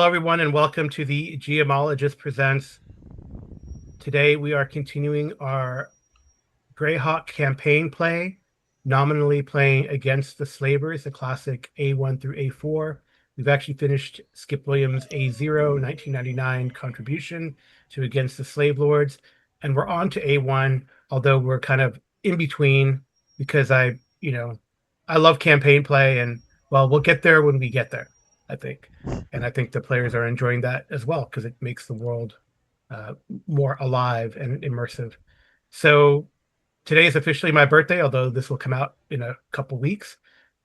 Hello, everyone, and welcome to the Geomologist Presents. Today, we are continuing our Greyhawk campaign play, nominally playing against the Slavers, the classic A1 through A4. We've actually finished Skip Williams' A0 1999 contribution to Against the Slave Lords, and we're on to A1, although we're kind of in between because I love campaign play, and well, we'll get there when we get there, I think. And I think the players are enjoying that as well because it makes the world uh, more alive and immersive. So today is officially my birthday, although this will come out in a couple weeks.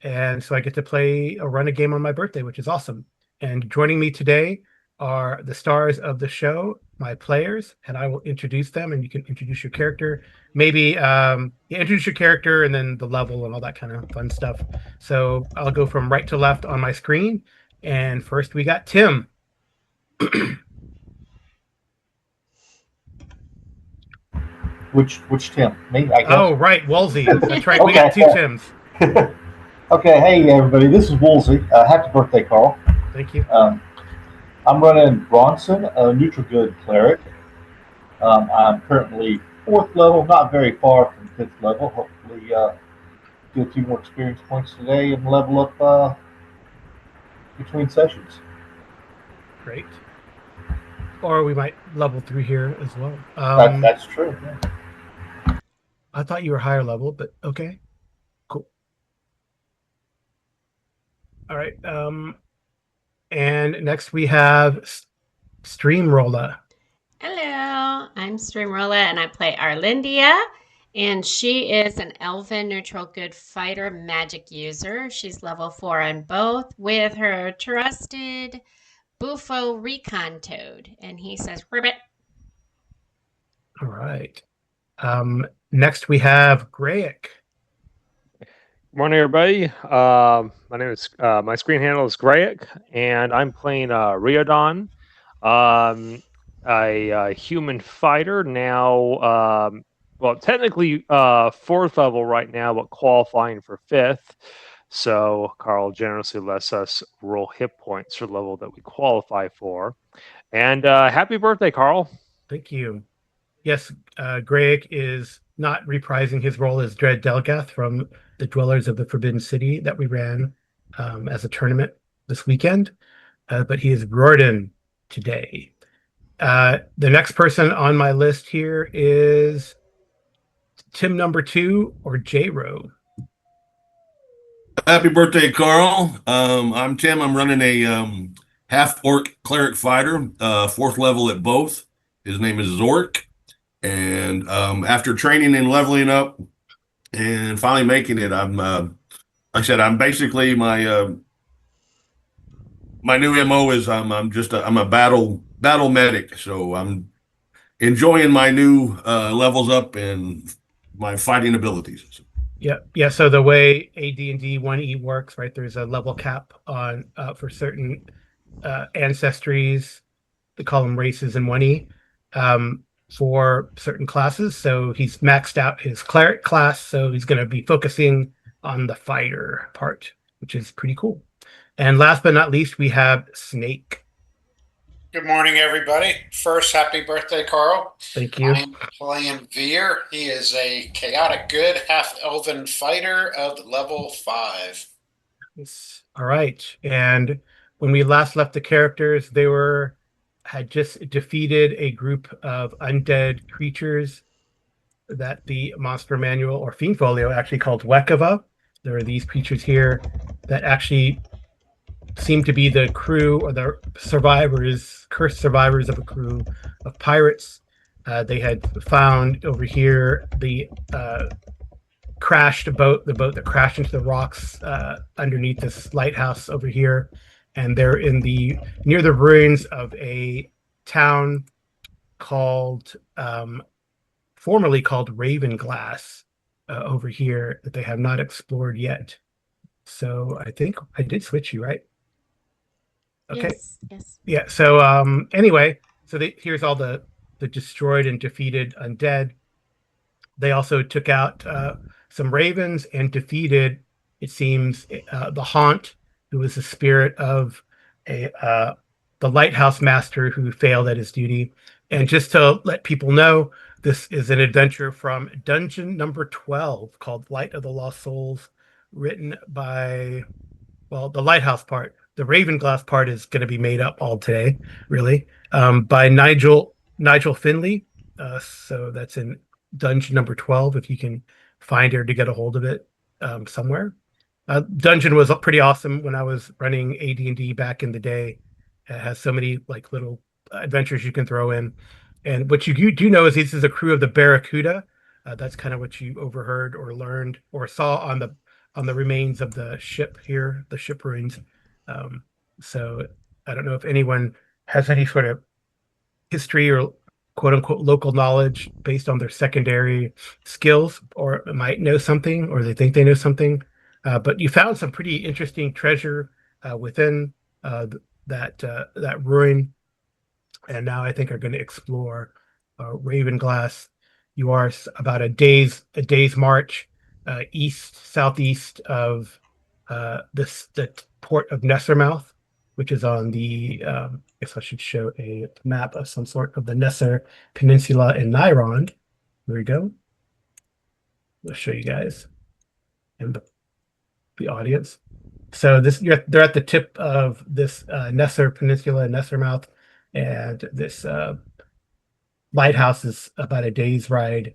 And so I get to play a run a game on my birthday, which is awesome. And joining me today are the stars of the show, my players, and I will introduce them and you can introduce your character. Maybe introduce your character and then the level and all that kind of fun stuff. So I'll go from right to left on my screen. And first we got Tim. Which Tim? Me, I guess. Oh, right, Wolsey. That's right. We Okay. got two Tims. Okay, hey everybody, this is Woolsey. Happy birthday, Carl. Thank you. I'm running Bronson, a neutral good cleric. I'm currently 4th level, not very far from 5th level. Hopefully, get a few more experience points today and level up between sessions. Great. Or we might level through here as well. That's true. Yeah. I thought you were higher level, but okay. Cool. All right. And next we have Streamrolla. Hello, I'm Streamrolla and I play Arlindia. And she is an elven neutral good fighter magic user. She's level 4 on both with her trusted Bufo Recon Toad. And he says, Ribbit. All right. Next we have Greyhawk. Morning, everybody. My name is my screen handle is Greyhawk, and I'm playing Riodon, a human fighter now. Well, technically 4th level right now, but qualifying for 5th. So Carl generously lets us roll hit points for the level that we qualify for. And happy birthday, Carl! Thank you. Yes, Greyhawk is not reprising his role as Dread Delgath from the Dwellers of the Forbidden City that we ran as a tournament this weekend, but he is Gordon today. The next person on my list here is Tim number 2 or J-Ro. Happy birthday, Carl. I'm Tim. I'm running a half-orc cleric fighter, 4th level at both. His name is Zork. And after training and leveling up and finally making it, like I said, I'm basically my new MO is I'm a battle medic. So I'm enjoying my new levels up and my fighting abilities. Yeah. So the way AD&D 1E works, right? There's a level cap on for certain ancestries. They call them races in 1E. For certain classes. So he's maxed out his cleric class, so he's going to be focusing on the fighter part, which is pretty cool. And last but not least, we have Snake. Good morning, everybody. First, happy birthday, Carl. Thank you. I'm playing Veer. He is a chaotic good half-elven fighter of level 5. All right. And when we last left the characters, they had just defeated a group of undead creatures that the monster manual or fiend folio actually called Wekava. There are these creatures here that actually seem to be the crew or the survivors, cursed survivors of a crew of pirates. They had found over here the crashed boat, the boat that crashed into the rocks underneath this lighthouse over here. And they're near the ruins of a town formerly called Ravenglass over here that they have not explored yet. So I think I did switch you, right? Okay. Yes. Yeah. So anyway, here's all the destroyed and defeated undead. They also took out some ravens and defeated, it seems, the Haunt, who was the spirit of a lighthouse master who failed at his duty. And just to let people know, this is an adventure from dungeon number 12 called Light of the Lost Souls, written by, well, the lighthouse part. The Ravenglass part is going to be made up all today, really, by Nigel Finley. So that's in dungeon number 12, if you can find it or to get a hold of it somewhere. Dungeon was pretty awesome when I was running AD&D back in the day. It has so many like little adventures you can throw in. And what you do know is this is a crew of the Barracuda. That's kind of what you overheard or learned or saw on the remains of the ship here, the ship ruins. So I don't know if anyone has any sort of history or quote unquote local knowledge based on their secondary skills, or might know something, or they think they know something. But you found some pretty interesting treasure within that ruin, and now I think are going to explore Ravenglass. You are about a day's march southeast of the port of Nessermouth, which is on the I guess I should show a map of some sort of the Nesser Peninsula in Nyrond. There we go. I'll show you guys and the audience. So they're at the tip of this Nesser Peninsula, Nessermouth, and this lighthouse is about a day's ride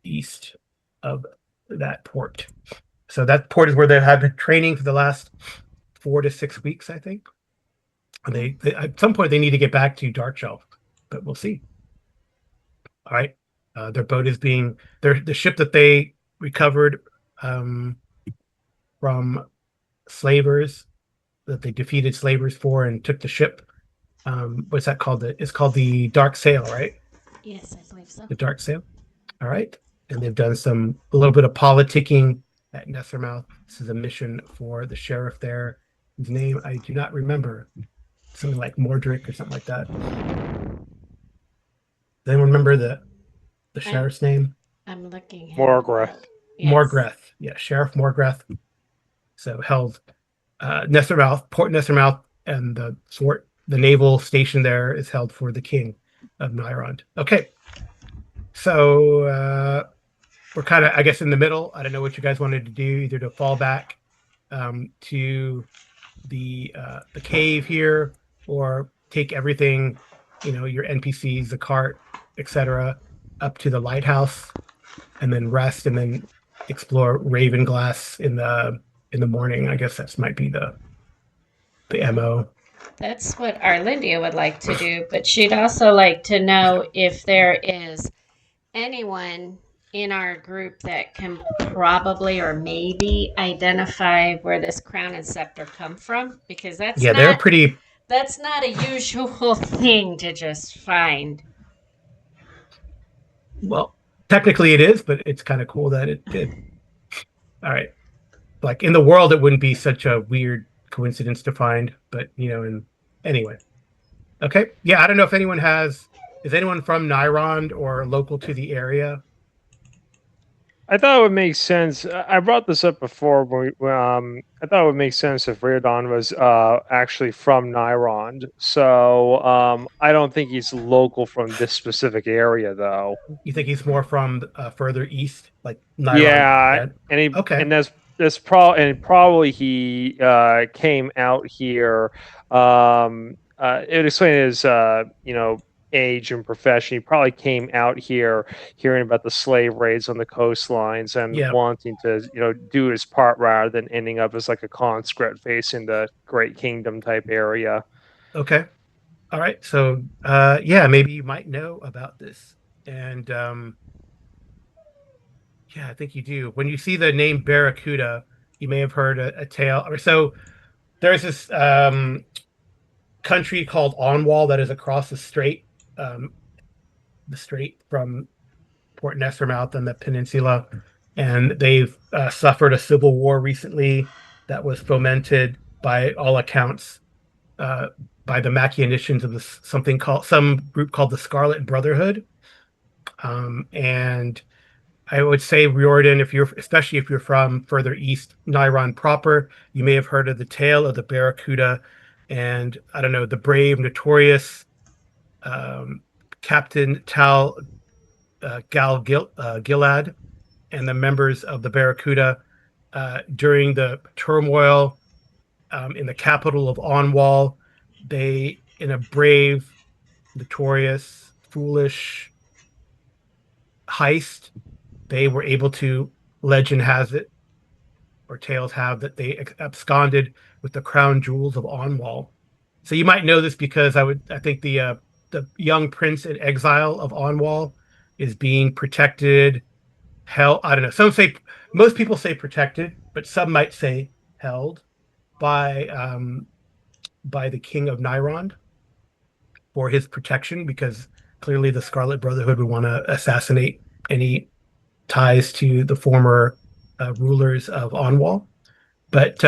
east of that port. So that port is where they have been training for the last 4 to 6 weeks, I think. They at some point they need to get back to Darkshelf, but we'll see. All right, their boat is being the ship that they recovered from slavers, that they defeated slavers for and took the ship. What's that called? It's called the Dark Sail, right? Yes, I believe so. The Dark Sail. All right, and they've done a little bit of politicking at Nessermouth. This is a mission for the sheriff there. His name I do not remember. Something like Mordrick or something like that. Does anyone remember the sheriff's name? I'm looking. Morgreth. Yes. Morgreth. Yeah, Sheriff Morgreth. So held Nessermouth, Port Nessermouth, and the naval station there is held for the king of Nyrond. Okay. So we're kind of, I guess, in the middle. I don't know what you guys wanted to do, either to fall back to the cave here, or take everything, your NPCs, the cart, etc., up to the lighthouse, and then rest, and then explore Ravenglass in the morning. I guess that might be the MO. That's what Arlindia would like to do, but she'd also like to know if there is anyone in our group that can probably or maybe identify where this crown and scepter come from, because They're pretty. That's not a usual thing to just find. Well, technically it is, but it's kind of cool that it did. All right. Like in the world, it wouldn't be such a weird coincidence to find, but anyway. Okay. Yeah, I don't know if anyone is anyone from Nyrond or local to the area? I thought it would make sense. I brought this up before. I thought it would make sense if Riordan was actually from Nyrond. So I don't think he's local from this specific area, though. You think he's more from further east, like Nyrond? Yeah, okay. And probably he came out here. It would explain his age and profession. He probably came out here hearing about the slave raids on the coastlines and wanting to do his part rather than ending up as like a conscript facing the Great Kingdom type area. Okay. All right. So maybe you might know about this. And I think you do. When you see the name Barracuda, you may have heard a tale. Or so there's this country called Onwall that is across the strait from Port Nessermouth and the peninsula, and they've suffered a civil war recently that was fomented, by all accounts, by the machinations of some group called the Scarlet Brotherhood. And I would say, Riordan, especially if you're from further east, Nyrond proper, you may have heard of the tale of the Barracuda and I don't know, the brave, notorious Captain Tal Gilad and the members of the Barracuda during the turmoil in the capital of Onwall. They, in a brave, notorious, foolish heist, they were able to, legend has it, or tales have that they absconded with the crown jewels of Onwall. So you might know this because I think the young prince in exile of Onwall is being protected, held. I don't know. Most people say protected, but some might say held by the king of Nyrond for his protection, because clearly the Scarlet Brotherhood would want to assassinate any ties to the former rulers of Onwall. But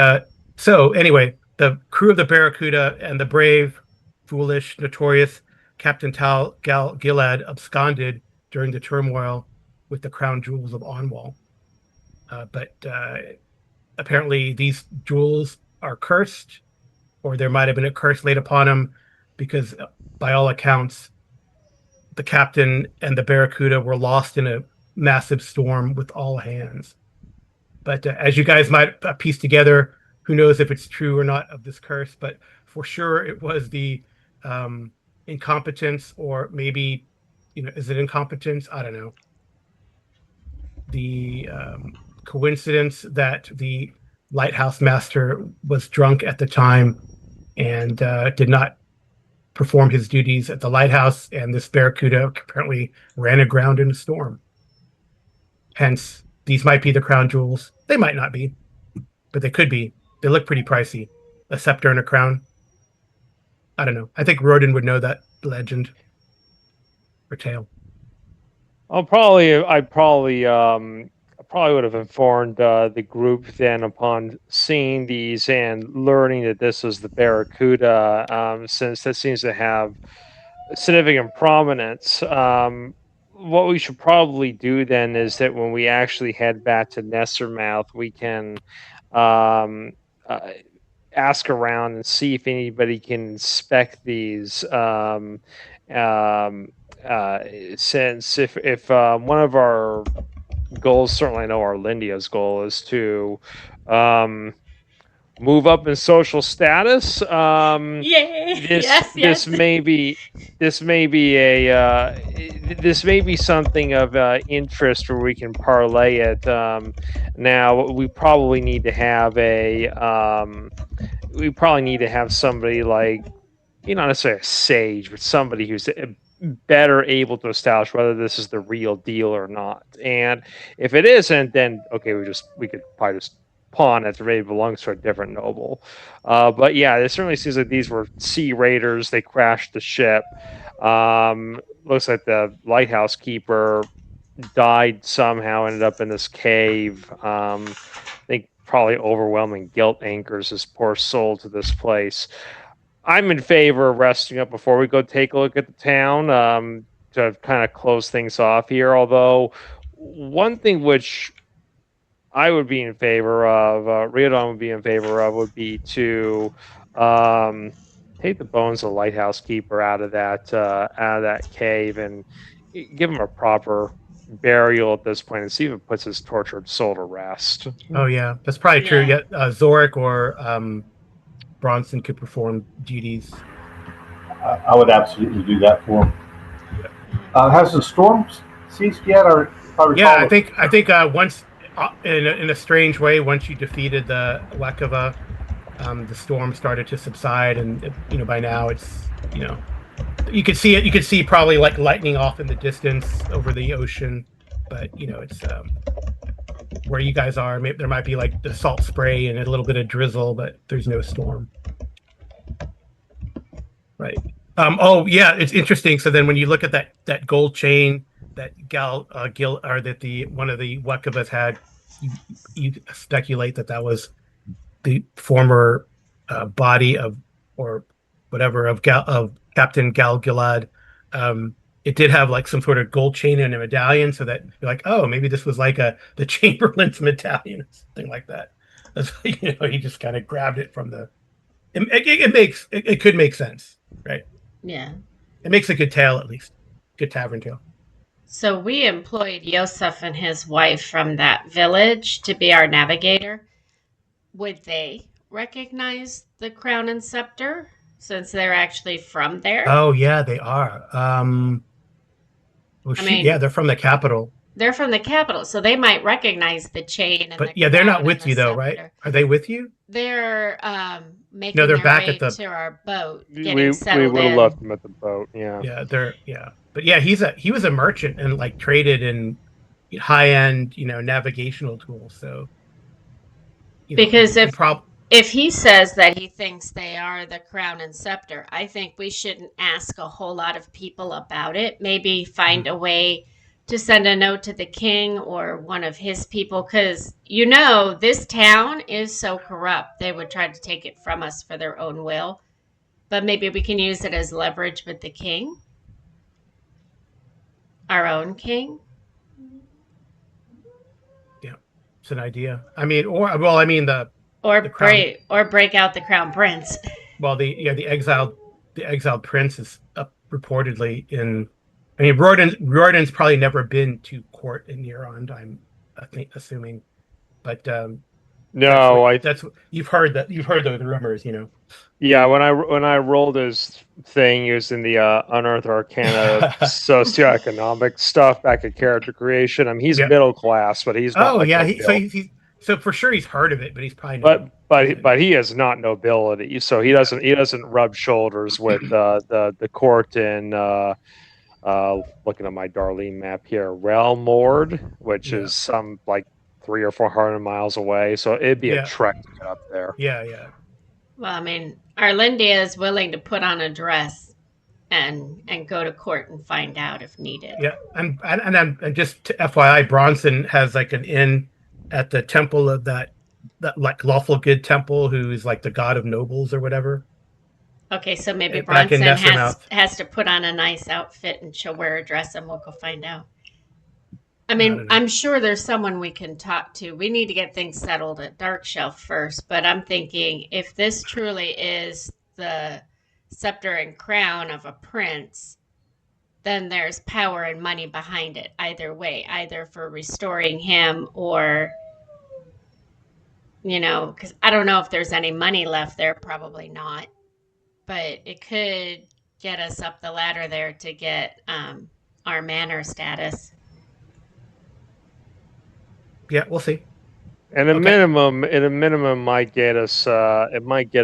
so anyway, the crew of the Barracuda and the brave, foolish, notorious Captain Gilad absconded during the turmoil with the crown jewels of Onwall. But apparently these jewels are cursed, or there might have been a curse laid upon them, because by all accounts, the captain and the Barracuda were lost in a massive storm with all hands. But as you guys might piece together, who knows if it's true or not of this curse, but for sure it was the incompetence, or maybe, is it incompetence? I don't know. The coincidence that the lighthouse master was drunk at the time and did not perform his duties at the lighthouse, and this Barracuda apparently ran aground in a storm. Hence, these might be the crown jewels. They might not be, but they could be. They look pretty pricey. A scepter and a crown. I don't know. I think Rodin would know that legend or tale. I probably would have informed the group then upon seeing these and learning that this was the Barracuda, since that seems to have significant prominence. What we should probably do then is that when we actually head back to Nessermouth, we can ask around and see if anybody can inspect these. Since if one of our goals, certainly I know our Lindia's goal, is to move up in social status. Yay! This may be something of interest where we can parlay it. Now we probably need to have somebody like, not necessarily a sage, but somebody who's better able to establish whether this is the real deal or not. And if it isn't, then okay, we could probably just pawn it, or maybe belongs to a different noble. But yeah, it certainly seems like these were sea raiders. They crashed the ship. Looks like the lighthouse keeper died somehow, ended up in this cave. I think probably overwhelming guilt anchors his poor soul to this place. I'm in favor of resting up before we go take a look at the town, to kind of close things off here. Although one thing which I would be in favor of, Riodon would be in favor of, would be to take the bones of the lighthouse keeper out of that cave and give him a proper burial at this point, and see if it puts his tortured soul to rest. Oh yeah, that's probably true. Yeah, Zorik or Bronson could perform duties. I would absolutely do that for him. Has the storm ceased yet? Or yeah, I think once, in a strange way, once you defeated the Wakava, the storm started to subside, and by now it's you could see it. You could see probably like lightning off in the distance over the ocean, but it's where you guys are. Maybe there might be like the salt spray and a little bit of drizzle, but there's no storm. Right. Oh yeah, it's interesting. So then when you look at that gold chain that one of the Wakavas had, you speculate that was the former body of, or whatever, of Captain Gilad. It did have like some sort of gold chain and a medallion, so that you're like, oh, maybe this was like the Chamberlain's medallion or something like that. That's, he just kind of grabbed it from the it could make sense, right? Yeah. It makes a good tale, at least. Good tavern tale. So we employed Yosef and his wife from that village to be our navigator. Would they recognize the crown and scepter since they're actually from there? Oh yeah, they are. Well, I shoot, yeah, mean, they're from the capital. they're from the capital, so they might recognize the chain and But the yeah, they're not crown and with the you though, right? scepter. Are they with you? They're No, making they're their back at way the. to our boat, We getting we settled would have in. left him at the boat. Yeah. Yeah. But yeah, he was a merchant and like traded in high end, navigational tools. So Because and if he says that he thinks they are the crown and scepter, I think we shouldn't ask a whole lot of people about it. Maybe find a way to send a note to the king or one of his people, because this town is so corrupt they would try to take it from us for their own will. But maybe we can use it as leverage with the king, our own king. yeah, it's an idea. I mean, the crown. Break out the crown prince. Well, the exiled prince is up reportedly in. I mean, Royden's probably never been to court in Nearond. I think assuming, but No, that's what you've heard the rumors, Yeah, when I rolled his thing using the Unearthed Arcana socioeconomic stuff back at character creation, I mean he's Yeah. middle class, but he's not. Oh like yeah, nobility. so for sure he's heard of it, but he's probably not. But he is not nobility, so he doesn't rub shoulders with the court in looking at my Darlene map here, Realmord, which is some like 300 or 400 miles away. So it'd be a trek to get up there. Yeah. Well, I mean, Arlindia is willing to put on a dress and go to court and find out if needed. Yeah, and just to FYI, Bronson has like an inn at the temple of that like lawful good temple, who's like the god of nobles or whatever. Okay, so maybe Back in Bronson has to put on a nice outfit and she'll wear a dress, and we'll go find out. I mean, I'm sure there's someone we can talk to. We need to get things settled at Darkshelf first, but I'm thinking if this truly is the scepter and crown of a prince, then there's power and money behind it either way, either for restoring him or, because I don't know if there's any money left there, probably not, but it could get us up the ladder there to get our manor status. Yeah, we'll see. And a minimum might get us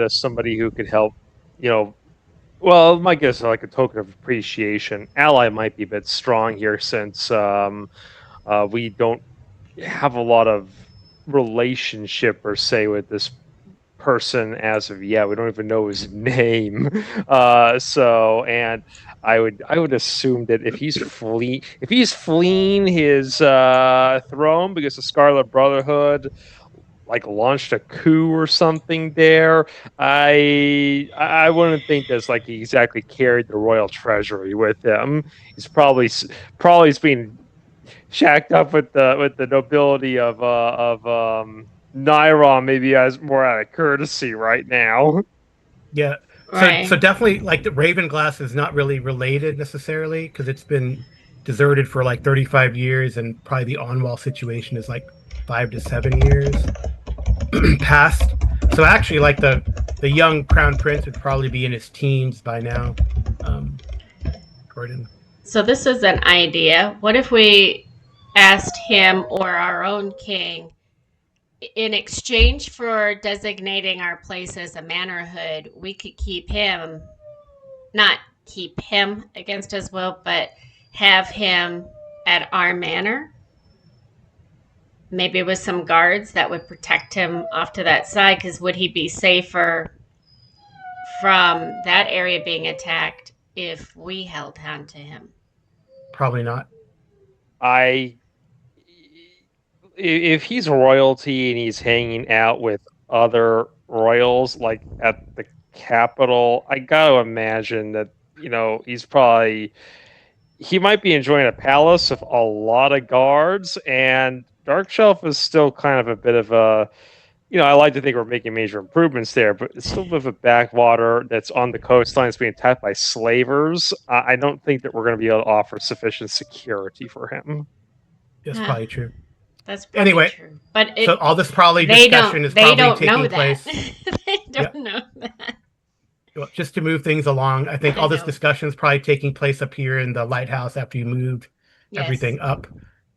somebody who could help, well, it might get us like a token of appreciation. Ally might be a bit strong here since we don't have a lot of relationship per se with this person as of yet. We don't even know his name. And I would assume that if he's fleeing his throne because the Scarlet Brotherhood like launched a coup or something there, I wouldn't think that's like he exactly carried the royal treasury with him. He's probably being shacked up with the nobility of Nairon, maybe as more out of courtesy right now. Yeah. Right. So definitely like the Ravenglass is not really related necessarily because it's been deserted for like 35 years, and probably the Onwall situation is like 5 to 7 years past. So actually like the young crown prince would probably be in his teens by now. Gordon. So this is an idea. What if we asked him or our own king, in exchange for designating our place as a manorhood, we could not keep him against his will, but have him at our manor? Maybe with some guards that would protect him off to that side, because would he be safer from that area being attacked if we held on to him? Probably not. If he's royalty and he's hanging out with other royals like at the capital, I gotta imagine that he might be enjoying a palace with a lot of guards, and Darkshelf is still kind of a bit of a I like to think we're making major improvements there, but it's still a bit of a backwater that's on the coastline. It's being attacked by slavers. I don't think that we're going to be able to offer sufficient security for him. That's Huh. probably true. That's probably Anyway, true. But So all this probably they discussion don't. is They probably don't know taking that. place. They don't know that. Well, just to move things along, I think I all this know. discussion is probably taking place up here in the lighthouse after you moved Yes. everything up.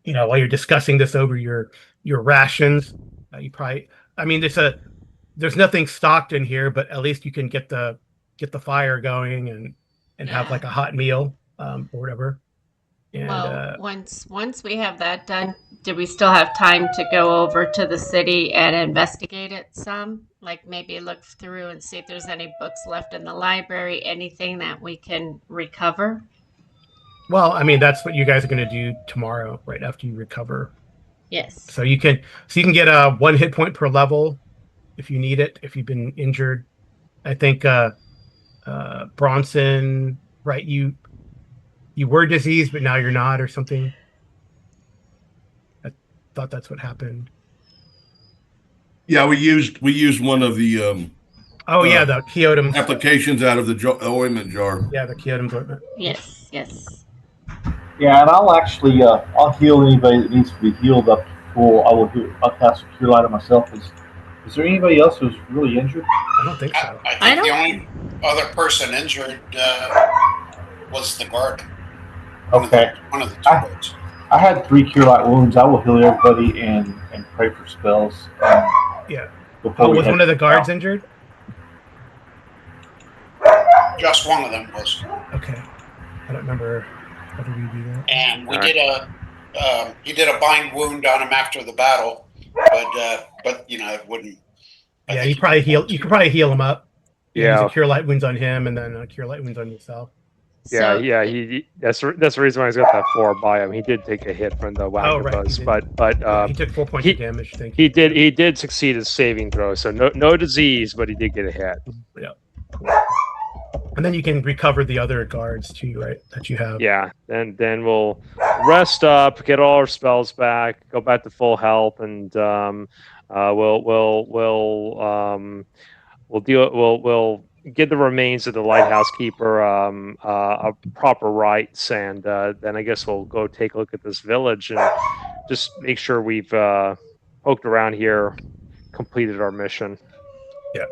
While you're discussing this over your rations, you probably. I mean, there's nothing stocked in here, but at least you can get the fire going and have Yeah. like a hot meal or whatever. And Well, once we have that done, do we still have time to go over to the city and investigate it some? Like maybe look through and see if there's any books left in the library, anything that we can recover? well, I mean, that's what you guys are going to do tomorrow, right after you recover. Yes. So you can get a 1 hit point per level if you need it, if you've been injured. I think Bronson, right? You were diseased, but now you're not, or something. I thought that's what happened. Yeah, we used one of the Oh yeah, the Kyotum applications out of the ointment jar. Yeah, the Kyotum ointment. Yes. Yeah, and I'll heal anybody that needs to be healed up to full. I'll cast a cure light on myself. Is there anybody else who's really injured? I don't think so. I think the only other person injured was the guard. Okay. One of the two guards. I had 3 cure light wounds. I will heal everybody and pray for spells. Yeah. Before Was one of the guards injured? Just one of them was. Okay. I don't remember whether we do that. And we did he did a bind wound on him after the battle, but it wouldn't. Yeah, you could probably heal him up. Yeah. Use a cure light wounds on him, and then cure light wounds on yourself. Yeah, he that's the reason why he's got that 4 by him. He did take a hit from the Wagner buzz, but he took 4 points of damage. Thank he you. he did succeed his saving throw, so no disease, but he did get a hit. Yeah. And then you can recover the other guards too, right? That you have. Yeah, and then we'll rest up, get all our spells back, go back to full health, and we'll give the remains of the lighthouse keeper a proper rites, and then I guess we'll go take a look at this village and just make sure we've poked around here, completed our mission. Yeah.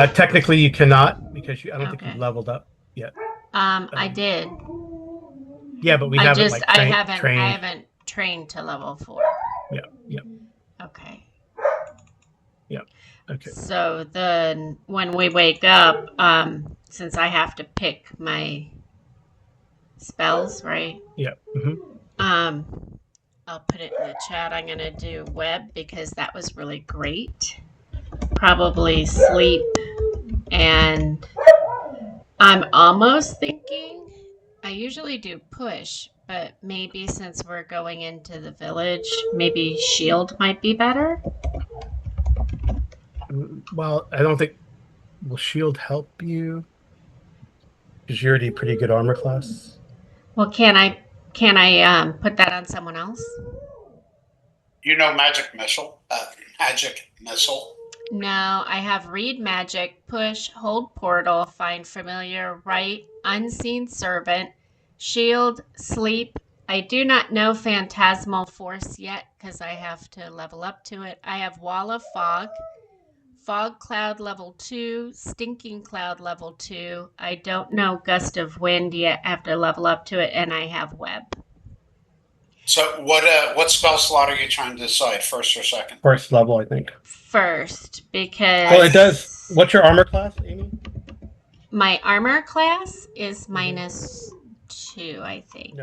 Technically, you cannot because I don't think you've leveled up yet. I did. Yeah, but we haven't I haven't trained to level 4. Yeah. Okay. Yeah. Okay. So then when we wake up, since I have to pick my spells, right? Yeah. I'll put it in the chat. I'm going to do web because that was really great. Probably sleep, and I'm almost thinking I usually do push, but maybe since we're going into the village, maybe shield might be better. Well, I don't think will shield help you because you're already pretty good armor class. Well, can I put that on someone else? Magic missile. No, I have read magic, push, hold portal, find familiar, write, unseen servant, shield, sleep. I do not know phantasmal force yet because I have to level up to it. I have wall of fog, fog cloud level 2, stinking cloud level 2. I don't know gust of wind yet. I have to level up to it, and I have web. So what spell slot are you trying to decide, first or second? First level, I think. First, because... Well, it does. What's your armor class, Amy? My armor class is -2, I think.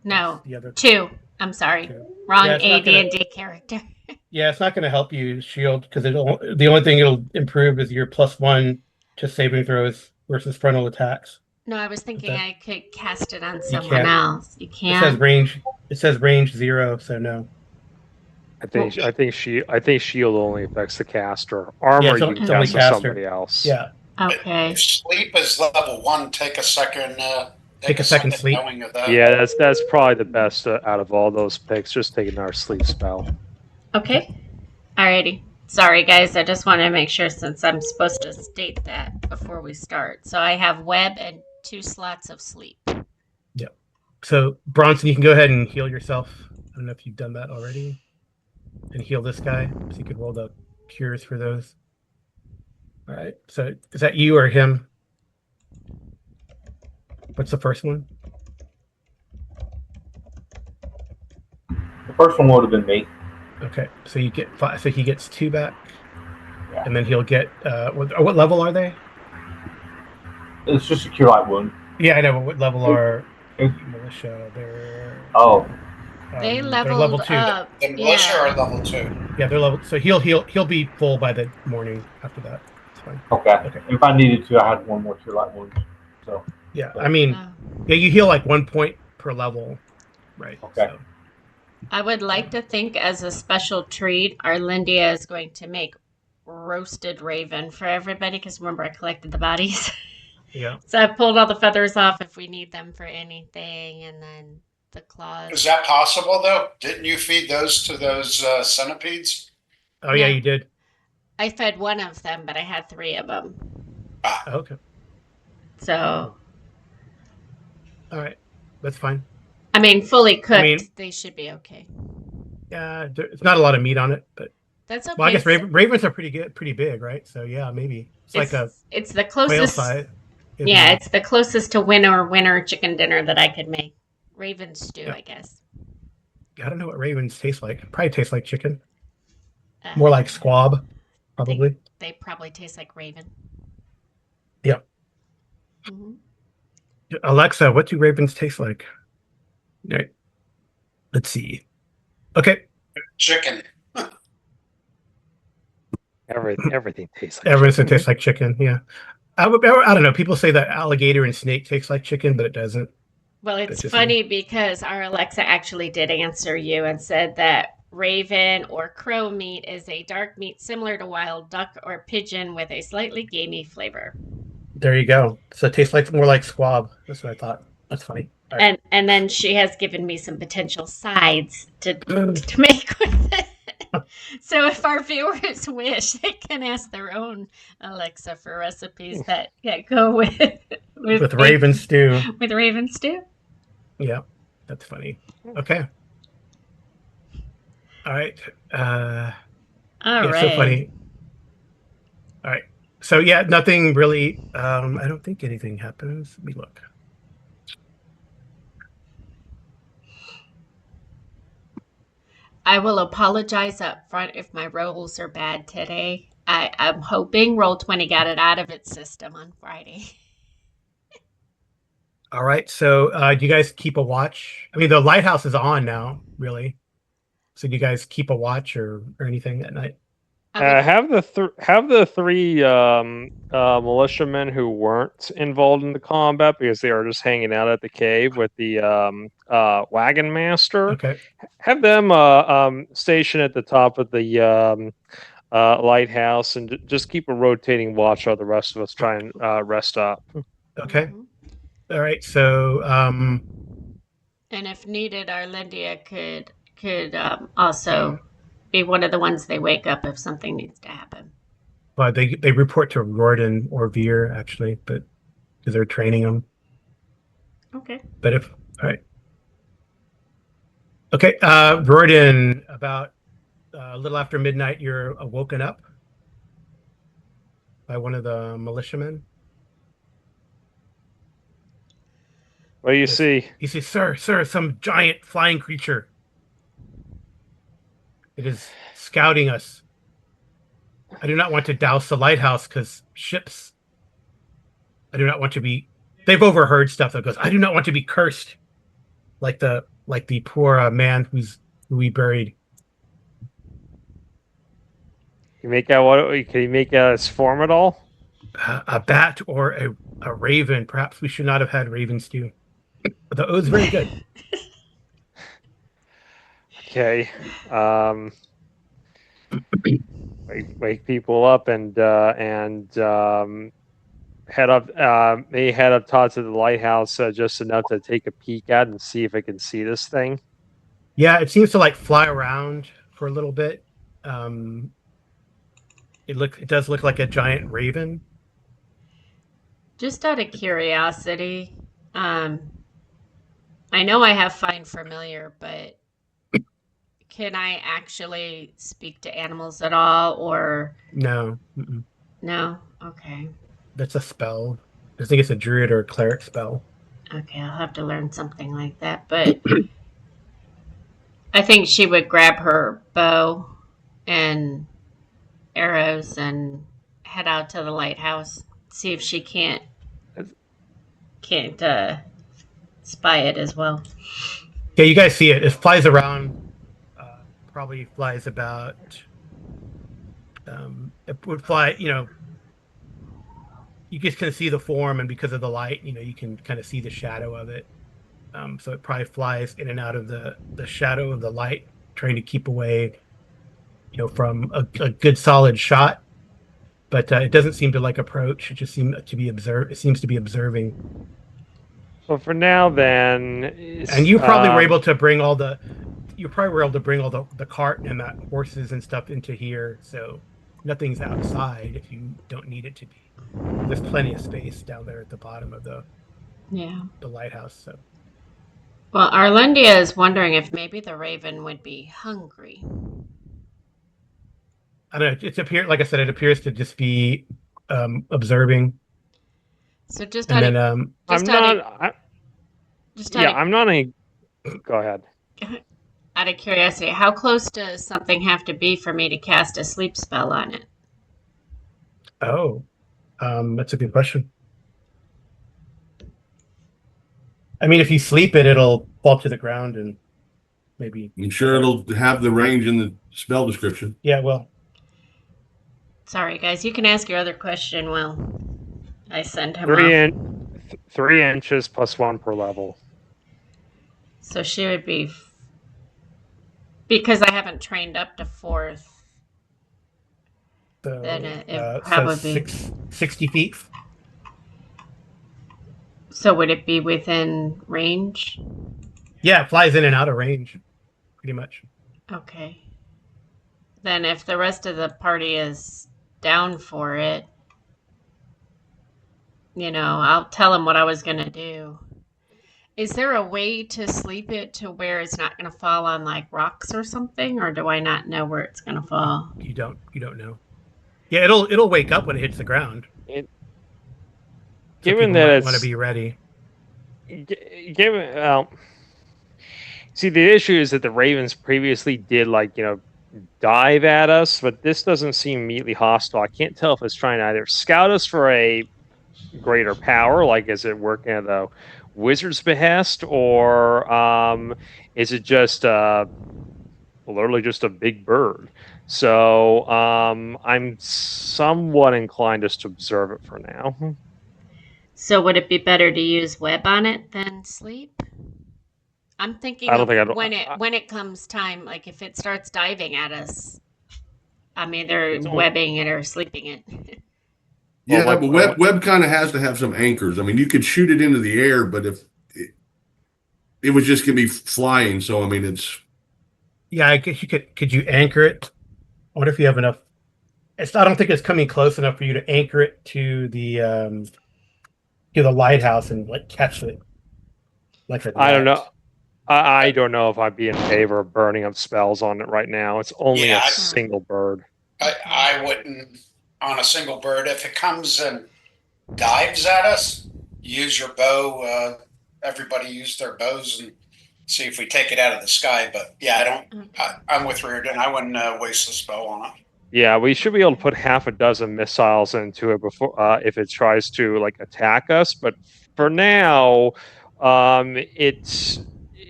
No, the other 2. I'm sorry. 2. Wrong Yeah, AD&D character. Yeah, it's not going to help you shield because the only thing it'll improve is your +1 to saving throws versus frontal attacks. No, I was thinking I could cast it on someone else. You It can't. says range. It says range 0, so no. I think shield only affects the caster. Armor you can cast on somebody else. Yeah. Okay. If sleep is level 1, take a second. Take a second sleep. Knowing of that. Yeah, that's probably the best out of all those picks. Just taking our sleep spell. Okay. Alrighty. Sorry, guys. I just want to make sure since I'm supposed to state that before we start. So I have web and 2 slots of sleep. Yep. So Bronson, you can go ahead and heal yourself. I don't know if you've done that already. And heal this guy. So you could roll the cures for those. All right. So is that you or him? What's the first one? The first one would have been me. Okay. So you get 5. So he gets 2 back. Yeah. And then he'll get what level are they? It's just a cure light wound. Yeah, I know. But what level are It- militia? They're They they're leveled level 2. up. The militia Yeah. are level 2. Yeah, they're level. So he'll be full by the morning after that. It's fine. Okay. Okay. If I needed to, I had one more cure light wound. So Yeah, I mean, No. yeah, you heal like 1 point per level, right? Okay. So, I would like to think as a special treat, Arlindia is going to make roasted raven for everybody because remember I collected the bodies. yeah. So I pulled all the feathers off if we need them for anything, and then the claws. Is that possible, though? Didn't you feed those to those centipedes? Oh yeah, No. you did. I fed one of them, but I had 3 of them. Ah, Oh, okay. So, All right, that's fine. I mean, fully cooked, mean- they should be okay. Yeah, it's not a lot of meat on it, but That's okay. well, I guess ravens are pretty big, right? So yeah, maybe it's like a it's the quail closest. size. Yeah, it's the closest to winter chicken dinner that I could make. Raven stew, Yeah. I guess. I don't know what ravens taste like. Probably taste like chicken. Uh, More like squab, probably. They probably taste like raven. Yep. Hmm. Alexa, what do ravens taste like? All right. Let's see. Okay. chicken. Everything tastes like Everything chicken. tastes like chicken. Yeah. I don't know. People say that alligator and snake tastes like chicken, but it doesn't. Well, it's That's just funny because our Alexa actually did answer you and said that raven or crow meat is a dark meat similar to wild duck or pigeon with a slightly gamey flavor. There you go. So it tastes like more like squab. That's what I thought. That's funny. All right. And then she has given me some potential sides to make with it. So if our viewers wish, they can ask their own Alexa for recipes that go with raven stew. With raven stew. Yeah, that's funny. Okay. All right. All right. So funny. All right. So yeah, nothing really. I don't think anything happens. Let me look. I will apologize up front if my rolls are bad today. I'm hoping Roll20 got it out of its system on Friday. All right. So do you guys keep a watch? I mean, the lighthouse is on now, really. So do you guys keep a watch or anything at night? Have the 3 militiamen who weren't involved in the combat because they are just hanging out at the cave with the wagon master. Okay. Have them station at the top of the lighthouse and just keep a rotating watch while the rest of us try and rest up. Okay. Mhm. All right. So And if needed, Arlindia could also be one of the ones they wake up if something needs to happen. but they report to Rorden or Veer actually, but because they're training them. Okay. But if all right. Okay, Rorden, about a little after midnight, you're woken up by one of the militiamen. What do you Yes. see? He says, Sir, some giant flying creature. It is scouting us. I do not want to douse the lighthouse because ships. I do not want to be. They've overheard stuff that goes. I do not want to be cursed, like the poor man who we buried. Can you make out his form at all? A bat or a raven. Perhaps we should not have had raven stew. But it was very good. Okay. Wake people up and head up. Maybe head up top to the lighthouse just enough to take a peek at and see if I can see this thing. Yeah, it seems to like fly around for a little bit. It does look like a giant raven. Just out of curiosity, I know I have Find Familiar, but can I actually speak to animals at all, or No, no? Okay. that's a spell. I think it's a druid or a cleric spell. Okay, I'll have to learn something like that. But I think she would grab her bow and arrows and head out to the lighthouse, see if she can't spy it as well. Yeah, you guys see it. It flies around. Probably flies about. It would fly. You just can see the form, and because of the light, you can kind of see the shadow of it. So it probably flies in and out of the shadow of the light, trying to keep away, from a good solid shot. But it doesn't seem to approach. It just seems to be observe. It seems to be observing. So for now, then, And you probably were able to bring all the. You probably were able to bring all the cart and that horses and stuff into here, so nothing's outside if you don't need it to be. There's plenty of space down there at the bottom of the lighthouse. So. Well, Arlendia is wondering if maybe the raven would be hungry. I don't know. Like I said, it appears to just be observing. So just and out then of, just I'm out not. of, just out of, I'm not a. Go ahead. out of curiosity, how close does something have to be for me to cast a sleep spell on it? Oh, that's a good question. I mean, if you sleep it, it'll fall to the ground and maybe. I'm sure it'll have the range in the spell description. Yeah, well. Sorry, guys. You can ask your other question while I send him off. 3 inches plus 1 per level. So she would be, because I haven't trained up to 4th. So, then it probably so 60 feet. So would it be within range? Yeah, it flies in and out of range, pretty much. Okay. Then if the rest of the party is down for it, I'll tell them what I was going to do. Is there a way to sleep it to where it's not going to fall on rocks or something, or do I not know where it's going to fall? You don't know. Yeah, it'll wake up when it hits the ground. Given that it's want to be ready. See, the issue is that the Ravens previously did dive at us, but this doesn't seem immediately hostile. I can't tell if it's trying to either scout us for a greater power, is it working at the wizard's behest, or is it just literally just a big bird? So I'm somewhat inclined just to observe it for now. So would it be better to use web on it than sleep? I'm thinking when it comes time, if it starts diving at us, I'm either webbing it or sleeping it. Yeah, but web kind of has to have some anchors. I mean, you could shoot it into the air, but if it was just going to be flying, so I mean, it's. Yeah, I guess you could you anchor it? I wonder if you have enough. I don't think it's coming close enough for you to anchor it to the lighthouse and catch it. I don't know. I don't know if I'd be in favor of burning up spells on it right now. It's only a single bird. I wouldn't on a single bird. If it comes and dives at us, use your bow. Everybody use their bows and see if we take it out of the sky. But yeah, I'm with Reardon. I wouldn't waste the spell on it. Yeah, we should be able to put half a dozen missiles into it before if it tries to attack us. But for now, it's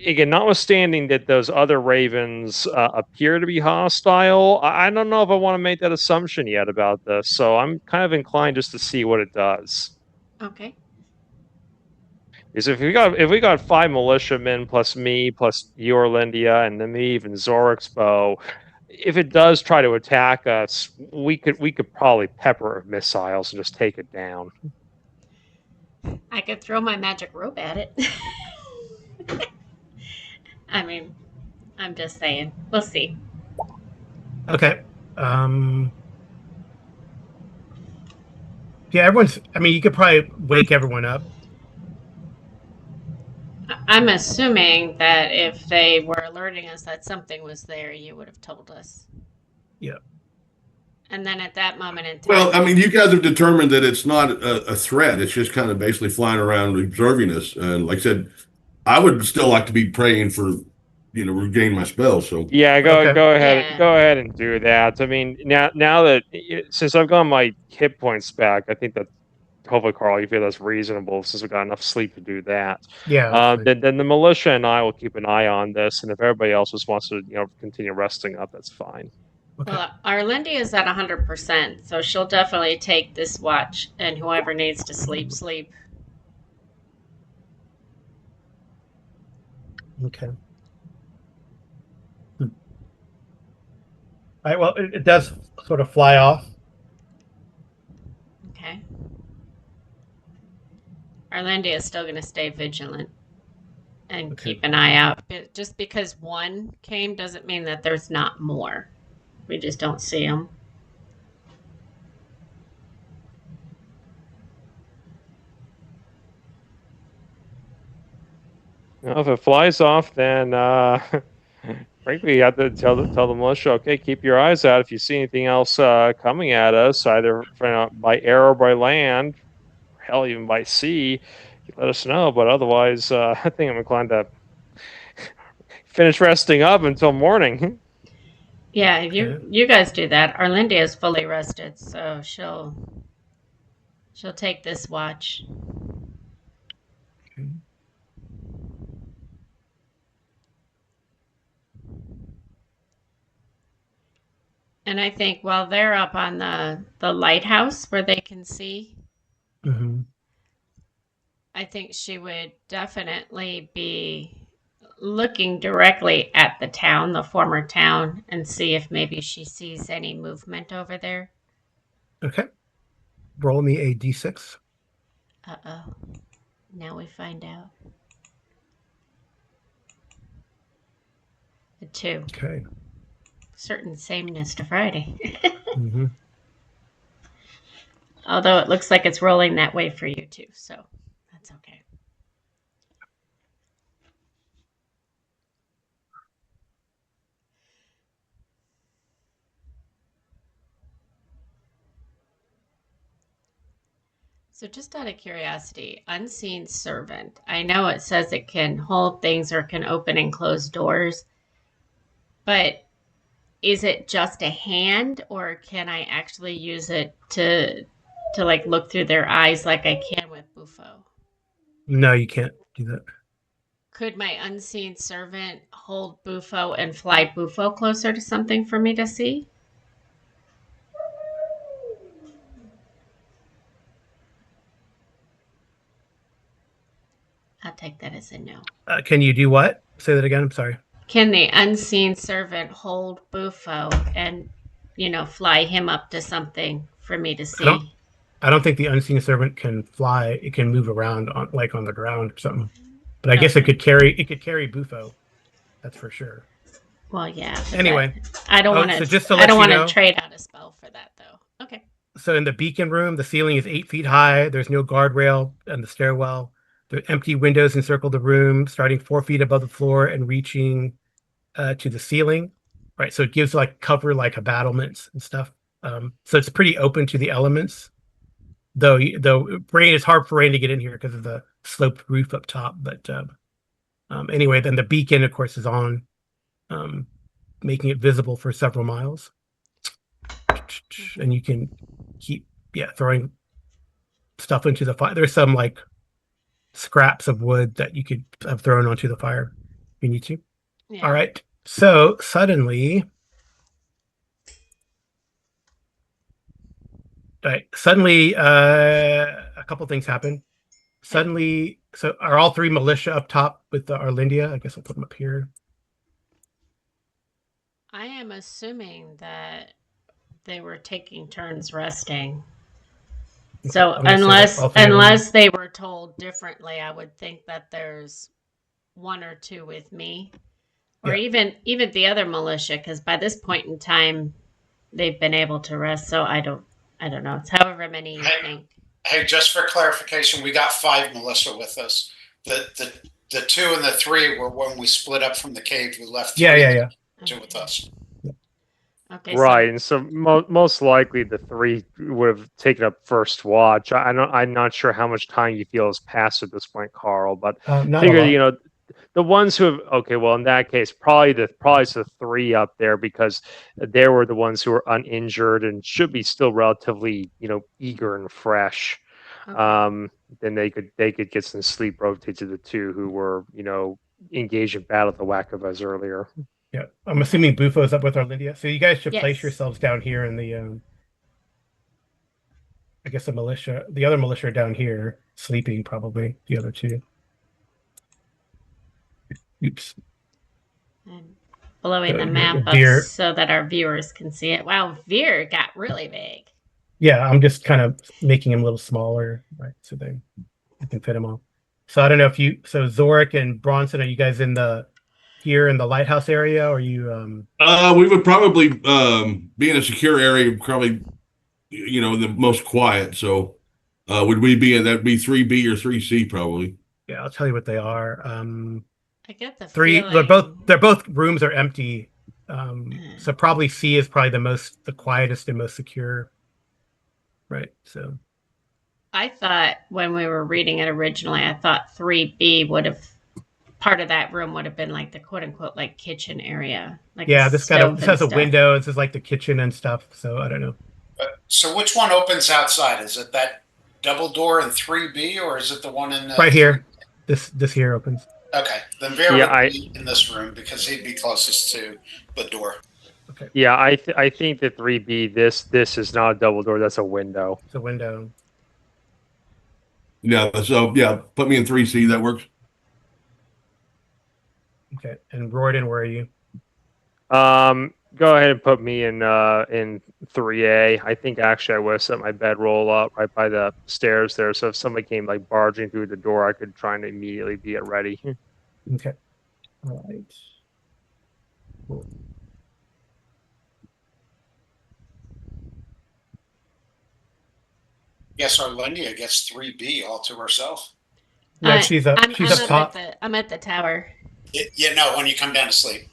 again, notwithstanding that those other ravens appear to be hostile. I don't know if I want to make that assumption yet about this. So I'm kind of inclined just to see what it does. Okay. Is if we got 5 militiamen plus me plus you, Orlindia, and then me even Zorik's bow. If it does try to attack us, we could probably pepper missiles and just take it down. I could throw my magic rope at it. I mean, I'm just saying. We'll see. Okay. Yeah, everyone's. I mean, you could probably wake everyone up. I'm assuming that if they were alerting us that something was there, you would have told us. Yeah. And then at that moment in time. Well, I mean, you guys have determined that it's not a threat. It's just kind of basically flying around observing us. And like I said, I would still like to be praying for, regain my spell. So Yeah, Okay. go ahead, Yeah. go ahead and do that. I mean, now that since I've got my hit points back, I think that hopefully, Carl, you feel that's reasonable since we got enough sleep to do that. Yeah. That's fine. Then the militia and I will keep an eye on this, and if everybody else just wants to, continue resting up, that's fine. Okay. Well, Arlindy is at 100%, so she'll definitely take this watch, and whoever needs to sleep, sleep. Okay. All right. Well, it does sort of fly off. Okay. Arlindy is still going to stay vigilant and Okay. keep an eye out. But just because one came doesn't mean that there's not more. We just don't see them. Well, if it flies off, then frankly, you have to tell the militia, okay, keep your eyes out. If you see anything else coming at us, either by air or by land, or hell, even by sea, you let us know. But otherwise, I think I'm inclined to finish resting up until morning. Yeah, Okay. you guys do that. Arlindy is fully rested, so she'll take this watch. Okay. And I think while they're up on the lighthouse where they can see, Mm-hmm. I think she would definitely be looking directly at the town, the former town, and see if maybe she sees any movement over there. Okay. Roll me a d6. Uh-oh. Now we find out. A 2. Okay. Certain sameness to Friday. Mm-hmm. Although it looks like it's rolling that way for you too, so that's okay. So just out of curiosity, unseen servant. I know it says it can hold things or can open and close doors, but is it just a hand, or can I actually use it to like look through their eyes like I can with Bufo? No, you can't do that. Could my unseen servant hold Bufo and fly Bufo closer to something for me to see? I'll take that as a no. Can you do what? Say that again. I'm sorry. Can the unseen servant hold Bufo and, fly him up to something for me to see? I don't think the unseen servant can fly. It can move around on the ground or something. But I guess it could carry Bufo. That's for sure. Well, yeah. Anyway, I don't want so to. just to I let don't you want know, to trade out a spell for that, though. Okay. so in the beacon room, the ceiling is 8 feet high. There's no guardrail on the stairwell. There are empty windows encircle the room, starting 4 feet above the floor and reaching to the ceiling. Right, so it gives like cover, like a battlements and stuff. So it's pretty open to the elements. Though rain is hard for rain to get in here because of the sloped roof up top. But anyway, then the beacon, of course, is on, making it visible for several miles. And you can keep throwing stuff into the fire. There's some like scraps of wood that you could have thrown onto the fire if you need to. Yeah. All right. So suddenly, a couple things happen. Suddenly, so are all three militia up top with the Arlindia? I guess I'll put them up here. I am assuming that they were taking turns resting. Okay, So I'm gonna say that all three of them. unless they were told differently, I would think that there's one or two with me, or Yeah. even the other militia, because by this point in time, they've been able to rest. So I don't know. It's however many you think. Hey, just for clarification, we got 5 Melissa with us. The 2 and the 3 were when we split up from the cave. We left 3 Yeah. 2 with us. Okay, Right, so and so most likely the 3 would have taken up first watch. I'm not sure how much time you feel has passed at this point, Carl, but Not a figure lot. the ones who have okay, well in that case, probably it's the 3 up there because they were the ones who were uninjured and should be still relatively eager and fresh. okay. Then they could get some sleep rotate to the 2 who were engaged in battle at the Wackovas earlier. Yeah, I'm assuming Bufo's up with Arlindia. So you guys should place Yes. yourselves down here in the, I guess the other militia are down here, sleeping probably, the other 2. Oops. I'm blowing the Your map up Veer. so that our viewers can see it. Wow, Veer got really big. Yeah, I'm just kind of making him a little smaller, right? So I can fit him all. So I don't know if so Zorik and Bronson, are you guys here in the lighthouse area, or you? We would probably be in a secure area, probably the most quiet. So would we be in that'd be 3B or 3C probably? Yeah, I'll tell you what they are. I get the 3. feeling. They're both rooms are empty. So probably C is probably the quietest and most secure. Right. So I thought when we were reading it originally, I thought 3B would have part of that room would have been like the quote unquote like kitchen area. Like yeah, the this stove has a stuff. window. This is like the kitchen and stuff. So I don't know. So which one opens outside? Is it that double door in 3B or is it the one in Right here. This here opens. Okay, then Veer Yeah, would be in this room because he'd be closest to the door. Okay. Yeah, I think the 3B this is not a double door, that's a window. It's a window. Yeah. So yeah, put me in 3C. That works. Okay. And Royden, where are you? Go ahead and put me in 3A. I think actually I would have set my bedroll up right by the stairs there. So if somebody came like barging through the door, I could try and immediately be at ready. Okay. All right. Cool. Yes, Arlindia gets 3B all to herself. No, she's up top. I'm at the tower. Yeah, no, when you come down to sleep.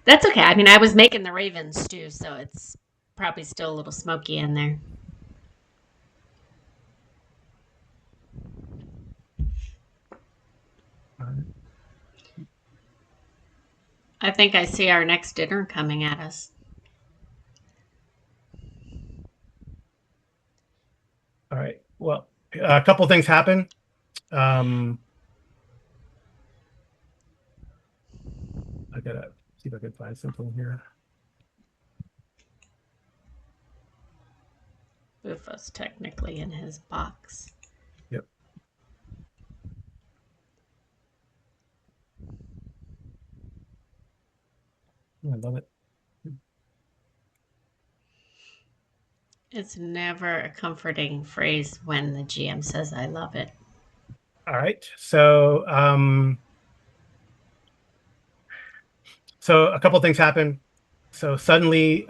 That's okay. I mean, I was making the Raven stew, so it's probably still a little smoky in there. I think I see our next dinner coming at us. All right. Well, a couple things happen. I gotta see if I can find something here. Bufo's technically in his box. Yep. I love it. It's never a comforting phrase when the GM says, I love it. All right. So, so a couple things happen. So suddenly,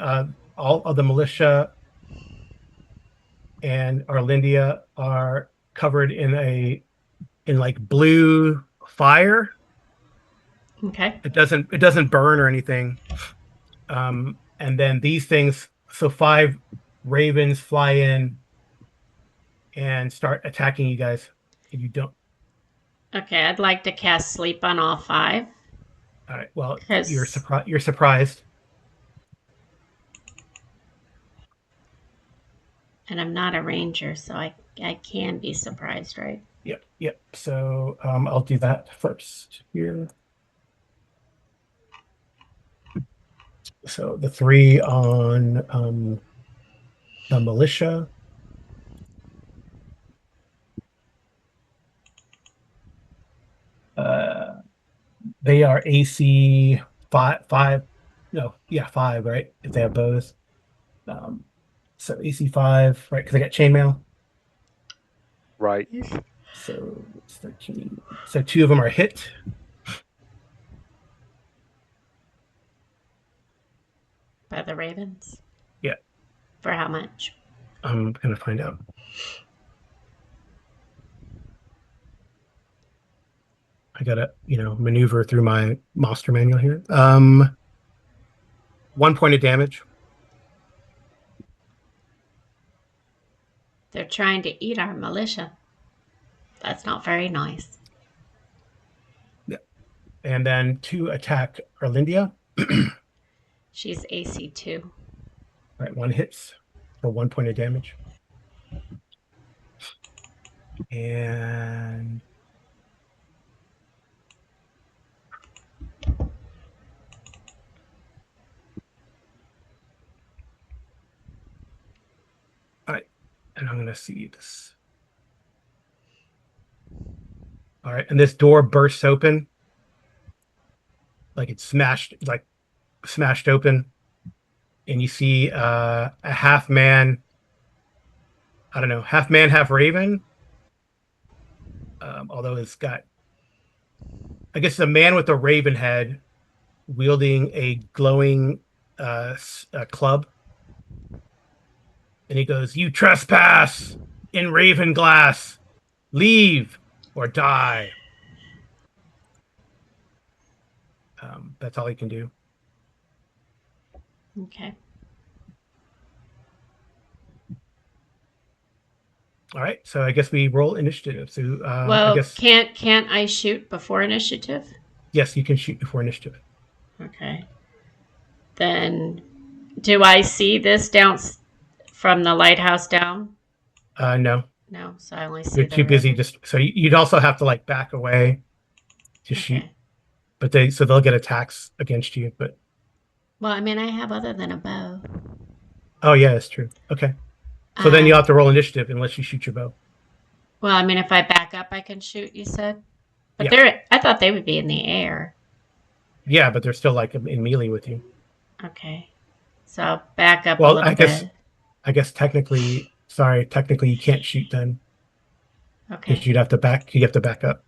all of the militia and Arlindia are covered in like blue fire. Okay. It doesn't burn or anything. And then these things. So 5 ravens fly in and start attacking you guys. If you don't. Okay, I'd like to cast sleep on all 5. All right. Well, you're surprised. You're surprised. And I'm not a ranger, so I can be surprised, right? Yep. So I'll do that first here. So the 3 on the militia. They are AC 5. No, yeah, 5, right? If they have bows. So AC 5, right? Because I got chainmail. Right. So it's 13. So 2 of them are hit. By the ravens? Yeah. For how much? I'm gonna find out. I gotta, maneuver through my monster manual here. 1 point of damage. They're trying to eat our militia. That's not very nice. And then to attack Arlindia. She's AC 2. Right, 1 hits for 1 point of damage. And all right, and I'm gonna see this. All right, and this door bursts open, like it's smashed open, and you see a half man. I don't know, half man, half raven. Although it's got, I guess, a man with a raven head wielding a glowing club, and he goes, "You trespass in raven glass. Leave or die." That's all he can do. Okay. All right, so I guess we roll initiative. So Well, I guess can't I shoot before initiative? yes, you can shoot before initiative. Okay. Then, do I see this down from the lighthouse down? No, No, so I only see you're the too busy. river. So you'd also have to like back away to shoot. Okay. But they'll get attacks against you. But Well, I mean, I have other than a bow. oh yeah, that's true. Okay, so then you'll have to roll initiative unless you shoot your bow. Well, I mean, if I back up, I can shoot. You said, but Yeah. I thought they would be in the air. Yeah, but they're still like in melee with you. Okay. So I'll back up a Well, little bit. I guess technically you can't shoot then Okay. because you have to back up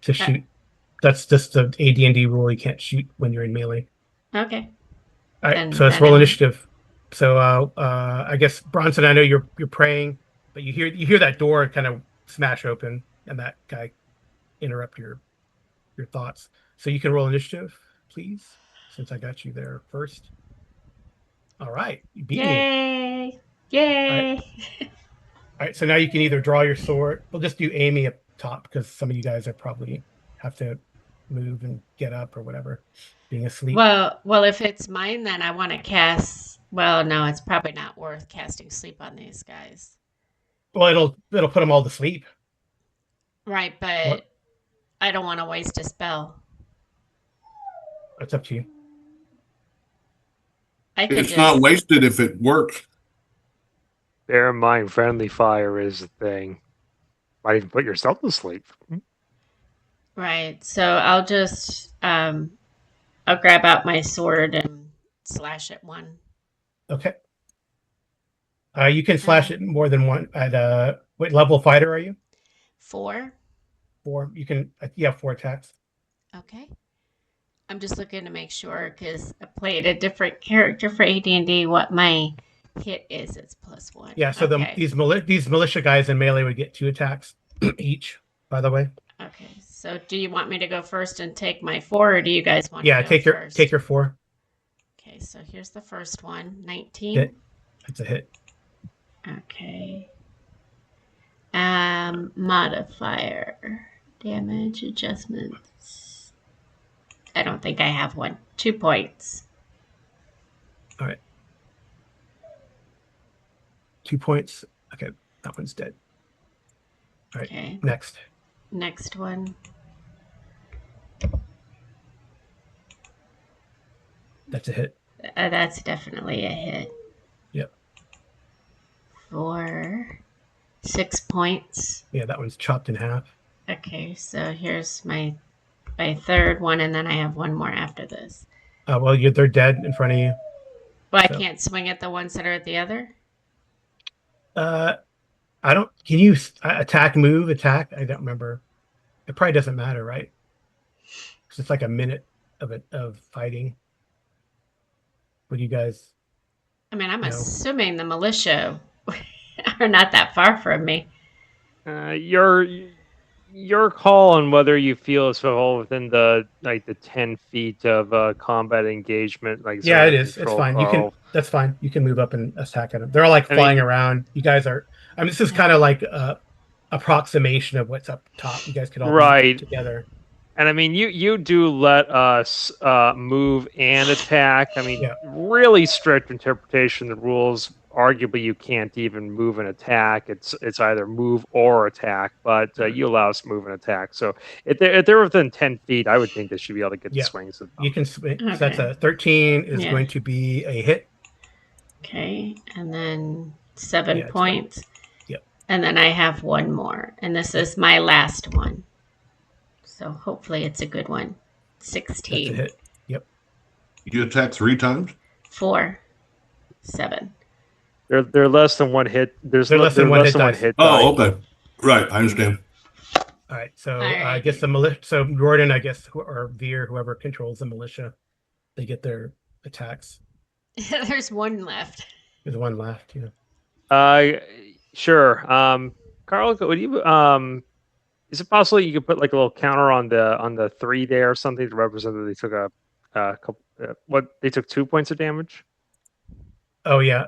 to shoot. That's just the AD&D rule. You can't shoot when you're in melee. Okay. All right, Then- so let's then roll I- initiative. So I guess Bronson, I know you're praying, but you hear that door kind of smash open, and that guy interrupt your thoughts. So you can roll initiative, please, since I got you there first. All right, you beat me. Yay! Yay! All right, so now you can either draw your sword. We'll just do Amy up top because some of you guys are probably have to move and get up or whatever, being asleep. Well, if it's mine, then I want to cast. Well, no, it's probably not worth casting sleep on these guys. Well, it'll put them all to sleep. Right, but What? I don't want to waste a spell. It's up to you. I could It's just. not wasted if it works. Bear in mind, friendly fire is a thing. Might even put yourself to sleep. Right, so I'll just I'll grab out my sword and slash at one. Okay. You can slash it more than one. At what level fighter are you? 4. 4. You can. You have 4 attacks. Okay. I'm just looking to make sure because I played a different character for AD&D. What my hit is, it's +1. Yeah. So okay. these militia guys in melee would get 2 attacks each. By the way. Okay. So do you want me to go first and take my 4, or do you guys want Yeah. to go first? Take your 4. Okay. So here's the first one. 19. Hit. It's a hit. Okay. Modifier. Damage adjustments. I don't think I have one. 2 points. All right. 2 points. Okay. That one's dead. All right. Okay. Next one. That's a hit. That's definitely a hit. Yep. For 6 points. Yeah, that one's chopped in half. Okay, so here's my third one, and then I have one more after this. Well, they're dead in front of you. Well, So- I can't swing at the ones that are at the other? I don't. Can you attack? Move? Attack? I don't remember. It probably doesn't matter, right? Because it's like a minute of fighting. What do you guys? I mean, I'm No. assuming the militia are not that far from me. your call on whether you feel it's all within the 10 feet of combat engagement, like Yeah, zone it of is. It's control, fine. Carl. That's fine. You can move up and attack at them. They're all like I flying mean, around. You guys are. I mean, this is kind of like a approximation of what's up top. You guys could all be right. together. And I mean, you do let us move and attack. I mean, Yeah. really strict interpretation of the rules. Arguably, you can't even move and attack. It's either move or attack. But you allow us to move and attack. So if they're within 10 feet, I would think they should be able to get the Yeah. swings of them. You can swing. Okay. So that's a 13 is Yeah. going to be a hit. Okay, and then 7 Yeah, it's points. Yep. And then I have one more, and this is my last one. So hopefully it's a good one. That's a 16. hit. Yep. You attack 3 times? 4, 7. They're less than one hit. They're less than one hit dice. hit Oh, die. okay. Right, I understand. All right. So All I right. guess the militia. So Jordan, I guess, or Veer, whoever controls the militia, they get their attacks. There's one left. There's one left. Yeah. Sure. Carl, would you is it possible you could put like a little counter on the 3 there or something to represent that they took a couple they took 2 points of damage? Oh yeah.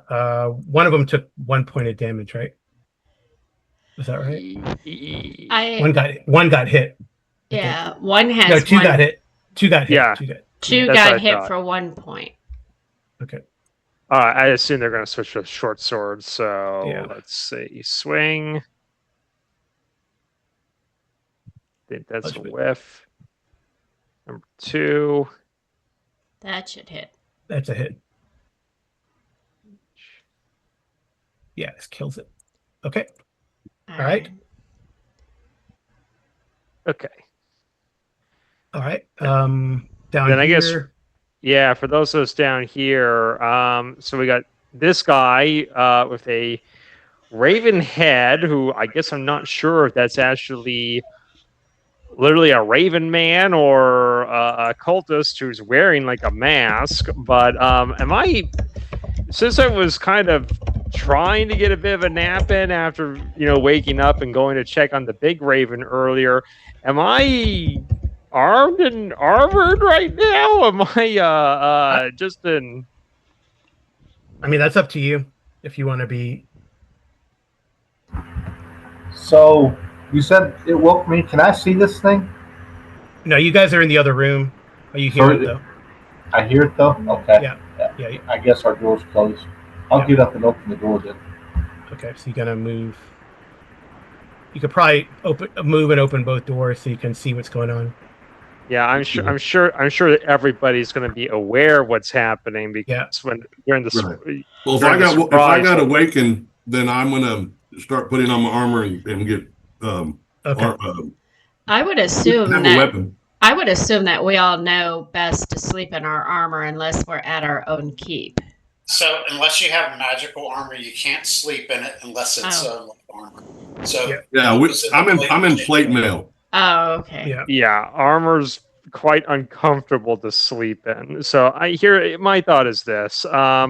One of them took 1 point of damage, right? Is that right? One got hit. Yeah, one has No, two one, got hit. Two got hit. Yeah. Two That's what got I hit thought. for 1 point. Okay. I assume they're going to switch to short swords. So Yeah. let's see, swing. I think that's Much a better. whiff. Number 2. That should hit. That's a hit. Yeah, this kills it. Okay. All right. Okay. All right. Down Then I guess- here. Yeah, for those of us down here, so we got this guy with a raven head, who I guess I'm not sure if that's actually literally a raven man or a cultist who's wearing like a mask. But since I was kind of trying to get a bit of a nap in after waking up and going to check on the big raven earlier, am I armed and armored right now? Am I just in? I mean, that's up to you if you want to be. So you said it woke me. Can I see this thing? No, you guys are in the other room. Are you hear it though? I hear it though. Okay. Yeah. Yeah. I guess our door's closed. I'll Yeah. get up and open the door then. Okay, so you're gonna move. You could probably move and open both doors so you can see what's going on. Yeah, I'm sure that everybody's going to be aware of what's happening because when during the Right. Well, if during I the got surprise- awakened, then I'm gonna start putting on my armor and get Okay. I would assume have a that weapon. I would assume that we all know best to sleep in our armor unless we're at our own keep. So unless you have magical armor, you can't sleep in it unless it's light armor. So Yeah. Yeah, I'm in plate mail. Oh, okay. Yeah. Yeah, armor's quite uncomfortable to sleep in. So my thought is this. I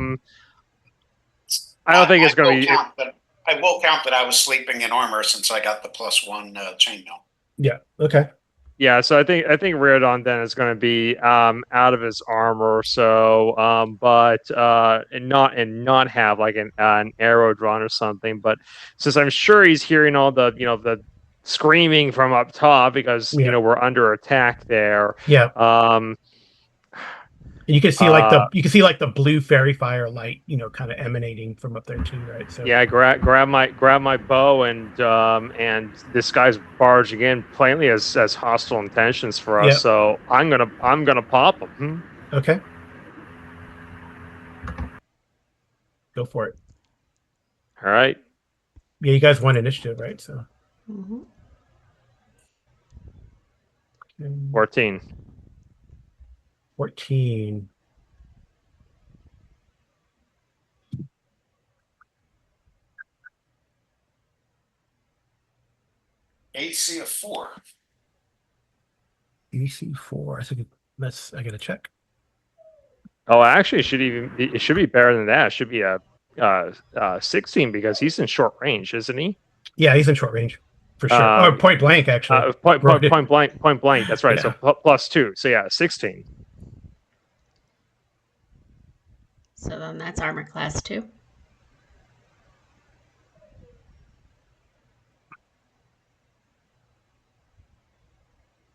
don't think it's going to be. But I will count that I was sleeping in armor since I got the +1 chainmail. Yeah. Okay. Yeah, so I think Reardon then is going to be out of his armor. So, and not have like an arrow drawn or something. But since I'm sure he's hearing all the the screaming from up top because we're under attack there. Yeah. You can see like the blue fairy fire light, kind of emanating from up there too, right? So yeah, grab my bow and this guy's barging in plainly as hostile intentions for us. Yeah. So I'm gonna pop him. Okay. Go for it. All right. Yeah, you guys won initiative, right? So Mhm. 14. 14. AC of 4. EC4. I gotta check. Oh, actually, it should be better than that. It should be a 16 because he's in short range, isn't he? Yeah, he's in short range. for sure. Or point blank, actually. Point blank. That's right. Yeah. So +2. So yeah, 16. So then that's armor class 2. It's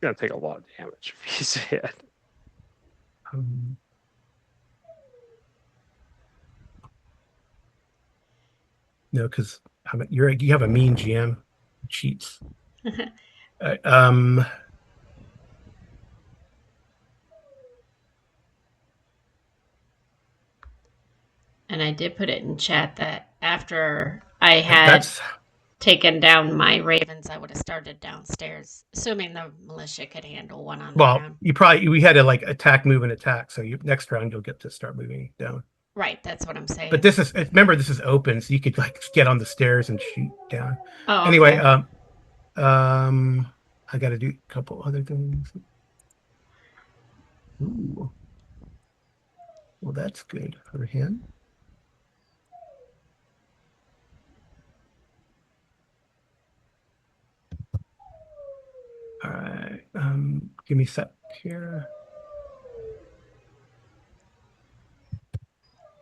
gonna take a lot of damage if he's hit. No, because you have a mean GM. Cheats. And I did put it in chat that after I had taken down my ravens, I would have started downstairs, assuming the militia could handle one on the ground. We had to like attack, move, and attack. So next round you'll get to start moving down. Right, that's what I'm saying. But this is open, so you could like get on the stairs and shoot down. Oh, okay. Anyway, I got to do a couple other things. Ooh. Well, that's good for him. All right. Give me a sec here.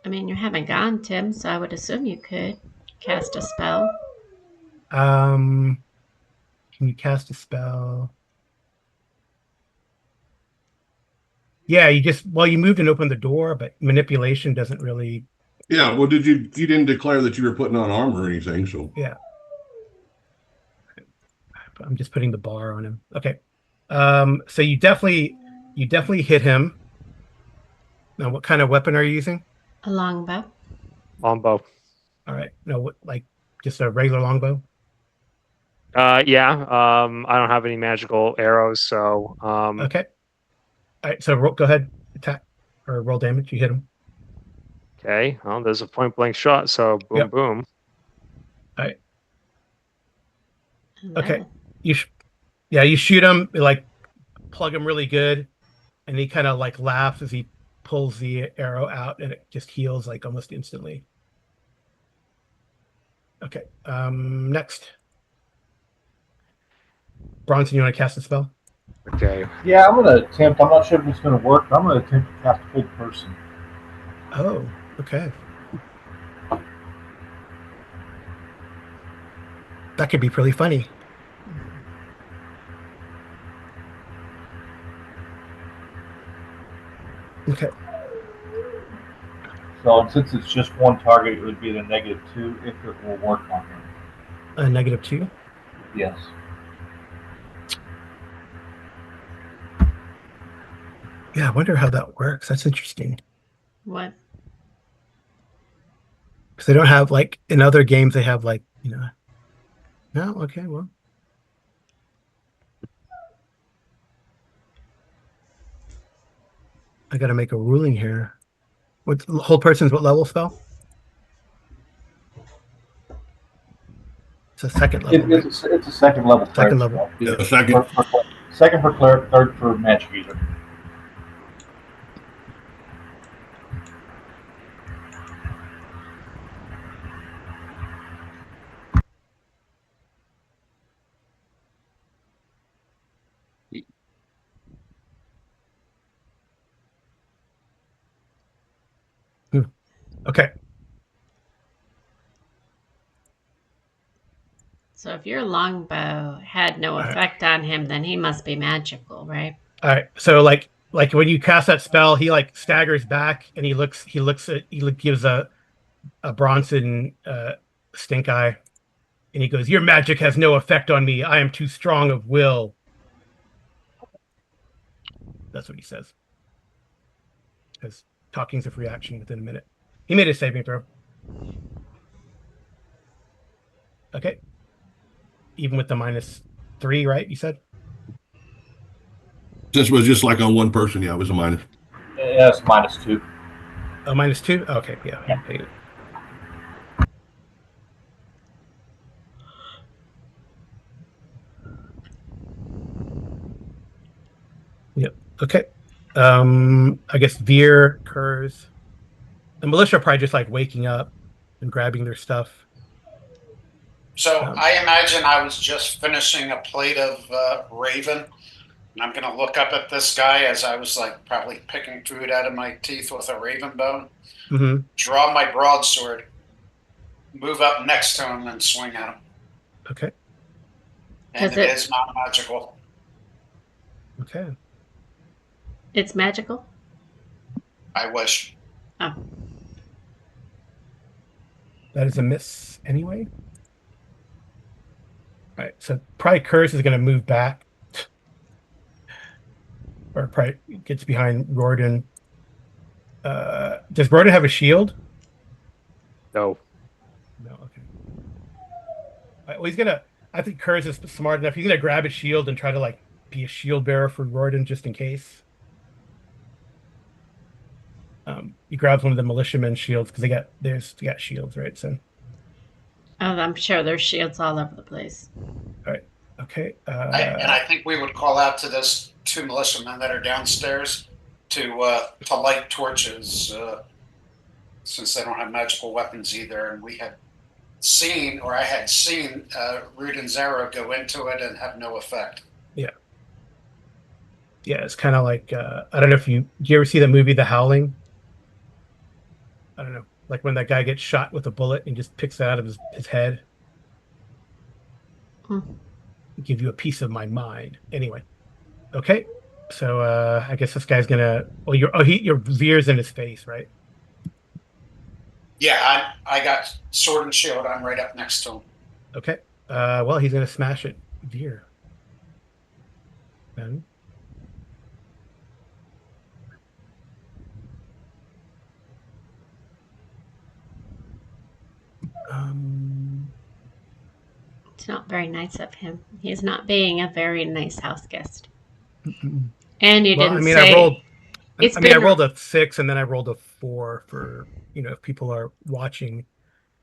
I mean, you haven't gone, Tim, so I would assume you could cast a spell. Can you cast a spell? Yeah, you moved and opened the door, but manipulation doesn't really. Yeah, well, you didn't declare that you were putting on armor or anything, so. Yeah. I'm just putting the bar on him. Okay. So you definitely hit him. Now, what kind of weapon are you using? A longbow. Longbow. All right. No, just a regular longbow? Yeah. I don't have any magical arrows, so. Okay. All right. So go ahead, attack or roll damage. You hit him. Okay. Well, there's a point blank shot, so boom, boom. All right. Okay. You shoot him, like plug him really good, and he kind of like laughs as he pulls the arrow out, and it just heals like almost instantly. Okay. Next. Bronson, you want to cast a spell? Okay. Yeah, I'm gonna attempt. I'm not sure if it's gonna work, but I'm gonna attempt to cast Hold Person. Oh, okay. That could be pretty funny. Okay. So since it's just one target, it would be the -2 if it will work on him. A -2? Yes. Yeah, I wonder how that works. That's interesting. What? Because they don't have, like, in other games, they have, like, No? Okay, well. I got to make a ruling here. Hold Person's what level spell? It's a second level. It's a second level. Second level. Yeah, second. Second for cleric, third for magic user. Okay. So if your longbow had no effect on him, then he must be magical, right? All right. So like when you cast that spell, he like staggers back and he gives a Bronson stink eye, and he goes, "Your magic has no effect on me. I am too strong of will." That's what he says. Because talking's a free action within a minute. He made a saving throw. Okay. Even with the -3, right? You said? This was just like on one person. Yeah, it was a minus. Yeah, it's -2. Oh, -2? Okay, yeah. Yep. Okay. I guess Veer, Kurz. The militia are probably just like waking up and grabbing their stuff. So I imagine I was just finishing a plate of Raven, and I'm going to look up at this guy as I was like probably picking food out of my teeth with a Raven bone. Mm-hmm. Draw my broadsword, move up next to him, and swing at him. Okay. And it is not magical. Okay. It's magical? I wish. Oh. That is a miss anyway. All right, so probably Curse is going to move back. Or probably gets behind Rorden. Does Rorden have a shield? No. No, okay. All right, well, he's going to... I think Curse is smart enough. He's going to grab a shield and try to, like, be a shield bearer for Rorden just in case. He grabs one of the militiamen shields because they got shields, right? So... Oh, I'm sure there's shields all over the place. All right. Okay. And I think we would call out to those 2 militiamen that are downstairs to light torches, since they don't have magical weapons either. And we had seen, or I had seen, Ruden's arrow go into it and have no effect. Yeah. Yeah, it's kind of like I don't know if do you ever see the movie The Howling? I don't know, like when that guy gets shot with a bullet and just picks it out of his head. Give you a piece of my mind. Anyway, okay. So I guess this guy's gonna. Well, your veer's in his face, right? Yeah, I got sword and shield. I'm right up next to him. Okay. Well, he's gonna smash it. Veer. Then. It's not very nice of him. He's not being a very nice house guest. Mm-mm. And you Well, didn't I mean, say... I rolled a 6 and then I rolled a 4 for, if people are watching.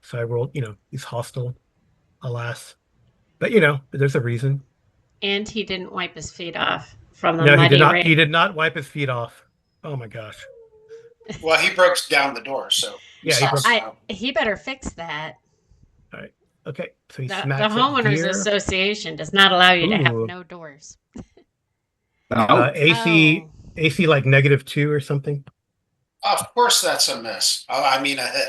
So I rolled, he's hostile, alas. But, there's a reason. And he didn't wipe his feet off from the No, muddy he rain. did not wipe his feet off. Oh my gosh. Well, he broke down the door, so yeah, he better fix that. All right. Okay. So he The smacks homeowners association does not allow you to have no doors. AC like -2 or something. Of course, that's a miss. Oh, I mean a hit.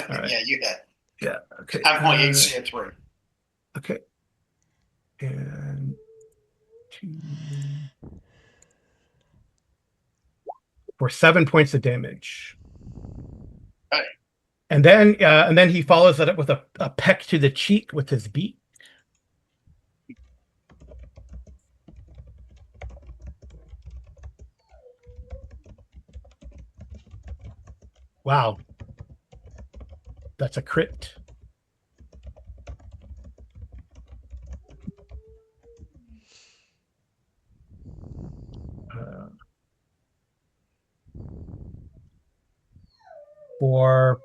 Right. Yeah, you hit. Yeah. Okay. I'm only AC at 3. Okay. And 2 for 7 points of damage. Okay. And then he follows that up with a peck to the cheek with his beak. Wow. That's a crit. For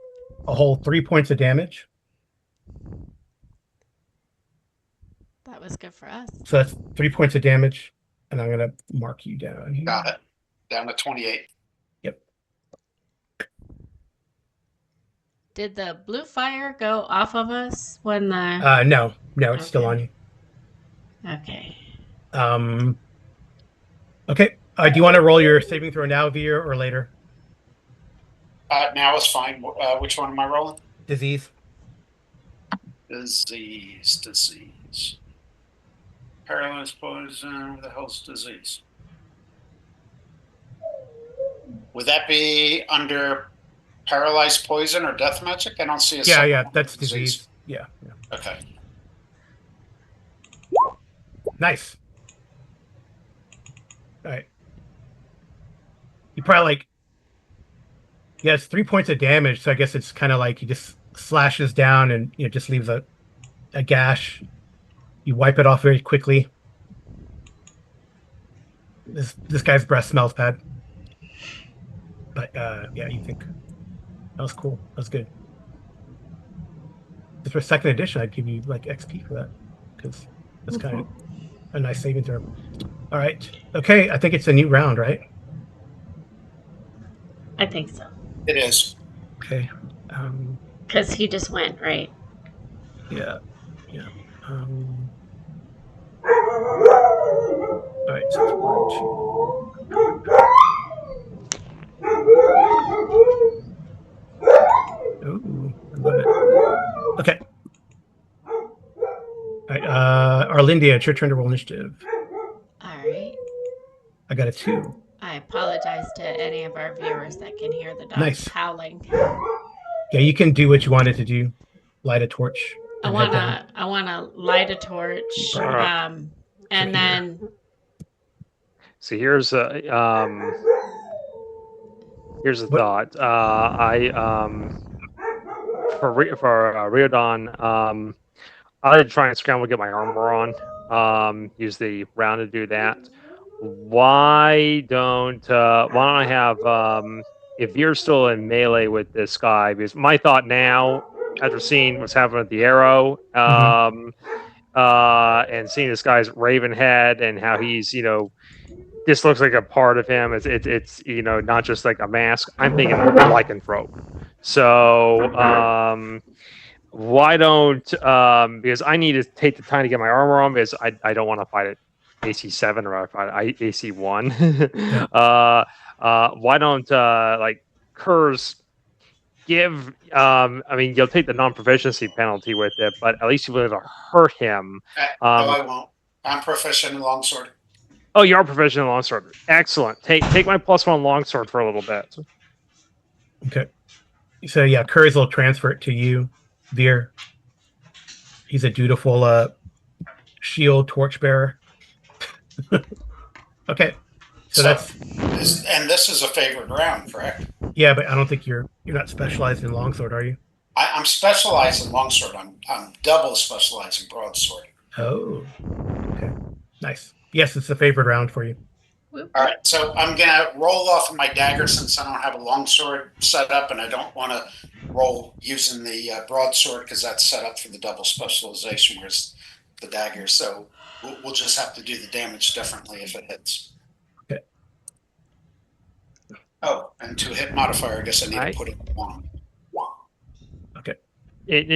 a whole 3 points of damage. That was good for us. So that's 3 points of damage. And I'm going to mark you down here. Got it. Down to 28. Yep. Did the blue fire go off of us when the... No, it's still on you. Okay. Okay. Do you want to roll your saving throw now, Veer, or later? Now is fine. Which one am I rolling? Disease. Disease. Paralyzed poison. What the hell's disease? Would that be under paralyzed poison or death magic? I don't see a... Yeah, that's disease. Yeah. Okay. Nice. All right. You probably it's 3 points of damage, so I guess it's kind of like he just slashes down and just leaves a gash. You wipe it off very quickly. This guy's breath smells bad. But yeah, you think that was cool. That was good. Just for 2nd edition, I'd give you like XP for that because that's kind of a nice saving throw. All right. Okay, I think it's a new round, right? I think so. It is. Okay. Because he just went, right? Yeah. Yeah. All right, so it's 1, 2. Ooh, I love it. Okay. All right, Arlindia, it's your turn to roll initiative. All right. I got a 2. I apologize to any of our viewers that can hear the dogs Nice. howling. Yeah, you can do what you wanted to do. Light a torch. I wanna light a torch. Right. And here. then So here's a What? thought. For Riodon, I did try and scramble to get my armor on. Use the round to do that. Why don't I have if you're still in melee with this guy? Because my thought now, after seeing what's happening with the arrow, and seeing this guy's raven head and how he's, this looks like a part of him. It's not just like a mask. I'm thinking lycanthrope. So why don't because I need to take the time to get my armor on, because I don't want to fight it AC 7 or I fight AC 1. Why don't like Kurz give you'll take the non-proficiency penalty with it, but at least you'll be able to hurt him. No, I won't. I'm proficient in longsword. Oh, you are proficient in longsword. Excellent. Take my +1 longsword for a little bit. Okay. So yeah, Kurz will transfer it to you, Veer. He's a dutiful shield torchbearer. Okay. So that's and this is a favored round, correct? yeah, but I don't think you're not specialized in longsword, are you? I'm specialized in longsword. I'm double specialized in broadsword. Oh. Okay. Nice. Yes, it's the favorite round for you. All right, so I'm gonna roll off of my dagger since I don't have a longsword set up, and I don't want to roll using the broadsword because that's set up for the double specialization, whereas the dagger. So we'll just have to do the damage differently if it hits. Okay. Oh, and to hit modifier, I guess I need to put it on 1. Okay.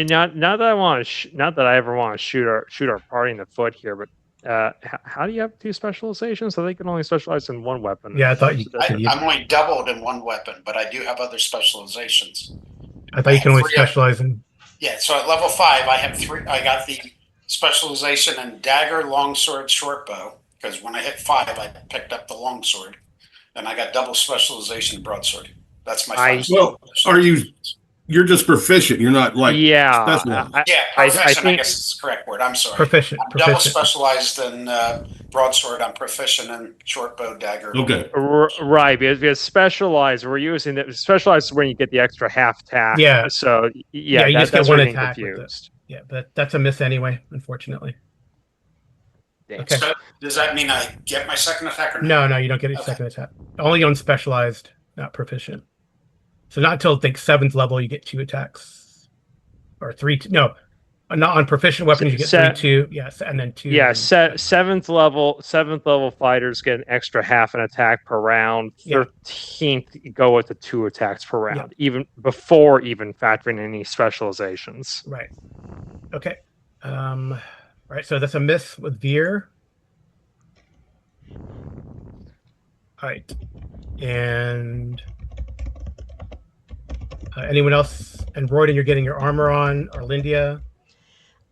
Not that I want to, not that I ever want to shoot our party in the foot here, but how do you have 2 specializations? So they can only specialize in 1 weapon. Yeah, I thought you. I'm only doubled in 1 weapon, but I do have other specializations. I thought you can only specialize in. Yeah, so at level 5, I have 3. I got the specialization in dagger, longsword, shortbow. Because when I hit 5, I picked up the longsword, and I got double specialization in broadsword. That's my 5. Well, you're just proficient. You're not like specialized. Proficient, I guess is the correct word. I'm sorry. Proficient. I'm double specialized in broadsword. I'm proficient in shortbow, dagger. Okay. Right, because specialized, we're using it. Specialized is when you get the extra half attack. Yeah. So yeah, you just get 1 attack. Confused. Yeah, but that's a miss anyway, unfortunately. Damn. Okay. So does that mean I get my second attack or no? No, you don't get a second attack. Only on specialized, not proficient. So not until like 7th level you get 2 attacks, or 3. No, not on proficient weapons you get 3, 2. Yes, and then 2. Yeah, 7th level fighters get an extra half an attack per round. 13th go with the 2 attacks per round, even before factoring any specializations. Right. Okay. All right. So that's a miss with Veer. All right, and. Anyone else? And Royden, you're getting your armor on. Arlindia?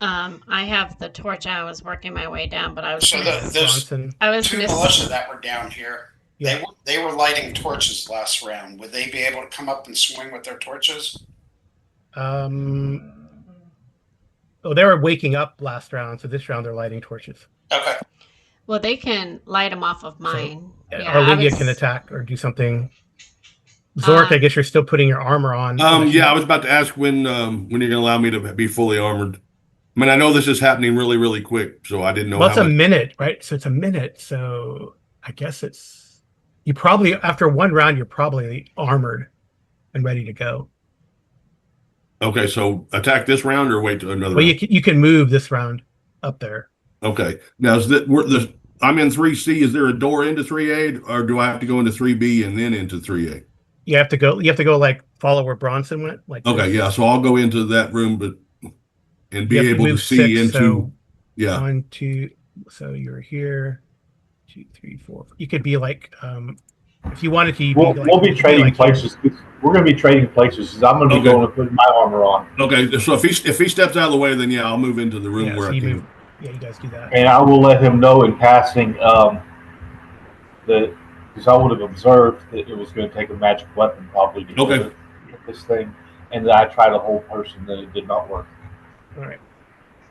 I have the torch. I was working my way down, but I was. So those 2 militia that were down here, they were lighting torches last round. Would they be able to come up and swing with their torches? Oh, they were waking up last round, so this round they're lighting torches. Okay. Well, they can light them off of mine. So, Arlindia can attack or do something. Zork, I guess you're still putting your armor on. Yeah, I was about to ask when you're going to allow me to be fully armored. I mean, I know this is happening really, really quick, so I didn't know. Well, it's a minute, right? So it's a minute. So I guess you probably, after 1 round, you're probably armored and ready to go. Okay, so attack this round or wait to another round? Well, you can move this round up there. Okay. Now, I'm in 3C. Is there a door into 3A, or do I have to go into 3B and then into 3A? You have to go like follow where Bronson went. Like okay, yeah. So I'll go into that room, but and You be have to able to move see 6, into. so Yeah. 1, 2. So you're here. 2, 3, 4. You could be like, if you wanted to, you'd be like, We'll be you could trading like here. places. We're going to be trading places. 'Cause I'm going to be Okay. going and putting my armor on, Okay. So if he steps out of the way, then yeah, I'll move into the room Yeah, where so I you can. move. Yeah, you guys do that. and I will let him know in passing that because I would have observed that it was going to take a magic weapon probably to Okay. hit this thing, and that I tried a whole person that it did not work. All right.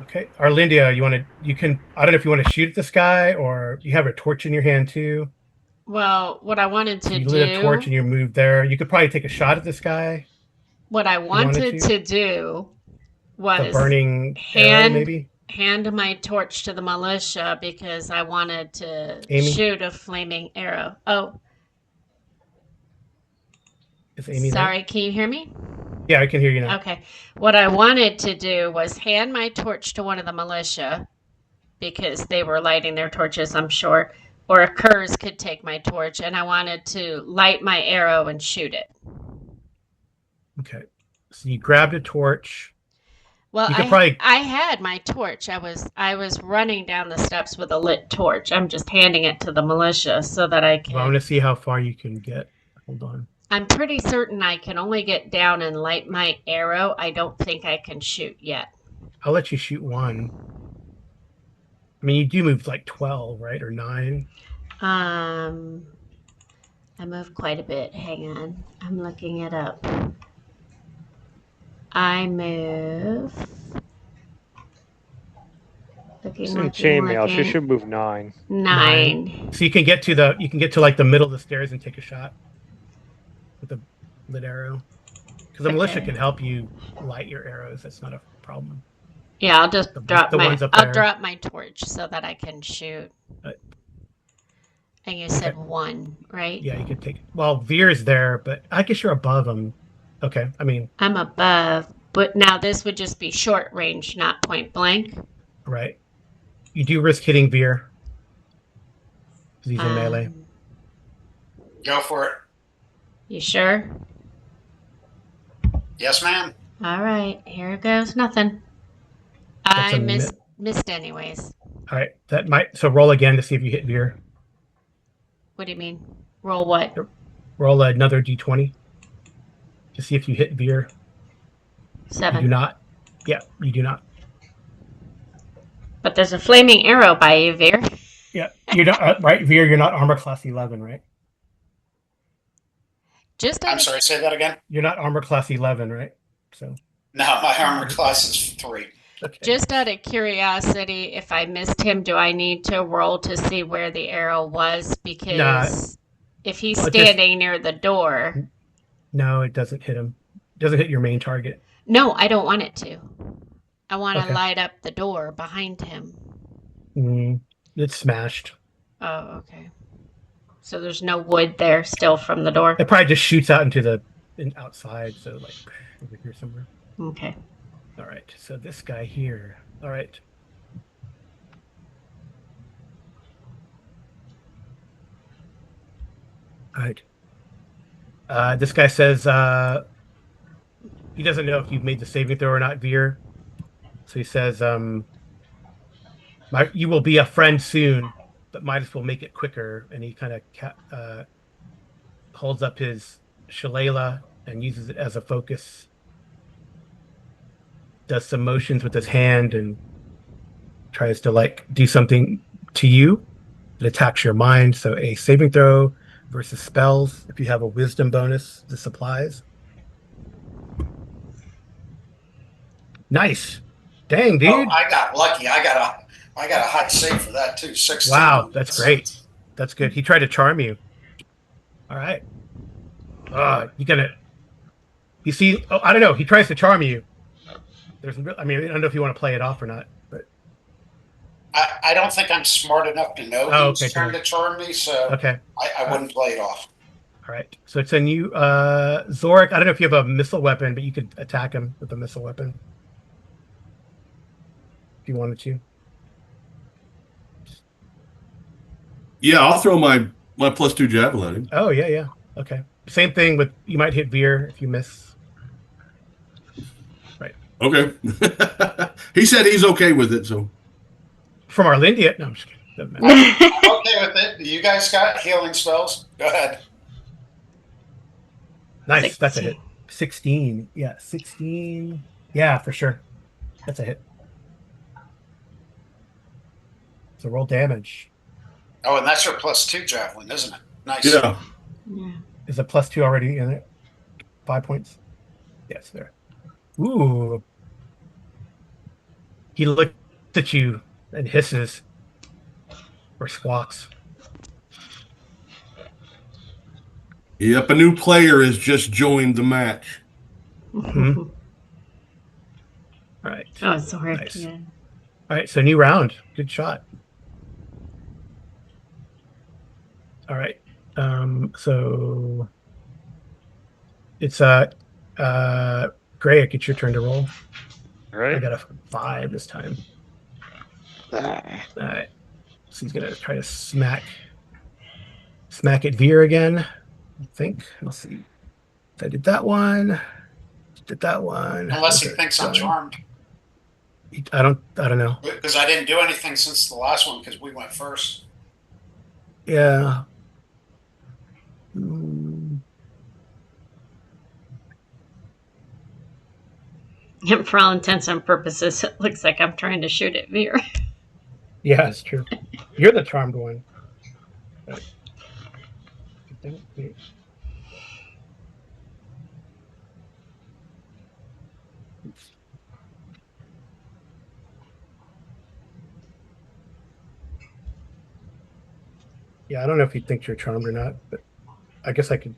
Okay, Arlindia, you can. I don't know if you want to shoot at this guy or you have a torch in your hand too. Well, what I wanted So to you lit a torch and do, you moved there. You could probably take a shot at this guy. what I You wanted wanted to. to do The was burning arrow, hand maybe. hand my torch to the militia because I wanted to Amy? shoot a flaming arrow. Oh, Is Amy sorry, can you hear me? there? Yeah, I can hear you now. Okay. What I wanted to do was hand my torch to one of the militia because they were lighting their torches, I'm sure. Or a curs could take my torch, and I wanted to light my arrow and shoot it. Okay. So you grabbed a torch. Well, You could probably. I had my torch. I was running down the steps with a lit torch. I'm just handing it to the militia so that I Well, I want can. to see how far you can get. Hold on. I'm pretty certain I can only get down and light my arrow. I don't think I can shoot yet. I'll let you shoot one. I mean, you do move like 12, right, or 9. I move quite a bit. Hang on. I'm looking it up. I move. It's in chainmail. She looking. should move 9. 9. So you can get to like the middle of the stairs and take a shot with a lit arrow. Because the militia Okay. can help you light your arrows. That's not a problem. Yeah, I'll just drop the my. ones up I'll there. drop my torch so that I can shoot. And you said Okay. 1, right? Yeah, you could take. Well, Veer's there, but I guess you're above him. Okay, I mean, I'm above, but now this would just be short range, not point blank. right. You do risk hitting Veer because he's in melee. Go for it. You sure? Yes, ma'am. All right, here goes nothing. That's I a missed anyways. All right, that might. So roll again to see if you hit Veer. What do you mean? Roll what? Roll another d20 to see if you hit Veer. 7. You do not. Yeah, you do not. But there's a flaming arrow by you, Veer. Yeah, you're not right, Veer. You're not armor class 11, right? I'm sorry, say that again? You're not armor class 11, right? So. No, my armor class is 3. Okay. Just out of curiosity, if I missed him, do I need to roll to see where the arrow was? Because if he's standing near the door. No, it doesn't hit him. It doesn't hit your main target. No, I don't want it to. I want to light up the door behind him. It's smashed. Oh, okay. So there's no wood there still from the door? It probably just shoots out into the outside, so like over here somewhere. Okay. All right, so this guy here. All right. All right. This guy says he doesn't know if you've made the saving throw or not, Veer. So he says, you will be a friend soon, but might as well make it quicker. And he kind of holds up his shillelagh and uses it as a focus. Does some motions with his hand and tries to like do something to you that attacks your mind. So a saving throw versus spells. If you have a wisdom bonus, this applies. Nice. Dang, dude. Oh, I got lucky. I got a high save for that too. 16. Wow, that's great. That's good. He tried to charm you. All right. You see, I don't know. He tries to charm you. I don't know if you want to play it off or not, but I don't think I'm smart enough to know who's trying to charm me, so okay. I wouldn't play it off. All right. So it's a new Zorik. I don't know if you have a missile weapon, but you could attack him with a missile weapon if you wanted to. Yeah, I'll throw my +2 javelin at him. Oh yeah. Okay. Same thing with you might hit Veer if you miss. Right. Okay. He said he's okay with it, so. From Arlindia. No, I'm just kidding. Doesn't matter. I'm okay with it. You guys got healing spells? Go ahead. Nice. That's a hit. 16. Yeah, 16. Yeah, for sure. That's a hit. So roll damage. Oh, and that's your +2 javelin, isn't it? Nice. Yeah. Yeah. Is a +2 already in it? 5 points? Yes, there. Ooh. He looks at you and hisses or squawks. Yep, a new player has just joined the match. Mhm. All right. Oh, sorry. Nice. Yeah. All right, so new round. Good shot. All right. So it's Greyhawk, it's your turn to roll. All I right. got a 5 this time. All right. So he's gonna try to smack at Veer again. I think. Let's see. I did that one. Did that one. Unless he Those are thinks I'm done. charmed. I don't know. Because I didn't do anything since the last one because we went first. Yeah. And for all intents and purposes, it looks like I'm trying to shoot at Veer. Yeah, it's true. You're the charmed one. Yeah, I don't know if he thinks you're charmed or not, but I guess I could,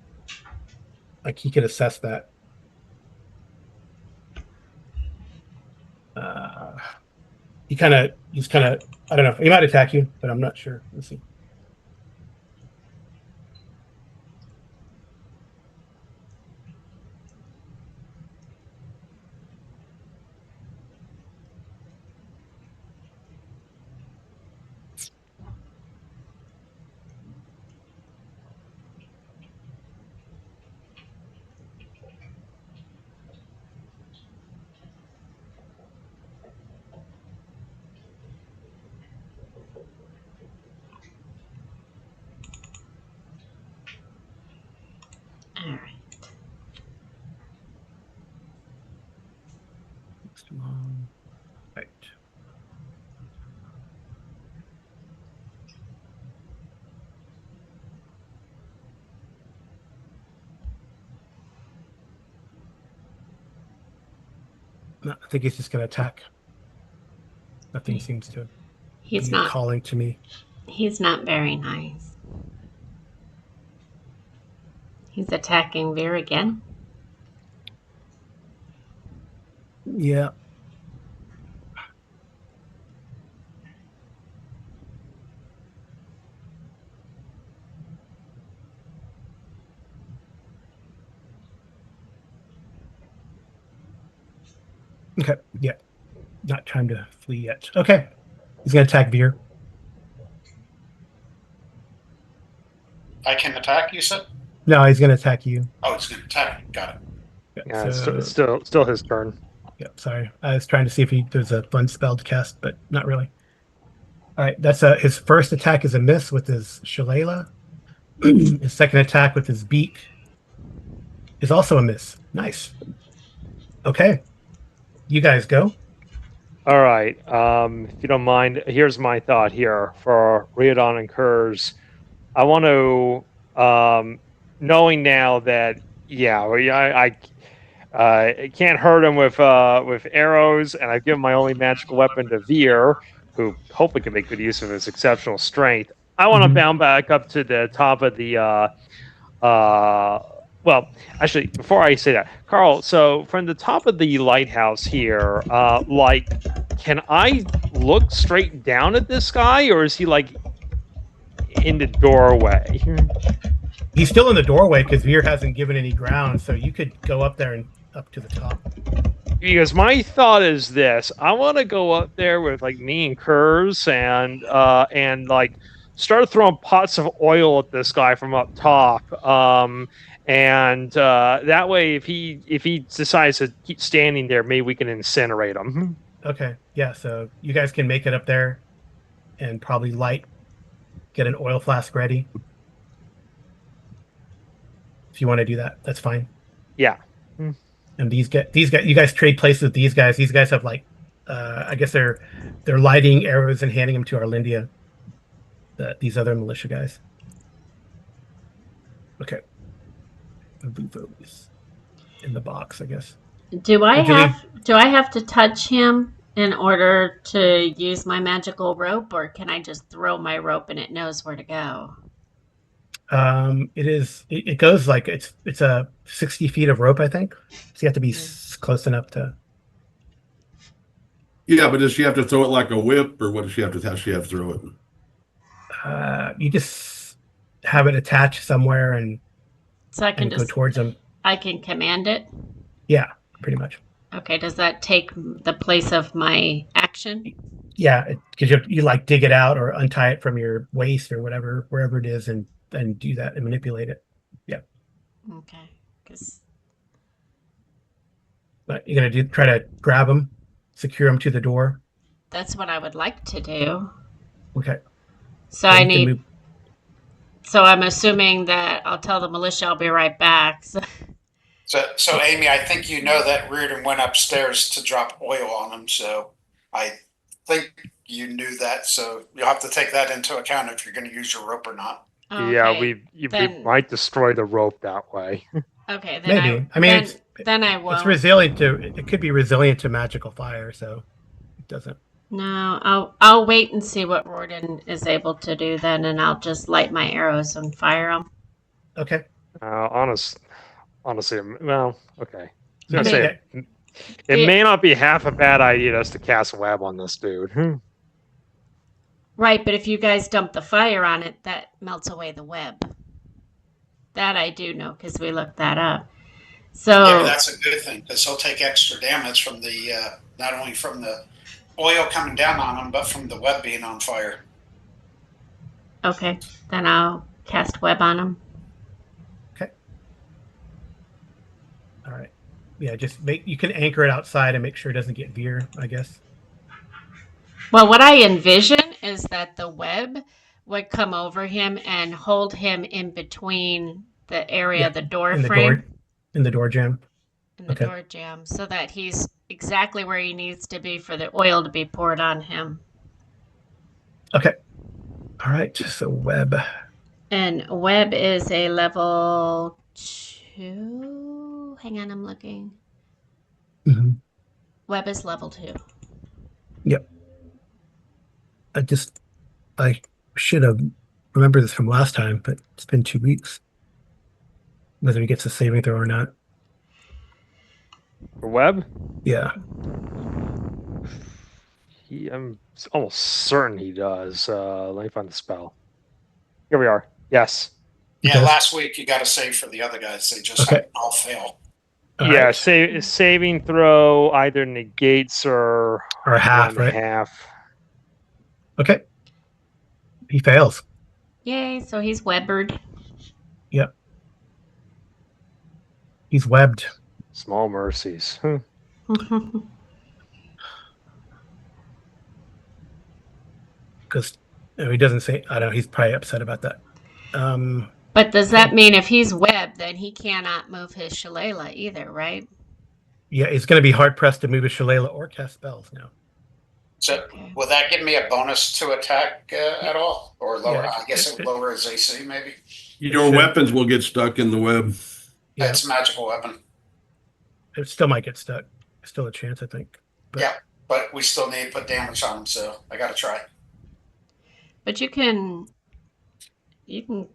like, he could assess that. He's kind of, I don't know. He might attack you, but I'm not sure. Let's see. All right. Right. No, I think he's just going to attack. Nothing seems to He's be not. calling to me. He's not very nice. He's attacking Veer again. Yeah. Okay. Yeah. Not time to flee yet. Okay. He's going to attack Veer. I can attack, you said? No, he's going to attack you. Oh, it's going to attack. Got it. Yeah, so, it's still his turn. yeah, sorry. I was trying to see if there's a fun spell to cast, but not really. All right, that's his first attack is a miss with his shillelagh. His second attack with his beak is also a miss. Nice. Okay, you guys go. All right. If you don't mind, here's my thought here for Riordan and Kurz. I want to, knowing now that, yeah, I can't hurt him with arrows, and I've given my only magical weapon to Veer, who hopefully can make good use of his exceptional strength. I want to bound back up to the top of the. Well, actually, before I say that, Carl. So from the top of the lighthouse here, can I look straight down at this guy, or is he like in the doorway? He's still in the doorway because Veer hasn't given any ground, so you could go up there and up to the top. Because my thought is this: I want to go up there with like me and Kurz and like start throwing pots of oil at this guy from up top, And that way, if he decides to keep standing there, maybe we can incinerate him. Okay. Yeah. So you guys can make it up there and probably get an oil flask ready. If you want to do that, that's fine. Yeah. And these guys, you guys trade places with these guys. These guys have I guess they're lighting arrows and handing them to Arlindia. These other militia guys. Okay. I'll leave those in the box, I guess. Do I Would you have to touch him in order to use my magical rope, or can I just throw my rope and it knows where to go? It goes like it's a 60 feet of rope, I think. So you have to be close enough to. Yeah, but does she have to throw it like a whip, or what does she have to? How does she have to throw it? You just have it attached somewhere and So I can go towards them. I can command it. Yeah, pretty much. Okay, does that take the place of my action? Yeah, because you like dig it out or untie it from your waist or whatever, wherever it is, and do that and manipulate it. Yeah. Okay, because But you're gonna try to grab them, secure them to the door. that's what I would like to do. Okay. So I need. So I'm assuming that I'll tell the militia I'll be right back. So Amy, I think you know that Reardon went upstairs to drop oil on him. So I think you knew that. So you'll have to take that into account if you're going to use your rope or not. Okay, Yeah, we might destroy the rope that way. Okay, then maybe. Then I will. It's resilient to. It could be resilient to magical fire, so it doesn't. No, I'll wait and see what Reardon is able to do then, and I'll just light my arrows and fire them. Okay. Honestly, well, okay. I was gonna Okay. say it may not be half a bad idea just to cast web on this dude. Right, but if you guys dump the fire on it, that melts away the web. That I do know because we looked that up. So Yeah, that's a good thing because he'll take extra damage from the not only from the oil coming down on him, but from the web being on fire. okay, then I'll cast web on him. Okay. All right. Yeah, you can anchor it outside and make sure it doesn't get veer, I guess. Well, what I envision is that the web would come over him and hold him in between the area of the door frame. In the door jam. In the door jam, so that he's exactly where he needs to be for the oil to be poured on him. Okay. All right. So web. And web is a level 2. Hang on, I'm looking. Mm-hmm. Web is level 2. Yep. I should have remembered this from last time, but it's been 2 weeks. Whether he gets a saving throw or not. For web? Yeah. I'm almost certain he does. Let me find the spell. Here we are. Yes. Yeah, Okay. last week you got to save for the other guys. They just all fail. All yeah, right. saving throw either negates or half, right? Half. Okay. He fails. Yay, so he's webbered. Yep. He's webbed. Small mercies. Because he doesn't say. I don't know. He's probably upset about that. But does that mean if he's webbed, then he cannot move his shillelagh either, right? Yeah, it's going to be hard pressed to move his shillelagh or cast spells now. So will that give me a bonus to attack at all, or lower? Yeah, I guess it would lower his AC maybe. Your weapons will get stuck in the web. Yeah. It's a magical weapon. It still might get stuck. Still a chance, I think. But, Yeah, but we still need to put damage on him, so I got to try. But you can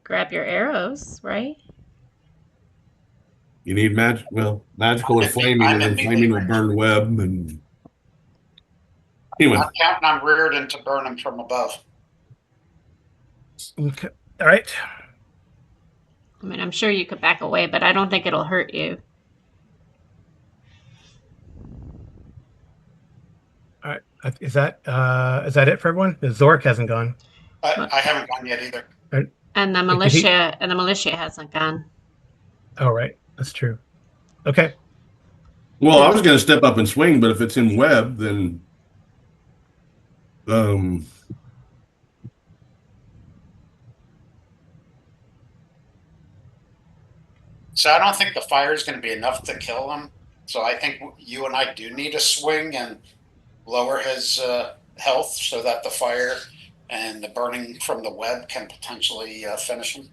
grab your arrows, right? You need magical or flaming, and then flaming will burn the web. And anyway, I'm counting on Reardon to burn him from above. Okay. All right. I mean, I'm sure you could back away, but I don't think it'll hurt you. All right. Is that it for everyone? The Zork hasn't gone. I haven't gone yet either. And the militia hasn't gone. Oh, right. That's true. Okay. Well, I was going to step up and swing, but if it's in web, then um, So I don't think the fire is going to be enough to kill him. So I think you and I do need to swing and lower his health so that the fire and the burning from the web can potentially finish him.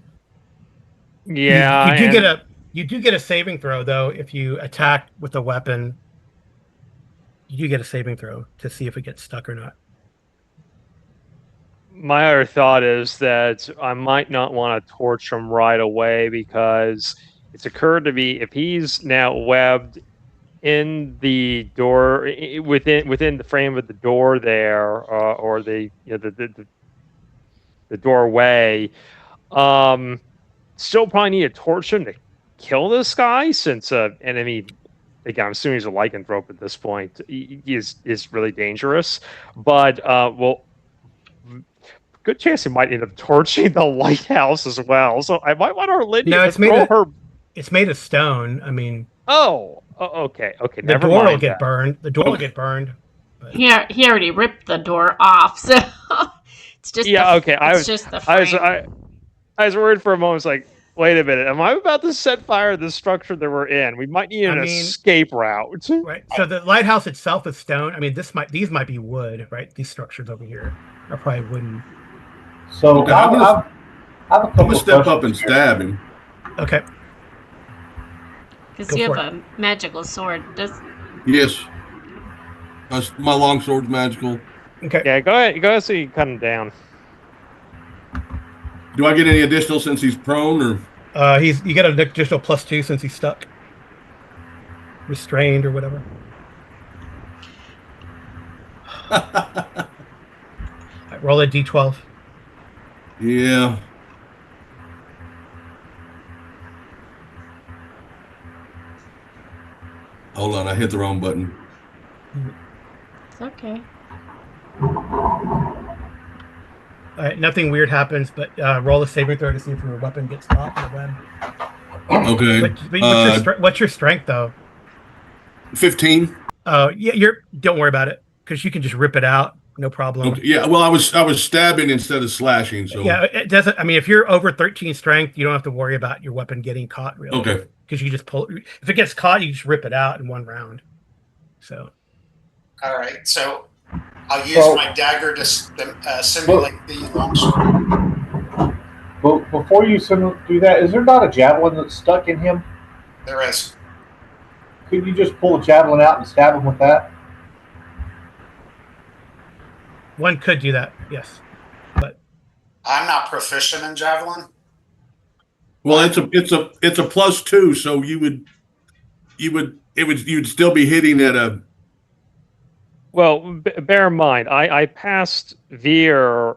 Yeah, You do get a saving throw though if you attack with a weapon. You do get a saving throw to see if it gets stuck or not. my other thought is that I might not want to torch him right away because it's occurred to me if he's now webbed in the door within the frame of the door there, or the the doorway. Still probably need a torch him to kill this guy since enemy. Again, I'm assuming he's a lycanthrope at this point. He is really dangerous, but well, good chance he might end up torching the lighthouse as well. So I might want our Lydia No, to throw her. It's made of stone. I mean, Okay. the Never door will mind get that. burned. The door will get burned. But He already ripped the door off, so it's just Okay. just the frame. I was worried for a moment. It's like, wait a minute, am I about to set fire to the structure that we're in? We might need an escape route. Right. So the lighthouse itself is stone. I mean, these might be wood, right? These structures over here are probably wooden. So Okay, I have a I'm couple gonna of step up questions and here. stab him. Okay. Because Go you have for a magical sword. Yes, my longsword's magical. Okay. Yeah, go ahead. So you cut him down. Do I get any additional since he's prone, or You get an additional +2 since he's stuck, restrained or whatever. Right, roll a d12. yeah? Hold on, I hit the wrong button. It's okay. All right, nothing weird happens, but roll a saving throw to see if your weapon gets caught in the web. Okay. What's your strength though? 15. Oh, yeah, don't worry about it because you can just rip it out, no problem. Okay. Yeah. Well, I was stabbing instead of slashing. So yeah, it doesn't. I mean, if you're over 13 strength, you don't have to worry about your weapon getting caught really. Okay. Because you just pull. If it gets caught, you just rip it out in one round. So. All right. So I'll use my dagger to simulate the longsword. But before you do that, is there not a javelin that's stuck in him? There is. Could you just pull a javelin out and stab him with that? One could do that, yes, but I'm not proficient in javelin. Well, it's a +2, so you'd still be hitting at a. Well, bear in mind, I passed Veer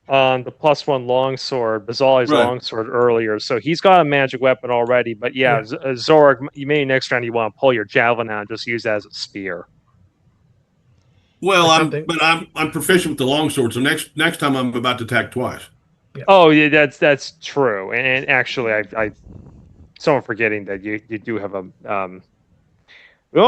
on the +1 longsword, Bazali's longsword earlier, so he's got a magic weapon already. But yeah. Zorg, you may next round you want to pull your javelin out and just use that as a spear. Well, I'm proficient with the longsword, so next time I'm about to attack twice. Yeah. Oh, yeah, that's true. And actually, I someone forgetting that you do have a we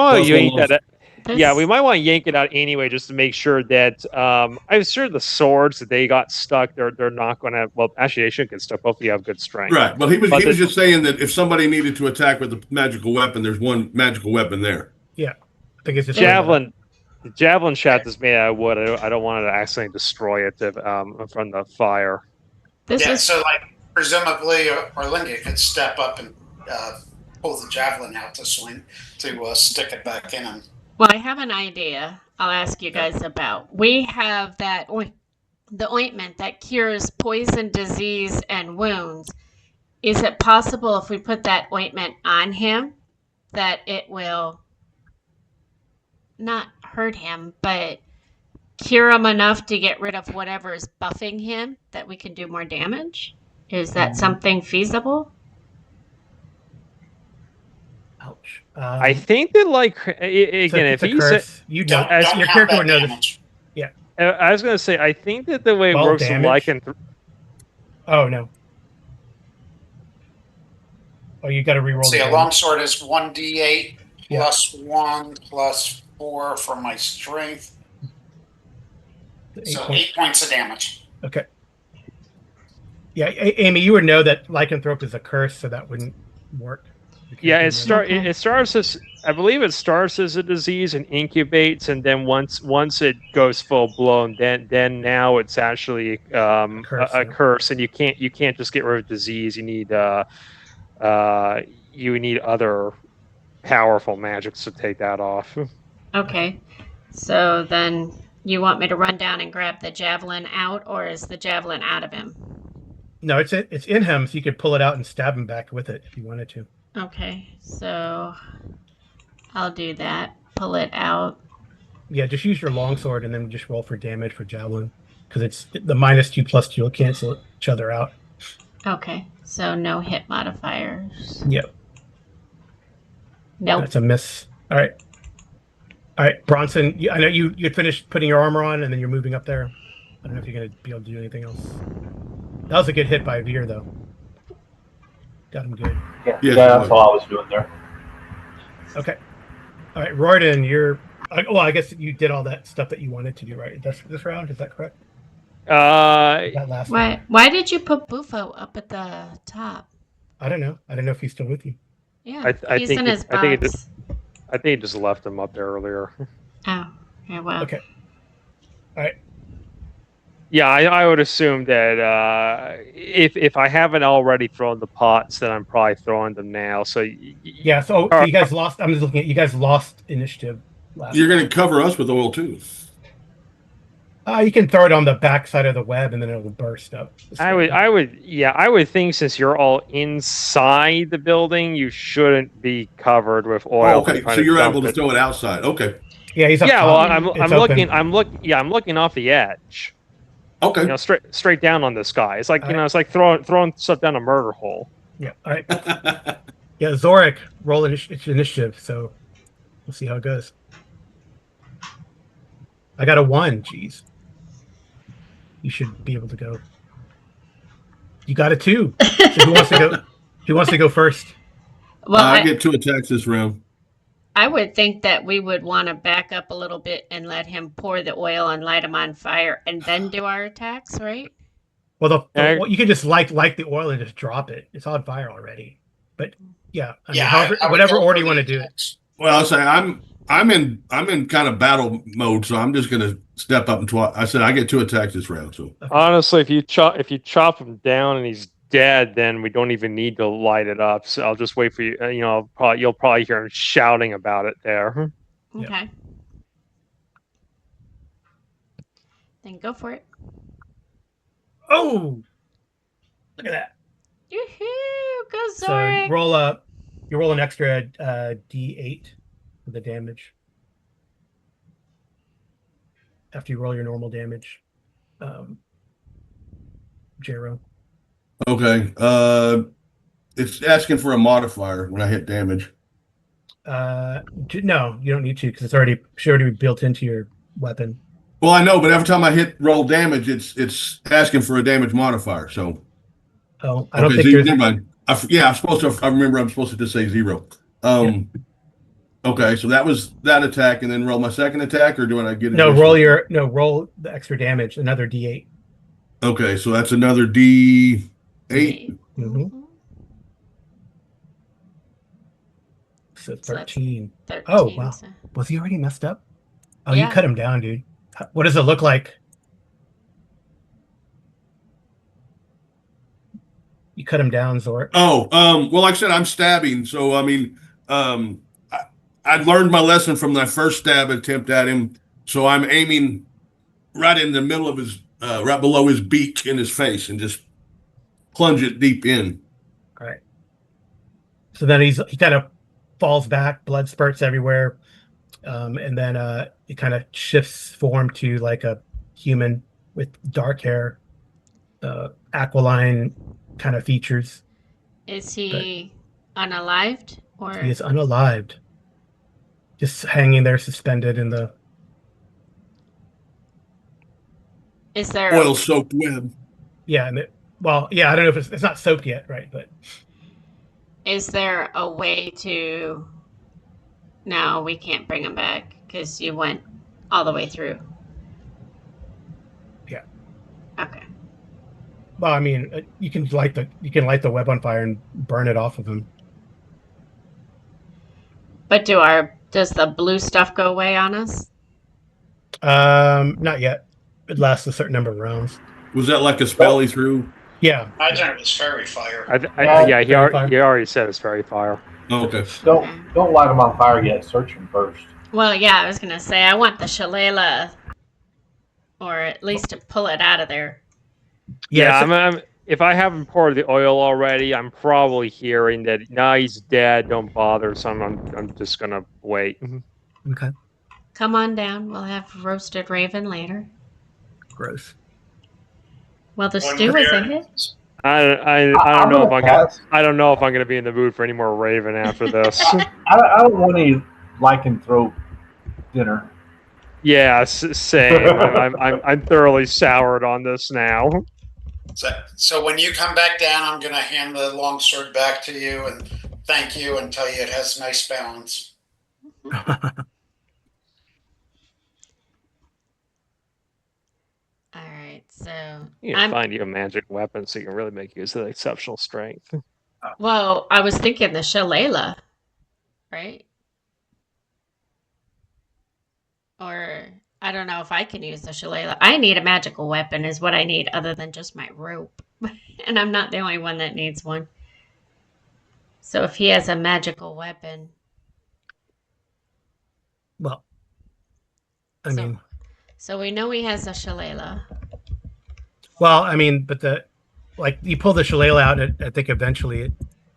might want to yank it out anyway, just to make sure that I'm sure the swords that they got stuck, they're not going to. Well, actually, they shouldn't get stuck. Both of you have good strength. Right. Well, he was just saying that if somebody needed to attack with a magical weapon, there's one magical weapon there. Yeah, I think it's just javelin. The javelin shaft is made out of wood. I don't want to accidentally destroy it from the fire. So like presumably Orlinda could step up and pull the javelin out to swing to stick it back in him. Well, I have an idea I'll ask you guys about. We have the ointment that cures poison, disease, and wounds. Is it possible if we put that ointment on him that it will not hurt him, but cure him enough to get rid of whatever is buffing him, that we can do more damage? Is that something feasible? Ouch. I think that, like, again, if he's curse, your character would know this. Yeah. I was going to say, I think that the way it works with Oh no. Oh, you got to re-roll the See, a damage. longsword is 1d8 Yeah. plus 1 plus 4 from my strength. So 8 points of damage. Okay. Yeah, Amy, you would know that lycanthrope is a curse, so that wouldn't work. Yeah, Okay. it starts as, I believe it starts as a disease and incubates, and then once it goes full blown, then now it's actually a curse, and you can't just get rid of disease. You need other powerful magics to take that off. Okay. So then you want me to run down and grab the javelin out, or is the javelin out of him? No, it's in him, so you could pull it out and stab him back with it if you wanted to. Okay, so I'll do that. Pull it out. Yeah, just use your longsword and then just roll for damage for javelin, because it's the -2/+2 will cancel each other out. Okay, so no hit modifiers. Yep. Nope. That's a miss. All right, Bronson. I know you finished putting your armor on, and then you're moving up there. I don't know if you're gonna be able to do anything else. That was a good hit by Veer, though. Got him good. Yeah, that's all I was doing there. Okay. All right, Royden, you're. Well, I guess you did all that stuff that you wanted to do, right? This round, is that correct? That last one. Why did you put Bufo up at the top? I don't know. I don't know if he's still with you. Yeah, I he's think in it- his I think it box. I think it just left him up there earlier. Oh, yeah, well. Okay. All right. Yeah, I would assume that if I haven't already thrown the pots, then I'm probably throwing them now. So Yeah. So you guys lost. I'm just looking at you guys lost initiative last. You're going to cover us with oil too. You can throw it on the back side of the web, and then it will burst up. I would think since you're all inside the building, you shouldn't be covered with oil. Oh, okay, so you're able to throw it outside. Okay. Yeah, he's up Yeah, top. well, It's open. I'm looking off the edge. Okay. You know, straight down on this guy. It's like it's like throwing stuff down a murder hole. Yeah. All right. Yeah, Zorik, roll initiative. So we'll see how it goes. I got a 1. Jeez. You should be able to go. You got a 2. So who wants to go? Who wants to go first? Well, I get 2 attacks this round. I would think that we would want to back up a little bit and let him pour the oil and light him on fire and then do our attacks, right? Well, you can just light the oil and just drop it. It's on fire already. But yeah, I mean, however, I would whatever go order for you the want to do it. attacks. Well, I'll say I'm in kind of battle mode, so I'm just going to step up and I said I get 2 attacks this round. So Honestly, if you chop him down and he's dead, then we don't even need to light it up. So I'll just wait for you. You'll probably hear him shouting about it there. Yep. Okay. Then go for it. Oh, look at that! Yoo-hoo! Go So Zorik! you roll an extra D8 for the damage after you roll your normal damage. Jero. okay, it's asking for a modifier when I hit damage. No, you don't need to because it should already be built into your weapon. Well, I know, but every time I roll damage, it's asking for a damage modifier. So I don't think there's. Never mind. I'm supposed to. I remember I'm supposed to just say 0. Okay, so that was that attack, and then roll my second attack, or do I get it? Roll the extra damage, another D8. Okay, so that's another D8. Mm-hmm. So 13. 13. Oh, wow. So- Was he already messed up? Oh, Yeah. you cut him down, dude. What does it look like? You cut him down, Zor. Oh, well, like I said, I'm stabbing, so I mean, I learned my lesson from my first stab attempt at him, so I'm aiming right in the middle of his, right below his beak in his face, and just plunge it deep in. All right. So then he kind of falls back, blood spurts everywhere, and then it kind of shifts form to like a human with dark hair, aquiline kind of features. Is he unalived or? He is unalived, just hanging there, suspended in the Is there? Oil-soaked web. yeah. I don't know if it's not soaked yet, right? But Is there a way to... No, we can't bring him back because you went all the way through. Yeah. Okay. Well, I mean, you can light the web on fire and burn it off of him. But does the blue stuff go away on us? Not yet. It lasts a certain number of rounds. Was that like a spell he threw? Yeah. Imagine it was fairy fire. Yeah, he Fairy fire. already said it's very fire. Oh, okay. Don't light them on fire yet. Search them first. Well, yeah, I was gonna say I want the shillelagh, or at least to pull it out of there. Yeah, so- if I haven't poured the oil already, I'm probably hearing that he's dead. Don't bother. So I'm just gonna wait. Okay. Come on down. We'll have roasted raven later. Gross. Well, the When stew we're is here- ahead. I don't know if I don't know if I'm gonna be in the mood for any more raven after this. I don't want any lycanthrope dinner. Yeah, same. I'm thoroughly soured on this now. So when you come back down, I'm going to hand the longsword back to you and thank you and tell you it has nice balance. All right, so You can find you a magic weapon so you can really make use of the exceptional strength. well, I was thinking the shillelagh, right? Or I don't know if I can use the shillelagh. I need a magical weapon, is what I need, other than just my rope. And I'm not the only one that needs one. So if he has a magical weapon, Well, I So- mean, so we know he has a shillelagh. but you pull the shillelagh out, and I think eventually it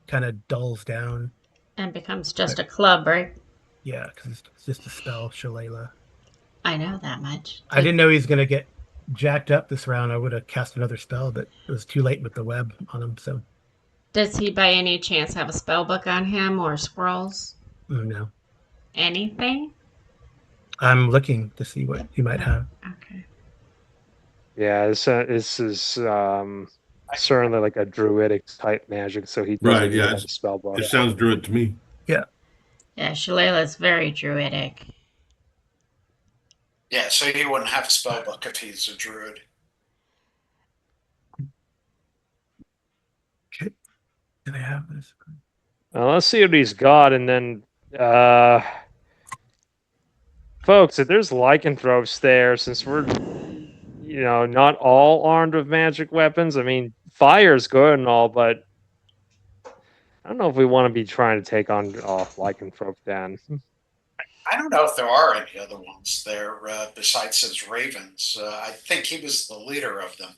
kind of dulls down. And becomes just a club, right? Yeah, because it's just a spell, shillelagh. I know that much. I didn't know he was gonna get jacked up this round. I would have cast another spell, but it was too late with the web on him. So Does he by any chance have a spell book on him or scrolls? no, Anything? I'm looking to see what he might have. Okay. Yeah, this is certainly like a druidic type magic, so he doesn't Right, need yeah, to have a spell book. It sounds druid to me. Yeah, shillelagh is very druidic. Yeah, so he wouldn't have a spell book if he's a druid. Did I have this? Well, let's see what he's got, and then, folks, if there's lycanthropes there, since we're, not all armed with magic weapons. I mean, fire's good and all, but I don't know if we want to be trying to take on lycanthrope then. I don't know if there are any other ones there besides his ravens. I think he was the leader of them.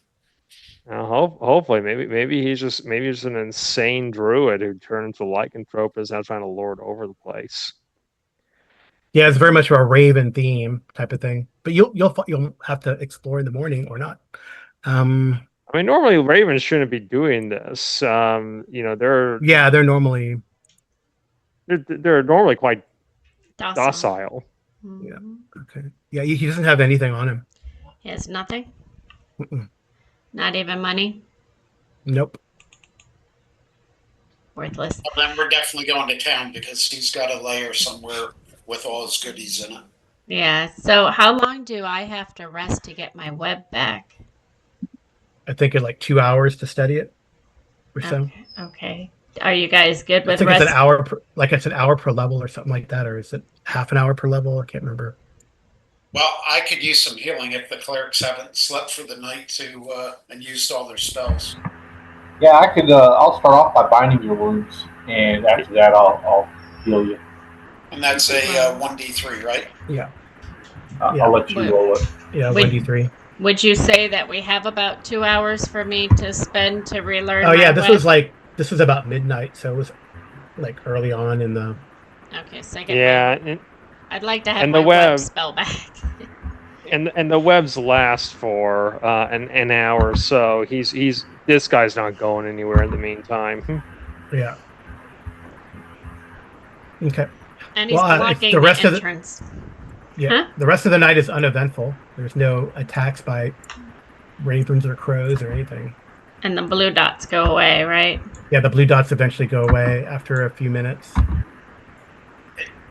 Hopefully, maybe he's just an insane druid who turned into lycanthrope and is now trying to lord over the place. Yeah, it's very much of a raven theme type of thing. But you'll have to explore in the morning or not. I mean, normally ravens shouldn't be doing this. They're normally they're normally quite docile. Yeah. Mhm. okay. Yeah, he doesn't have anything on him. He has nothing? Mm-mm. Not even money? Nope. Worthless. Well, then we're definitely going to town because he's got a lair somewhere with all his goodies in it. Yeah, so how long do I have to rest to get my web back? I think it's like 2 hours to study it or so. Okay. Are you guys good I with think rest? it's an hour per level or something like that, or is it half an hour per level? I can't remember. Well, I could use some healing if the clerics haven't slept for the night and used all their spells. Yeah, I could. I'll start off by binding your wounds, and after that, I'll heal you. And that's a 1d3, right? Yeah. I'll let you roll it. Yeah, Wait. 1d3. Would you say that we have about 2 hours for me to spend to relearn Oh my yeah, web? this was about midnight, so it was like early on in the. Okay, so I get Yeah, I'd like to have and my the web- spell back. and the webs last for an hour, so this guy's not going anywhere in the meantime. Yeah. Okay. And he's Well, blocking the rest the of the- entrance. Yeah. Huh? The rest of the night is uneventful. There's no attacks by ravens or crows or anything. And the blue dots go away, right? Yeah, the blue dots eventually go away after a few minutes.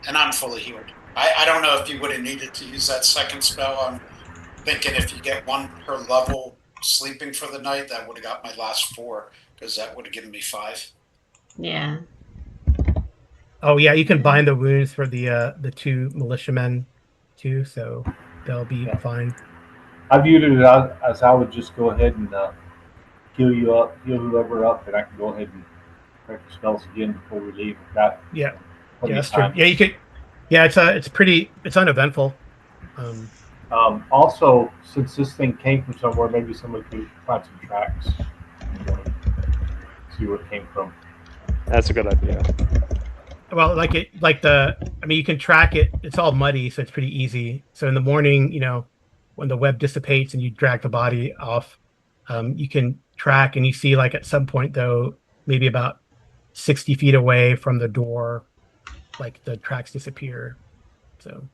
And I'm fully healed. I don't know if you would have needed to use that second spell. I'm thinking if you get one per level sleeping for the night, that would have got my last 4, because that would have given me 5. Yeah. Oh yeah, you can bind the wounds for the 2 militiamen too, so they'll be fine. I viewed it as I would just go ahead and heal you up, heal whoever up, and I can go ahead and break the spells again before we leave. Yeah, plenty yeah, of that's true. time. Yeah, you could. Yeah, it's uneventful. Also, since this thing came from somewhere, maybe somebody could find some tracks. See where it came from. That's a good idea. Well, I mean, you can track it. It's all muddy, so it's pretty easy. So in the morning, when the web dissipates and you drag the body off, you can track, and you see like at some point though, maybe about 60 feet away from the door, like the tracks disappear. So,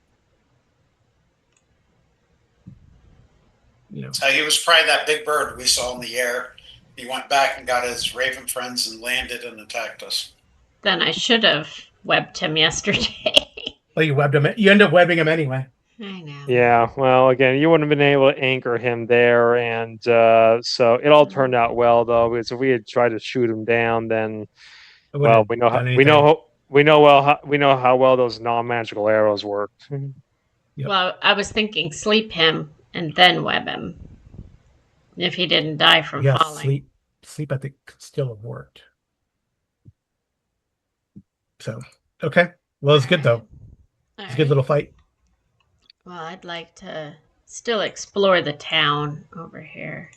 So he was probably that big bird we saw in the air. He went back and got his raven friends and landed and attacked us. Then I should have webbed him yesterday. Well, you webbed him. You end up webbing him anyway. I know. Yeah, well, again, you wouldn't have been able to anchor him there, and so it all turned out well though. Because if we had tried to shoot him down, then well, we know how well those non-magical arrows work. Yep. Well, I was thinking sleep him and then web him if he didn't die from falling. Sleep. I think could still have worked. So okay, well, it's good though. It's a good little fight. Well, I'd like to still explore the town over here.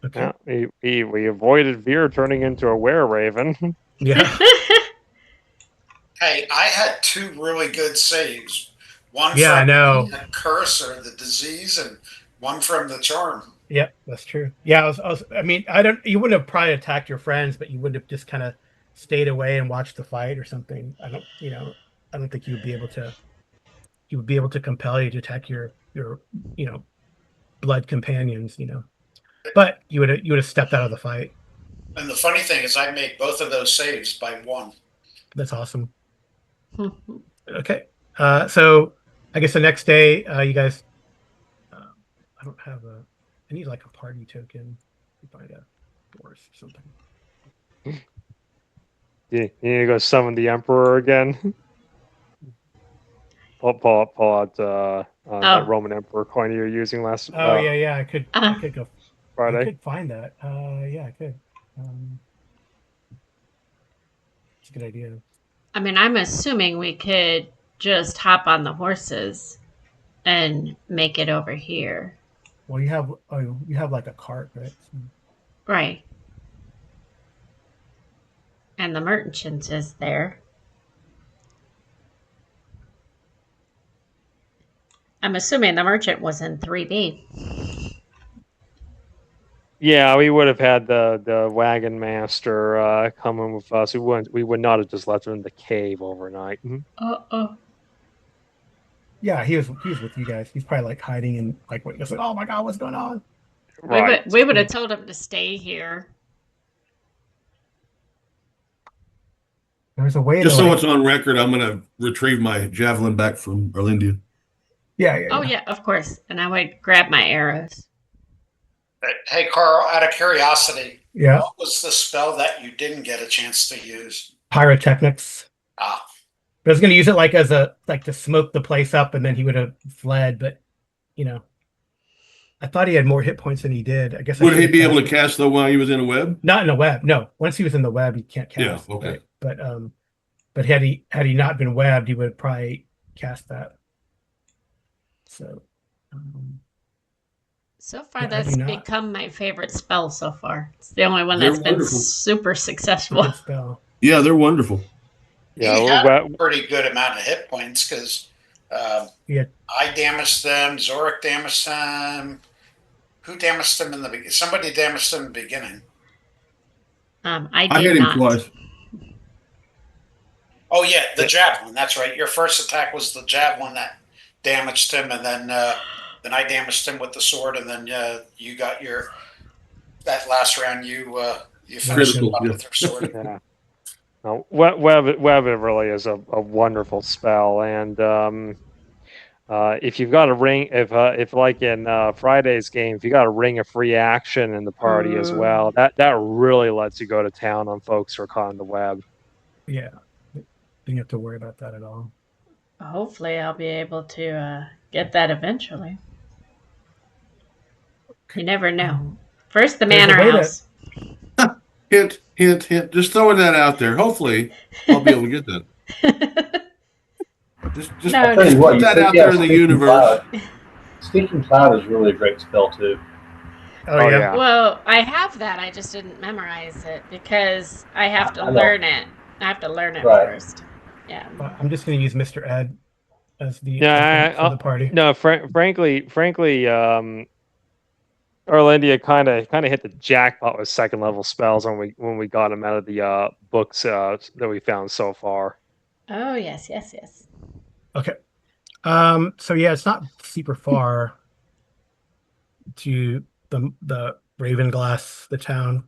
Okay. Yeah, we avoided Veer turning into a were-raven. Yeah. Hey, I had 2 really good saves. One Yeah, I from know. the curse or the disease, and one from the charm. Yep, that's true. Yeah, I mean, you wouldn't have probably attacked your friends, but you would have just kind of stayed away and watched the fight or something. I don't think you would be able to. You would be able to compel you to attack your blood companions. But you would have stepped out of the fight. And the funny thing is, I made both of those saves by 1. That's awesome. Okay, so I guess the next day, you guys. I don't have I need like a party token to find a horse or something. You need to go summon the Emperor again. Pull out that Roman Emperor coin you were using last. Yeah. I could go Friday. I could find that. Yeah, I could. It's a good idea. I mean, I'm assuming we could just hop on the horses and make it over here. Well, you have like a cart, right? Right. And the merchant is there. I'm assuming the merchant was in 3B. Yeah, we would have had the wagon master coming with us. We would not have just left him in the cave overnight. Yeah, he was with you guys. He's probably like hiding and like oh my god, what's going on? Right. We would have told him to stay here. There's a way. Just so it's on record, I'm gonna retrieve my javelin back from Arlindia. Yeah. Oh yeah, of course. And I would grab my arrows. Hey, Carl, out of curiosity, yeah, what was the spell that you didn't get a chance to use? Pyrotechnics. Ah. I was going to use it like to smoke the place up, and then he would have fled. But I thought he had more hit points than he did. I guess. Would he be able to cast though while he was in a web? Not in a web. No. Once he was in the web, he can't cast. Yeah. Okay. Right? But had he not been webbed, he would probably cast that. So. So far, that's become my favorite spell so far. It's the only one that's been super successful. Good spell. Yeah, they're wonderful. Yeah, he had a pretty good amount of hit points because I damaged them, Zorik damaged them. Who damaged them in the beginning? Somebody damaged them in the beginning. I hit him twice. Oh yeah, the javelin. That's right. Your first attack was the javelin that damaged him, and then I damaged him with the sword, and then you got your that last round you finished Critical, them up yeah. with your sword. Yeah. No, web really is a wonderful spell, and if you've got a ring, if like in Friday's game, if you got a ring of free action in the party as well, that really lets you go to town on folks who are caught in the web. Yeah, you don't have to worry about that at all. Hopefully, I'll be able to get that eventually. You never know. First, the There's a manor way to- house. Hint, hint, hint. Just throwing that out there. Hopefully, I'll be able to get that. Just No, I'll tell just you what, put you that said, out yeah, there in the Stinking universe. Cloud. Stinking Cloud is really a great spell too. Oh, Oh, yeah. yeah. Well, I have that. I just didn't memorize it because I have to I know. learn it. I have to learn it Right. first. Yeah. I'm just going to use Mr. Ed as the Yeah, for the party. No, frankly, Orlandia kind of hit the jackpot with second level spells when we got him out of the books that we found so far. Oh yes, yes, yes. Okay. So yeah, it's not super far to the Ravenglass, the town.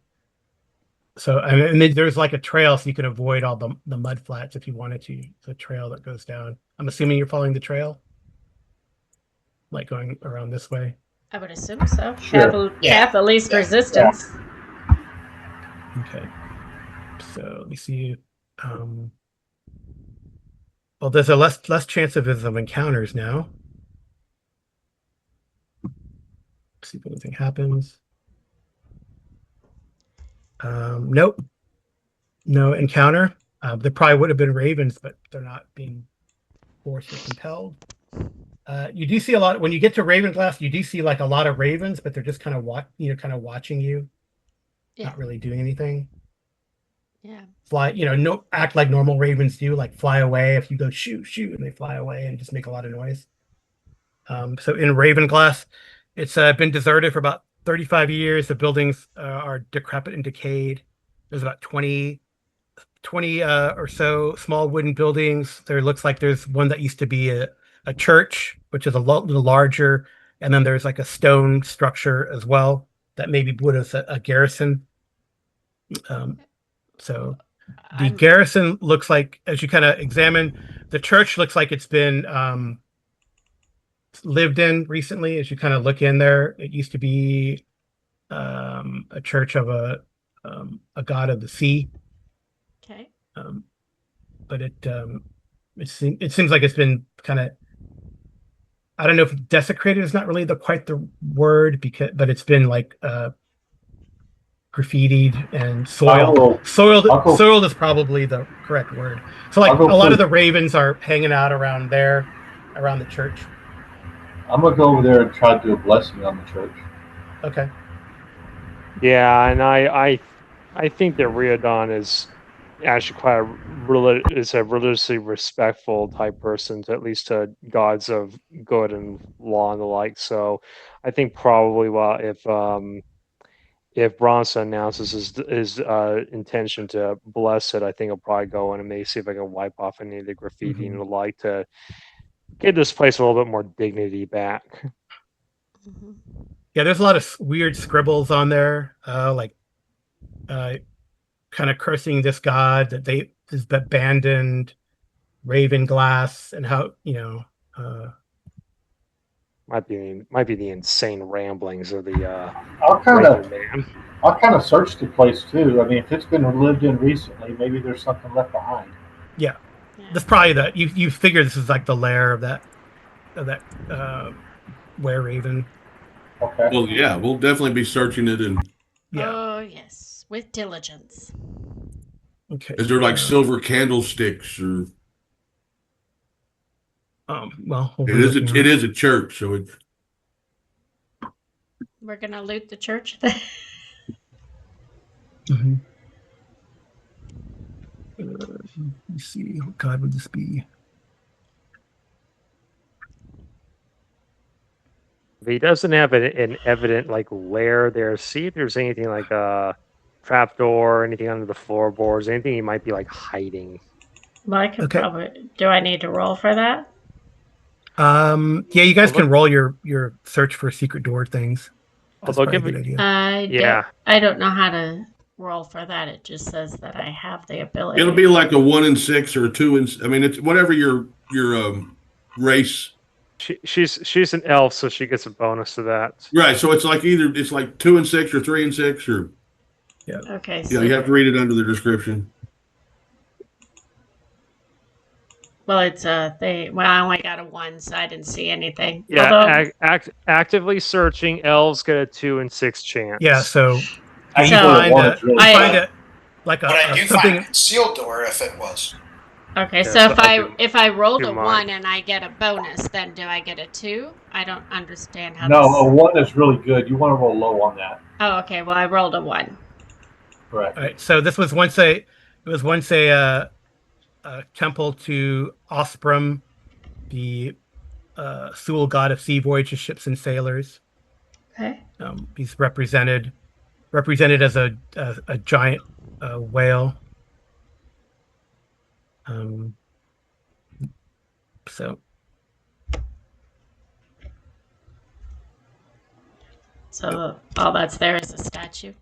So and then there's like a trail, so you can avoid all the mud flats if you wanted to. It's a trail that goes down. I'm assuming you're following the trail, like going around this way. I would assume so. Sure. Path of least resistance. Okay. So let me see. Well, there's a less chance of encounters now. See if anything happens. Nope. No encounter. There probably would have been ravens, but they're not being forced or compelled. You do see a lot when you get to Ravenglass. You do see like a lot of ravens, but they're just kind of watching you, Yeah. not really doing anything. Yeah. Fly, no, act like normal ravens do, like fly away if you go shoot, and they fly away and just make a lot of noise. So in Ravenglass, it's been deserted for about 35 years. The buildings are decrepit and decayed. There's about 20 or so small wooden buildings. There looks like there's one that used to be a church, which is a little larger, and then there's like a stone structure as well that maybe would have a garrison. So the garrison looks like, as you kind of examine, the church looks like it's been lived in recently. As you kind of look in there, it used to be a church of a god of the sea. Okay. But it seems like it's been kind of, I don't know if desecrated is not really quite the word, but it's been like graffitied and soiled. Soiled is probably the correct word. So like a lot of the ravens are hanging out around there, around the church. I'm gonna go over there and try to do a blessing on the church. Okay. Yeah, and I think that Riordan is actually quite a religiously respectful type person, to at least to gods of good and law and the like. So I think probably if Bronson announces his intention to bless it, I think I'll probably go in and maybe see if I can wipe off any of the graffiti and the like to get this place a little bit more dignity back. Mm-hmm. Yeah, there's a lot of weird scribbles on there, kind of cursing this god that they is abandoned Ravenglass, and how might be the insane ramblings of the I'll kind man. of search the place too. I mean, if it's been lived in recently, maybe there's something left behind. Yeah. That's probably that you figure this is like the lair of that were raven. Okay. Well, yeah, we'll definitely be searching it. And Yeah. Oh yes, with diligence. Okay. is there like silver candlesticks or? Well, It is a church, so it. We're gonna loot the church. Mm-hmm. Let's see, what god would this be? If he doesn't have an evident like lair there, see if there's anything like a trapdoor, anything under the floorboards, anything he might be like hiding. Well, I could probably. Do I need to roll for that? Yeah, you guys can roll your search for secret door things. That's Although probably a give good it, idea. I don't know how to roll for that. It just says that I have the ability. It'll be like a 1 in 6 or a 2 in. I mean, it's whatever your race. she's an elf, so she gets a bonus to that. Right. So it's like either it's like 2 in 6 or 3 in 6 or Okay, yeah. so You have to read it under the description. well, it's well, I only got a 1, so I didn't see anything. Yeah, Although, actively searching elves get a 2 in 6 chance. Yeah, so Actually, So, a one is really I- find good. it like But I do something. find a concealed door if it was. okay, Yeah, so so if I rolled do a mine. 1 and I get a bonus, then do I get a 2? I don't understand how No, a this. one is really good. You want to roll low on that. Oh, okay. Well, I rolled a 1. Correct. All right, so this was once a temple to Osprum, the Thule god of sea voyages, ships, and sailors. Okay. He's represented as a giant whale. So So all that's there is a statue.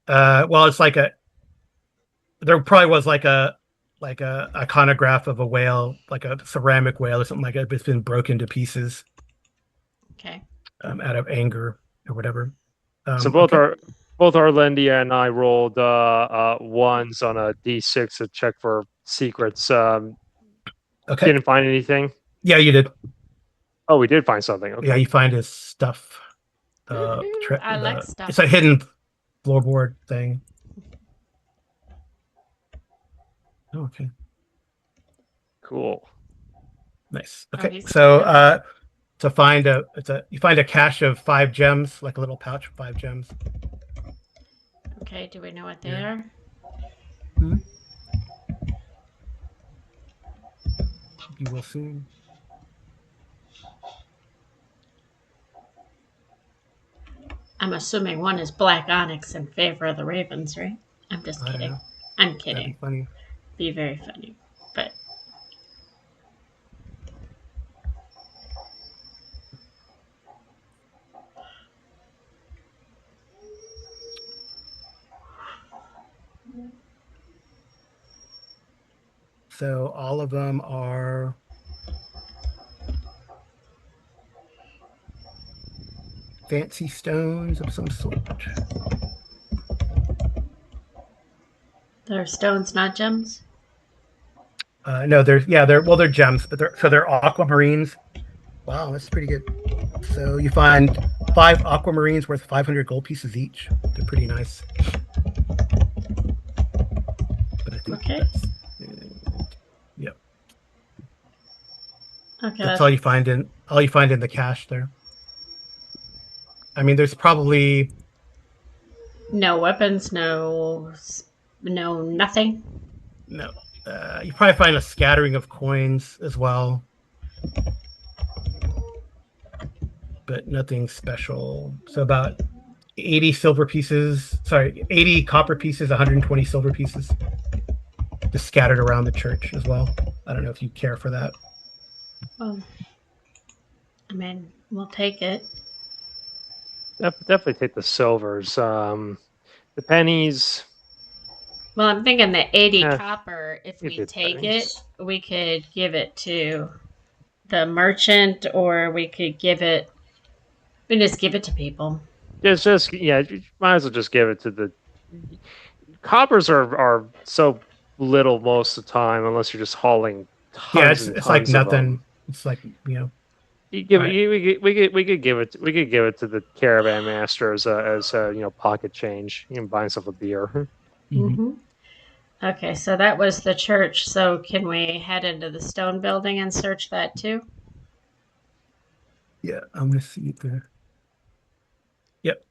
well, it's like there probably was like a iconograph of a whale, like a ceramic whale or something like that, but it's been broken to pieces Okay. out of anger or whatever. So both okay. Arlendia and I rolled 1s on a d6 to check for secrets. Okay. Didn't find anything. Yeah, you did. Oh, we did find something. Okay. Yeah, you find his stuff. Woohoo, I like stuff. It's a hidden floorboard thing. Oh, okay. Cool. Nice. Oh, Okay. he's So still you find a cache of 5 gems, like a little pouch of 5 gems. Okay. Do we know what they Yeah. are? You will soon. I'm assuming one is black onyx in favor of the ravens, right? I'm just I don't kidding. know. I'm That'd be kidding. funny. Be very funny, but So all of them are fancy stones of some sort. they're stones, not gems. No, they're gems, but they're aquamarines. Wow, that's pretty good. So you find 5 aquamarines worth 500 gold pieces each. They're pretty nice. But I think Okay. that's Okay, that's all you find in the cache there. I mean, there's probably no weapons, no nothing. no. You probably find a scattering of coins as well, but nothing special. So about 80 silver pieces. Sorry, 80 copper pieces, 120 silver pieces, just scattered around the church as well. I don't know if you care for that. Well, I mean, we'll take it. Definitely take the silvers. The pennies. Well, I'm thinking the 80 Yeah, copper, if you we did take pennies. it, we could give it to the merchant, or we could give it. We just give it to people. Just yeah, you might as well just give it to the coppers are so little most of the time, unless you're just hauling tons Yeah, and it's like tons of nothing. them. It's like, You give Right. it, we could give it to the caravan master as pocket change. You can buy himself a beer. Mm-hmm. Okay, so that was the church. So can we head into the stone building and search that too? Yeah, I'm gonna see it there. Yep,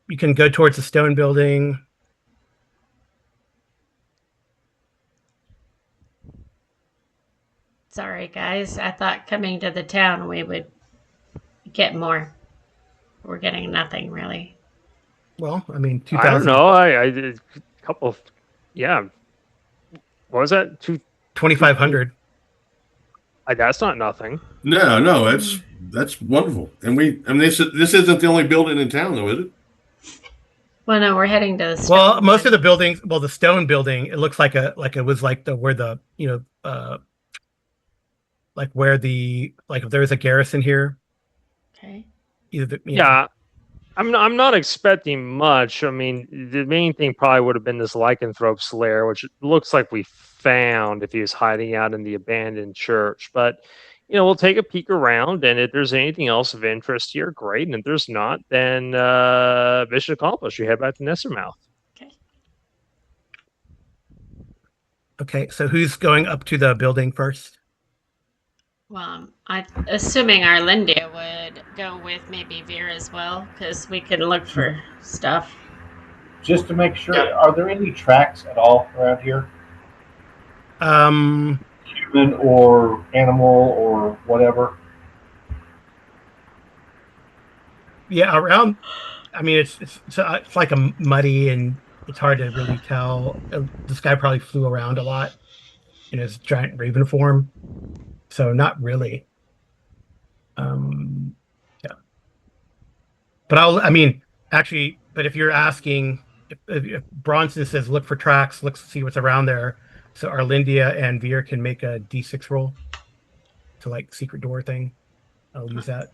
you can go towards the stone building. Sorry, guys. I thought coming to the town we would get more. We're getting nothing really. Well, I mean, I don't 2,000, know. I did a couple of, yeah. What was that? 2,500. That's not nothing. No, it's That's wonderful. And this isn't the only building in town, though, is it? Well, no, we're heading to the stone Well, most of one. the buildings, well, the stone building, it looks like it was like where the like where the like if there was a garrison here. Okay. Either Yeah, I'm not expecting much. I mean, the main thing probably would have been this lycanthrope's lair, which it looks like we found if he was hiding out in the abandoned church. But we'll take a peek around, and if there's anything else of interest here, great. And if there's not, then mission accomplished. You head back to Nessermouth. Okay. Okay, so who's going up to the building first? Well, I assuming Arlindia would go with maybe Veer as well, because we can look for stuff. Just to make sure, are there any tracks at all around here? Human or animal or whatever? Yeah, around. I mean, it's like a muddy and it's hard to really tell. This guy probably flew around a lot in his giant raven form, so not really. Yeah. But but if you're asking, if Bronson says look for tracks, look see what's around there, so Arlindia and Veer can make a D6 roll to like secret door thing. I'll use that.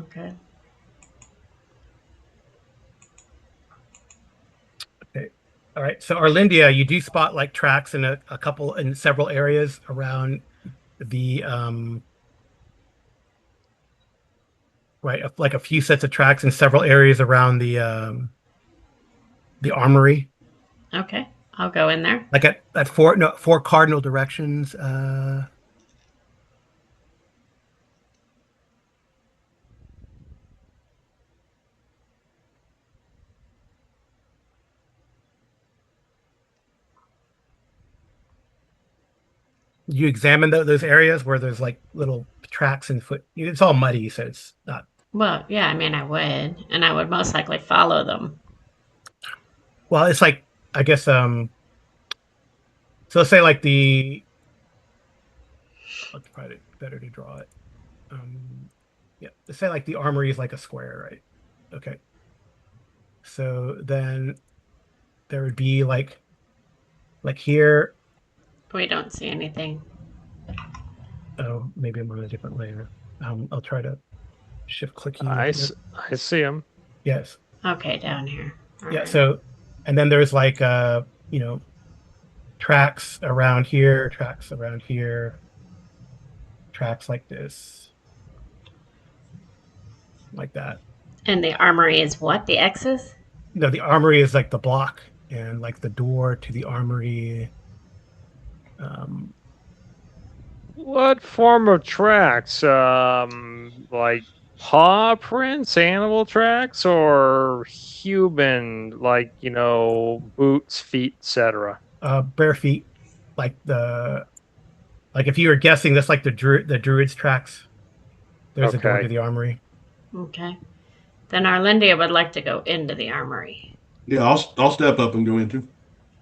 Okay. Okay. All right. So Arlindia, you do spot like tracks in in several areas around the right, like a few sets of tracks in several areas around the armory. Okay, I'll go in there. Like at four cardinal directions. You examine those areas where there's like little tracks and foot. It's all muddy, so it's not. Well, yeah, I mean, I would, and I would most likely follow them. Well, it's like I guess so let's say like It's probably better to draw it. Yeah, let's say like the armory is like a square, right? Okay. So then there would be like here. We don't see anything. Oh, maybe I'm on a different layer. I'll try to shift click you. I see him. Yes. Okay, down here. All Yeah. right. So, and then there's like tracks around here, tracks around here, tracks like this, like that. And the armory is what? The X's? No, the armory is like the block, and like the door to the armory. What form of tracks? Like paw prints, animal tracks, or human, like boots, feet, etc. Bare feet, like if you were guessing, that's like the druid's tracks. There's a door Okay. to the armory. Okay. Then Arlindia would like to go into the armory. Yeah, I'll step up and go into.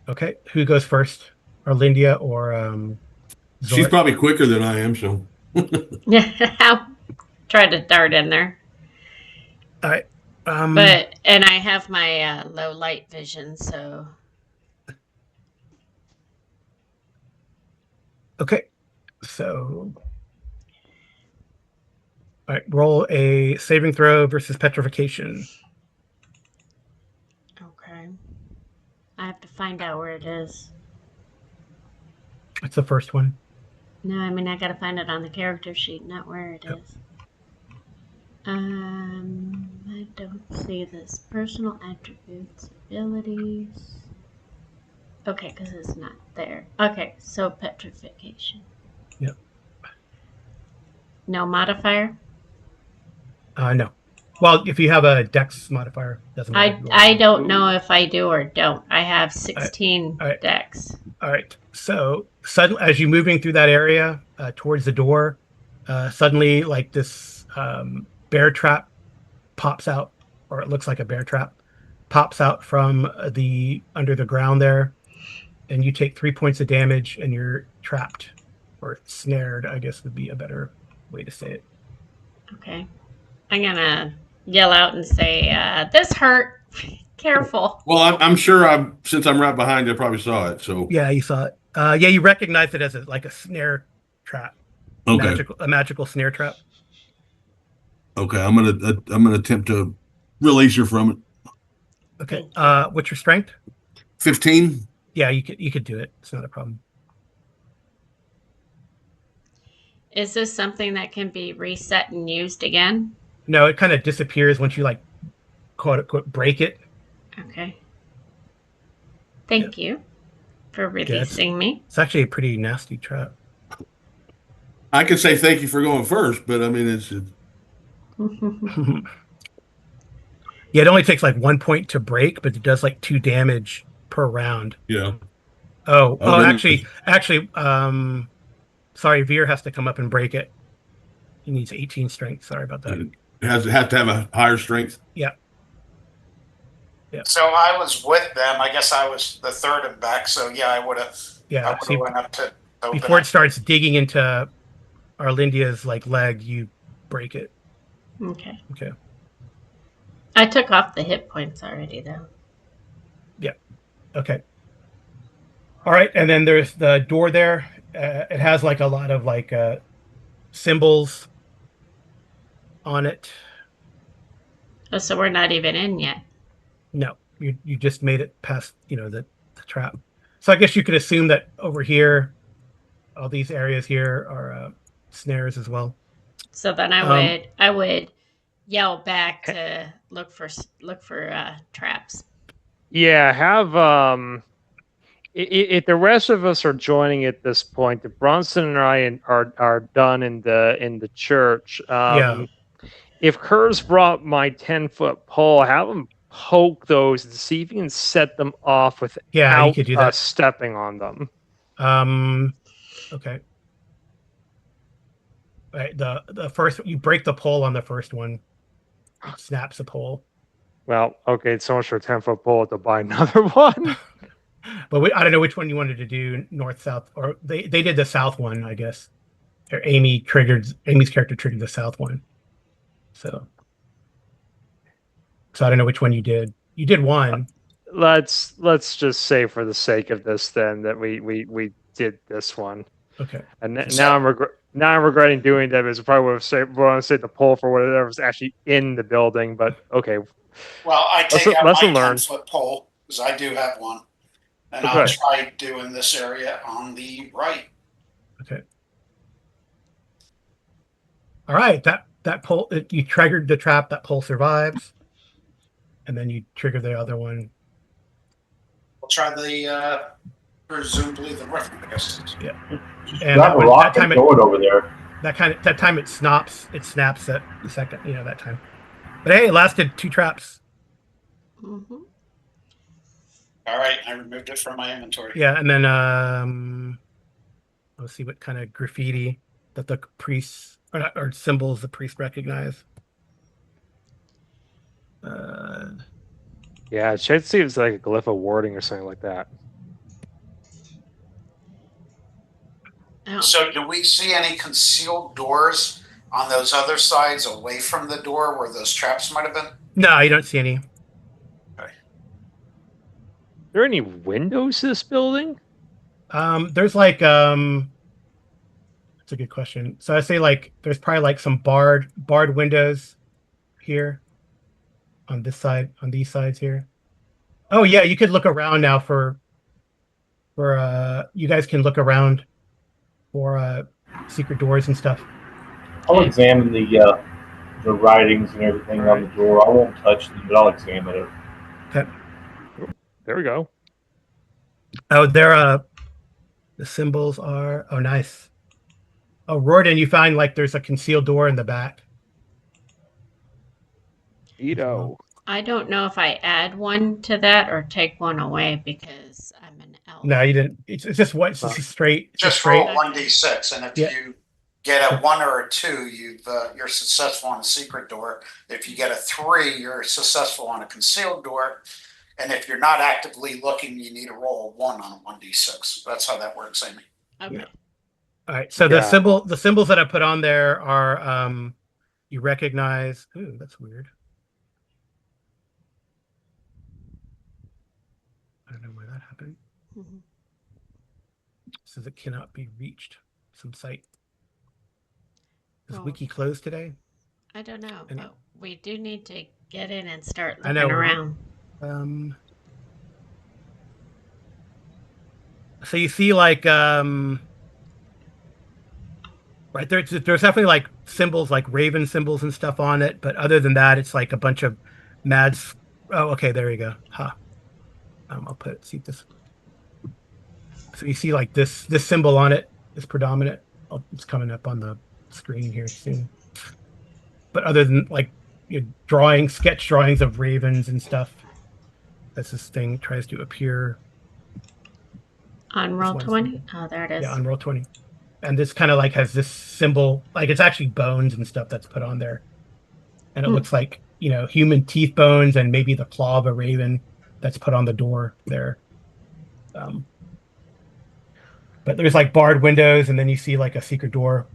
Okay, who goes first? Arlindia or She's Zort? probably quicker than I am, so. Yeah, I'll try to dart in there. All right. And I have my low light vision, so. Okay, so all right, roll a saving throw versus petrification. Okay. I have to find out where it is. It's the first one. No, I mean I gotta find it on the character sheet, not where it is. I don't see this. Personal attributes, abilities. Okay, because it's not there. Okay, so petrification. Yep. No modifier? No. Well, if you have a dex modifier, doesn't matter. I don't know if I do or don't. I have 16 right. dex. All right. So suddenly, as you're moving through that area towards the door, suddenly like this bear trap pops out, or it looks like a bear trap pops out from under the ground there, and you take 3 points of damage, and you're trapped or snared, I guess would be a better way to say it. Okay. I'm gonna yell out and say, "This hurt. Careful." Well, I'm sure since I'm right behind you, I probably saw it. So Yeah, you saw it. Yeah, you recognize it as like a snare trap, okay, a magical snare trap. okay. I'm gonna attempt to release her from it. Okay. Thank you. What's your strength? 15. Yeah, you could do it. It's not a problem. Is this something that can be reset and used again? No, it kind of disappears once you like quote unquote break it. Okay. Thank you for Yeah, releasing me. it's actually a pretty nasty trap. I could say thank you for going first, but I mean it's Yeah, it only takes like 1 point to break, but it does like 2 damage per round. yeah. Oh, Then actually, sorry, Veer has to come up and break it. He needs 18 strength. Sorry about that. it has to have a higher strength. Yeah. So I was with them. I guess I was the third and back. So yeah, I would have. Yeah. I would have went up to open Before it. it starts digging into Arlindia's like leg, you break it. Okay. Okay. I took off the hit points already, though. Yeah. Okay. All right, and then there's the door there. It has like a lot of like symbols on it. Oh, so we're not even in yet. No, you just made it past the trap. So I guess you could assume that over here, all these areas here are snares as well. So then I would yell back to look for traps. Yeah, have if the rest of us are joining at this point, if Bronson and I are done in the church, Yeah. if Kurz brought my 10-foot pole, have him poke those and see if you can set them off without Yeah, you could do that. stepping on them. Okay. Right, the first you break the pole on the first one, it snaps a pole. Well, okay, it's so much for a 10-foot pole to buy another one. But I don't know which one you wanted to do, north, south, or they did the south one, I guess. Or Amy's character triggered the south one. So I don't know which one you did. You did one. Let's just say for the sake of this then that we did this one. Okay. And now I'm regretting doing that because I probably would have saved the pole for whatever was actually in the building. But okay. Well, I take out lesson my learned. 10-foot pole because I do have one, and Okay. I'll try doing this area on the right. Okay. All right. That pole, you triggered the trap. That pole survives, and then you trigger the other one. We'll try the presumably the reference. Yeah. Just And grab a rock and throw it over there. That time it snaps at the second, that time. But hey, it lasted 2 traps. Mm-hmm. All right, I removed it from my inventory. Yeah, and then let's see what kind of graffiti that the priests or symbols the priests recognize. Yeah, check to see if it's like a glyph of warding or something like that. Oh. So, do we see any concealed doors on those other sides away from the door where those traps might have been? No, you don't see any. Okay. Are there any windows to this building? There's like that's a good question. So I say like there's probably like some barred windows here on this side, on these sides here. Oh yeah, you could look around now for you guys can look around for secret doors and stuff. I'll examine the writings and everything on the door. I won't touch them, but I'll examine it. Okay. There we go. Oh, the symbols are nice. Oh, Rorden, you find like there's a concealed door in the back. Edo. I don't know if I add one to that or take one away because I'm an elf. No, you didn't. It's just what it's just straight. Just straight. roll 1d6, and if you get a 1 or a 2, you're successful on a secret door. If you get a 3, you're successful on a concealed door. And if you're not actively looking, you need to roll a 1 on a 1d6. That's how that works, Amy. Okay. Yeah. All right. So the symbols that I put on there are You recognize. Ooh, that's weird. I don't know why that happened. Mhm. It says it cannot be reached. Some site. Is Well, Wiki closed today? I don't know, Any- but we do need to get in and start I know, looking we're- around. So you see like right there's definitely like symbols like raven symbols and stuff on it, but other than that, it's like a bunch of oh, okay, there you go. Huh. I'll put it, see this. So you see like this symbol on it is predominant. Oh, it's coming up on the screen here soon. But other than like sketch drawings of ravens and stuff, as this thing tries to appear. On This roll one 20? symbol. Oh, there it is. Yeah, on roll 20. And this kind of like has this symbol, like it's actually bones and stuff that's put on there. And it looks like, human teeth bones and maybe the claw of a raven that's put on the door there. But there's like barred windows, and then you see like a secret door.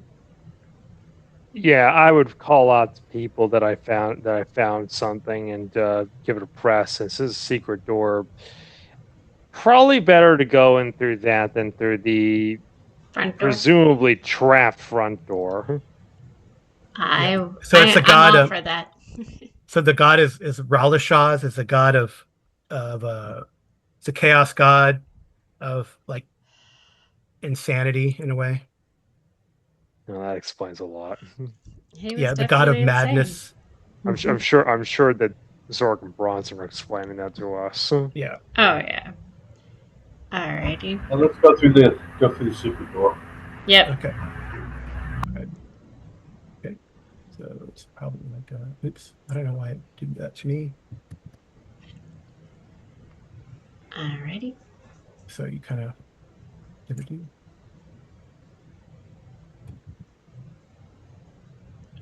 Yeah, I would call out to people that I found something and give it a press. This is a secret door. Probably better to go in through that than through the Front door. presumably trapped front door. So it's a god I'm all of for that. So the god is Ralashaz, is a god of it's a chaos god of like insanity in a way. Well, that explains a lot. He was Yeah, the god of definitely insane. madness. I'm sure that Zork and Bronson are explaining that to us. Yeah. Oh yeah. Alrighty. And let's go through the secret door. Yep. Okay. Okay. So it's probably like oops. I don't know why it did that to me. Alrighty. So you kind of do.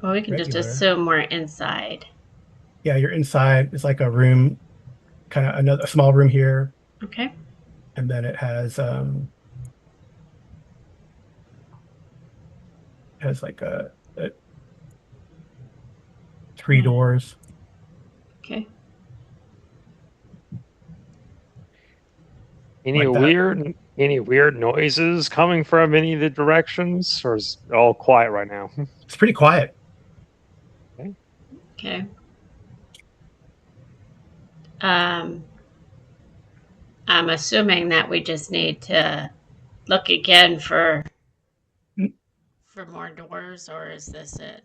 Well, we can just Regular. assume we're inside. Yeah, you're inside. It's like a room, kind of a small room here, Okay. and then it has like a three doors. Okay. Any Like that. weird noises coming from any of the directions, or is it all quiet right now? It's pretty quiet. Okay. I'm assuming that we just need to look again for more doors, or is this it?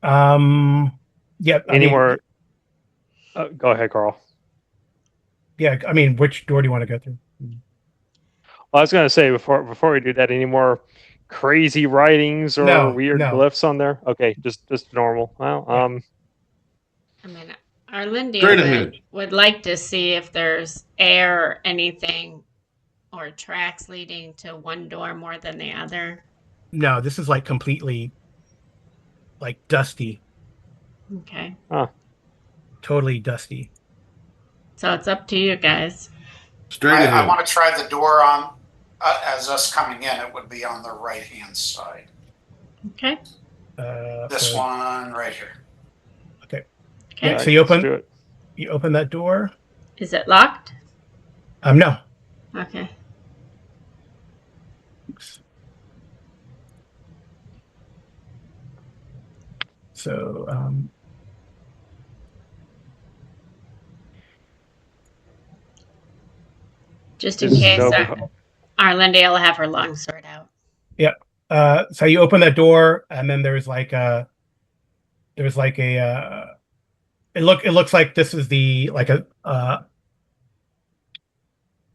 Yeah. Any more? Go ahead, Carl. Yeah, I mean, which door do you want to go through? Well, I was going to say before we do that, any more crazy writings or weird no. glyphs on there? Okay, just normal. Well, Yeah. I mean, Straight Arlindia ahead. would like to see if there's air or anything or tracks leading to one door more than the other. No, this is like completely like dusty, Okay. totally dusty. So it's up to you guys. Straight I ahead. want to try the door on as us coming in. It would be on the right hand side. Okay. This So- one right here. Okay. Yeah, so you let's do open that door. Is it locked? No. Okay. Oops. So Just in This is case open. Arlindia will have her long sword out. so you open that door, and then there's like a it looks like this is the like a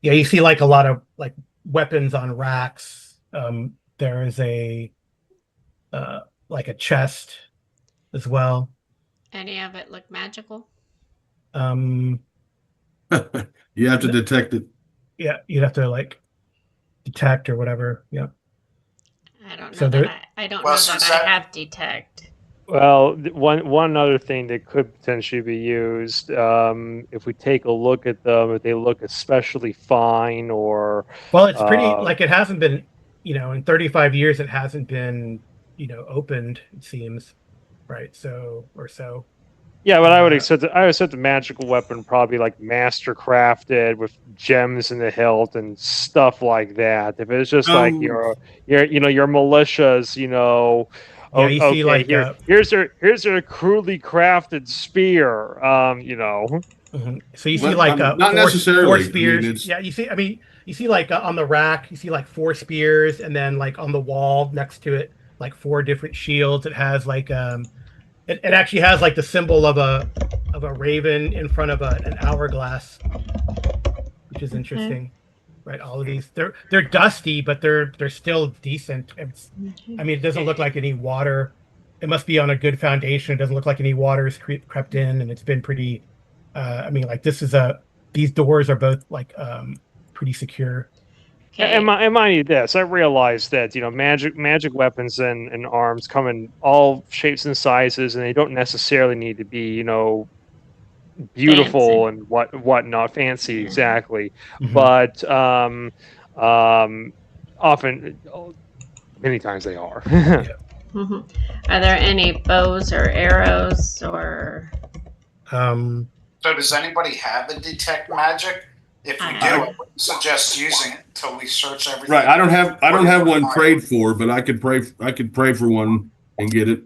yeah, you see like a lot of like weapons on racks. There is a like a chest as well. Any of it look magical? Um You have to detect it. yeah, you'd have to like detect or whatever. Yeah. I don't know So that I don't Well, know since that I that- have detect. Well, one other thing that could potentially be used, if we take a look at them, if they look especially fine, or Well, it's pretty like it hasn't been, in 35 years it hasn't been, opened, it seems, right? So. Yeah, but I would Uh, accept the magical weapon probably like master crafted with gems in the hilt and stuff like that. If it's just like Um, your militias, yeah, you see okay, like here's their crudely crafted spear. So you see well, like not four necessarily. I mean, spears. it's Yeah, you see. I mean, you see like on the rack, you see like four spears, and then like on the wall next to it, like four different shields. It has like it actually has like the symbol of a raven in front of an hourglass, which is interesting, right? All of these they're dusty, but they're still decent. I mean, it doesn't look like any water. It must be on a good foundation. It doesn't look like any water has crept in, and it's been pretty. I mean, like these doors are both like pretty secure. Okay. And mind you, this I realize that magic weapons and arms come in all shapes and sizes, and they don't necessarily need to be Fancy. beautiful and whatnot, fancy Yeah. exactly, Mhm. but often many times they are. Hmm. Are there any bows or arrows or? Um, So does anybody have a detect magic? If we do, I I don't wouldn't suggest using it until we search everything. right. I don't have one prayed for, but I could pray for one and get it.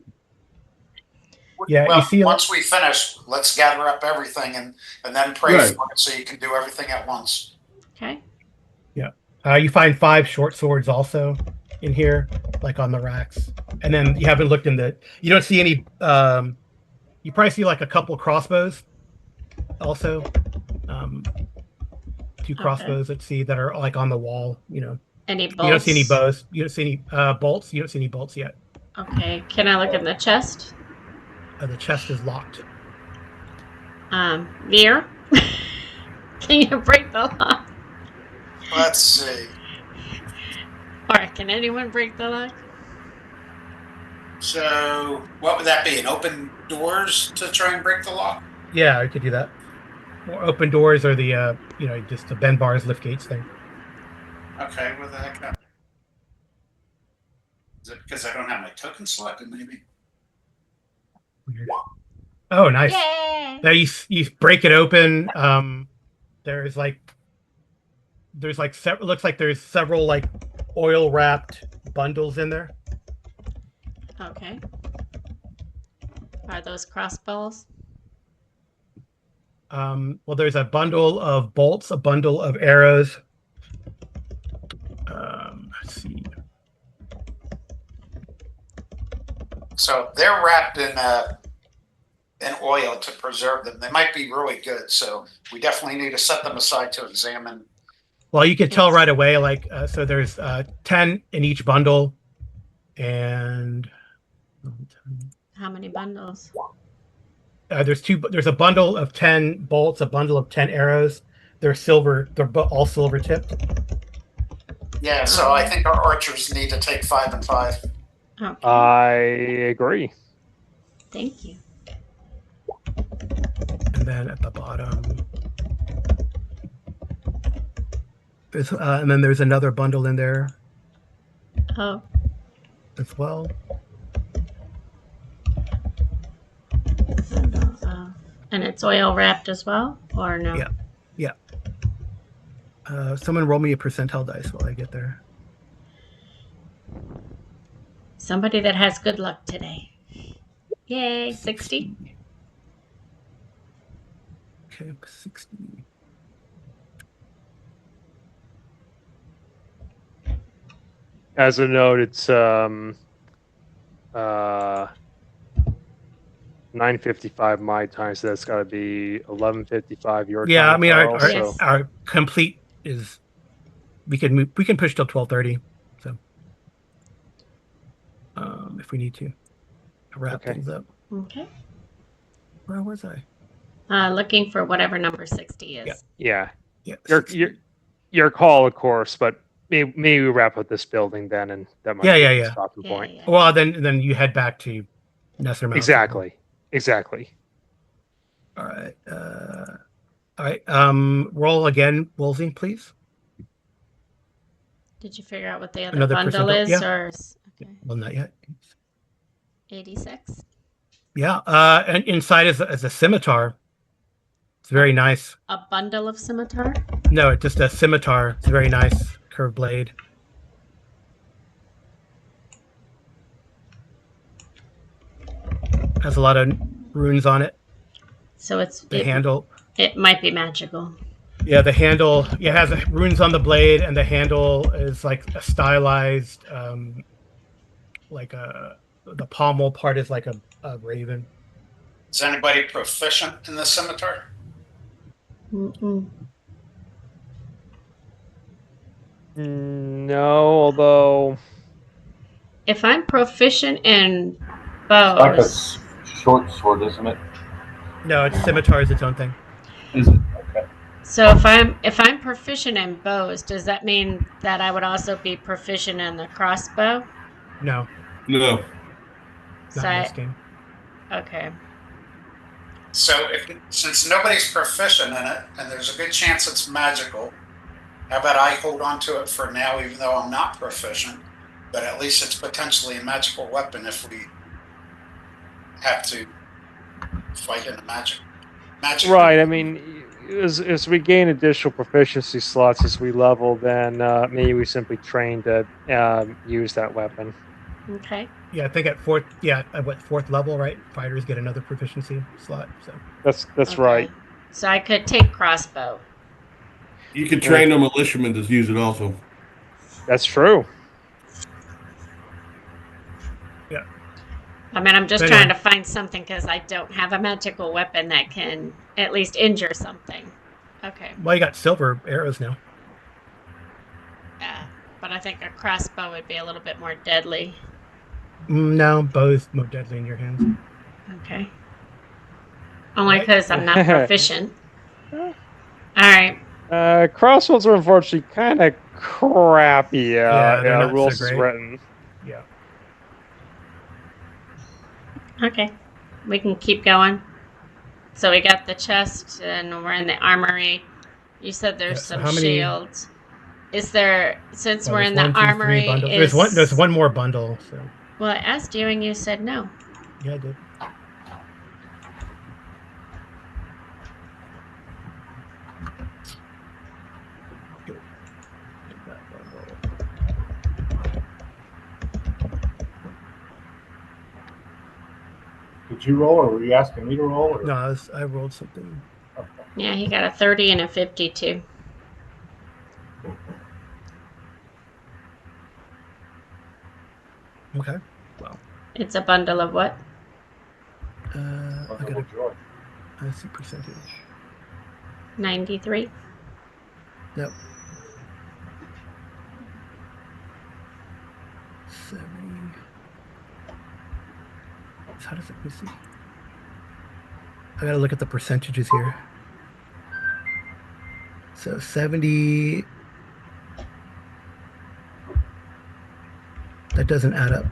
yeah, Well, you see, once we finish, let's gather up everything and then pray Right. for it so you can do everything at once. Okay. you find 5 short swords also in here, like on the racks, and then you haven't looked in the. You don't see any. You probably see like a couple crossbows, also. 2 crossbows that are like on the wall. Any You don't see any bolts? bows. You don't see any bolts. You don't see any bolts yet. Okay. Can I look in the chest? The chest is locked. Veer, can you break the lock? Let's see. Or can anyone break the lock? So what would that be? An open doors to try and break the lock? Yeah, I could do that. Or open doors, or the just the bend bars, lift gates thing. Okay, what the heck? Is it because I don't have my token selected? Maybe. Weird. Oh, nice. Yay! Now you break it open. There's like looks like there's several like oil wrapped bundles in there. Okay. Are those crossbows? Well, there's a bundle of bolts, a bundle of arrows. Let's see. So they're wrapped in oil to preserve them. They might be really good, so we definitely need to set them aside to examine. Well, you can tell right away. Like, so there's 10 in each bundle, and How many bundles? There's a bundle of 10 bolts, a bundle of 10 arrows. They're silver. They're all silver tipped. Yeah, so I think our archers need to take 5 and 5. Okay. I agree. Thank you. And then at the bottom, and then there's another bundle in there Oh. as well. And it's oil wrapped as well, or no? Yeah. Someone roll me a percentile dice while I get there. Somebody that has good luck today. Yay, 60. Okay, 60. As a note, it's 9:55 my time, so that's got to be 11:55 your Yeah, time. I mean, Carl, Yes. our complete is we can push till 12:30. So, if we need to wrap Okay. things up. Okay. Where was I? Looking for whatever number 60 is. Yeah, Yeah, your 60. your call, of course, but maybe we wrap up this building then, and that might Yeah, be yeah, the yeah. stopping Yeah, point. yeah. Well, then you head back to Nesser Mountain. Exactly. All right. Roll again, Woolsey, please. Did you figure out what the other Another bundle percentile? is? Yeah. Or okay. Well, not yet. 86. Yeah. And inside is a scimitar. It's very nice. A bundle of scimitar? No, it's just a scimitar. It's a very nice curved blade. Has a lot of runes on it. So The handle. It might be magical. Yeah, the handle. Yeah, has runes on the blade, and the handle is like a stylized, like the pommel part is like a raven. Is anybody proficient in the scimitar? Mm-mm. No, although If I'm proficient in It's like a bows, short sword, isn't it? No, it's scimitar is its own thing. Is it? Okay. so if I'm proficient in bows, does that mean that I would also be proficient in the crossbow? No, No. not in this game. Okay. So since nobody's proficient in it, and there's a good chance it's magical, how about I hold on to it for now, even though I'm not proficient, but at least it's potentially a magical weapon if we have to fight in a magic. right. I mean, as we gain additional proficiency slots as we level, then maybe we simply train to use that weapon. Okay. Yeah, I think at fourth level, right? Fighters get another proficiency slot. So That's Okay. right. So I could take crossbow. You can train a militiaman to use it also. That's true. yeah, I mean, I'm just Anyway. trying to find something because I don't have a magical weapon that can at least injure something. Okay. well, you got silver arrows now. Yeah. But I think a crossbow would be a little bit more deadly. No, bows more deadly in your hands. Okay. Only Right. because I'm not proficient. All right. Crossbows are unfortunately kind of crappy. Yeah, they're not so rules is great. written. Yeah. Okay. We can keep going. So we got the chest and we're in the armory. You said there's Yeah, so some how many- shields. Is there, since Well, we're there's in the 1, 2, 3 armory, bundles. There's one more bundle. So Well, I asked you and you said no. yeah, I did. Go. Take that bundle. Did you roll, or were you asking me to roll? Or? No, I rolled something. Okay. Yeah, he got a 30 and a 52. Okay. Well, It's a bundle of what? I got Wonderful joy. a see percentage. 93. Yep. 70. So how does it? Let me see. I gotta look at the percentages here. So 70. That doesn't add up.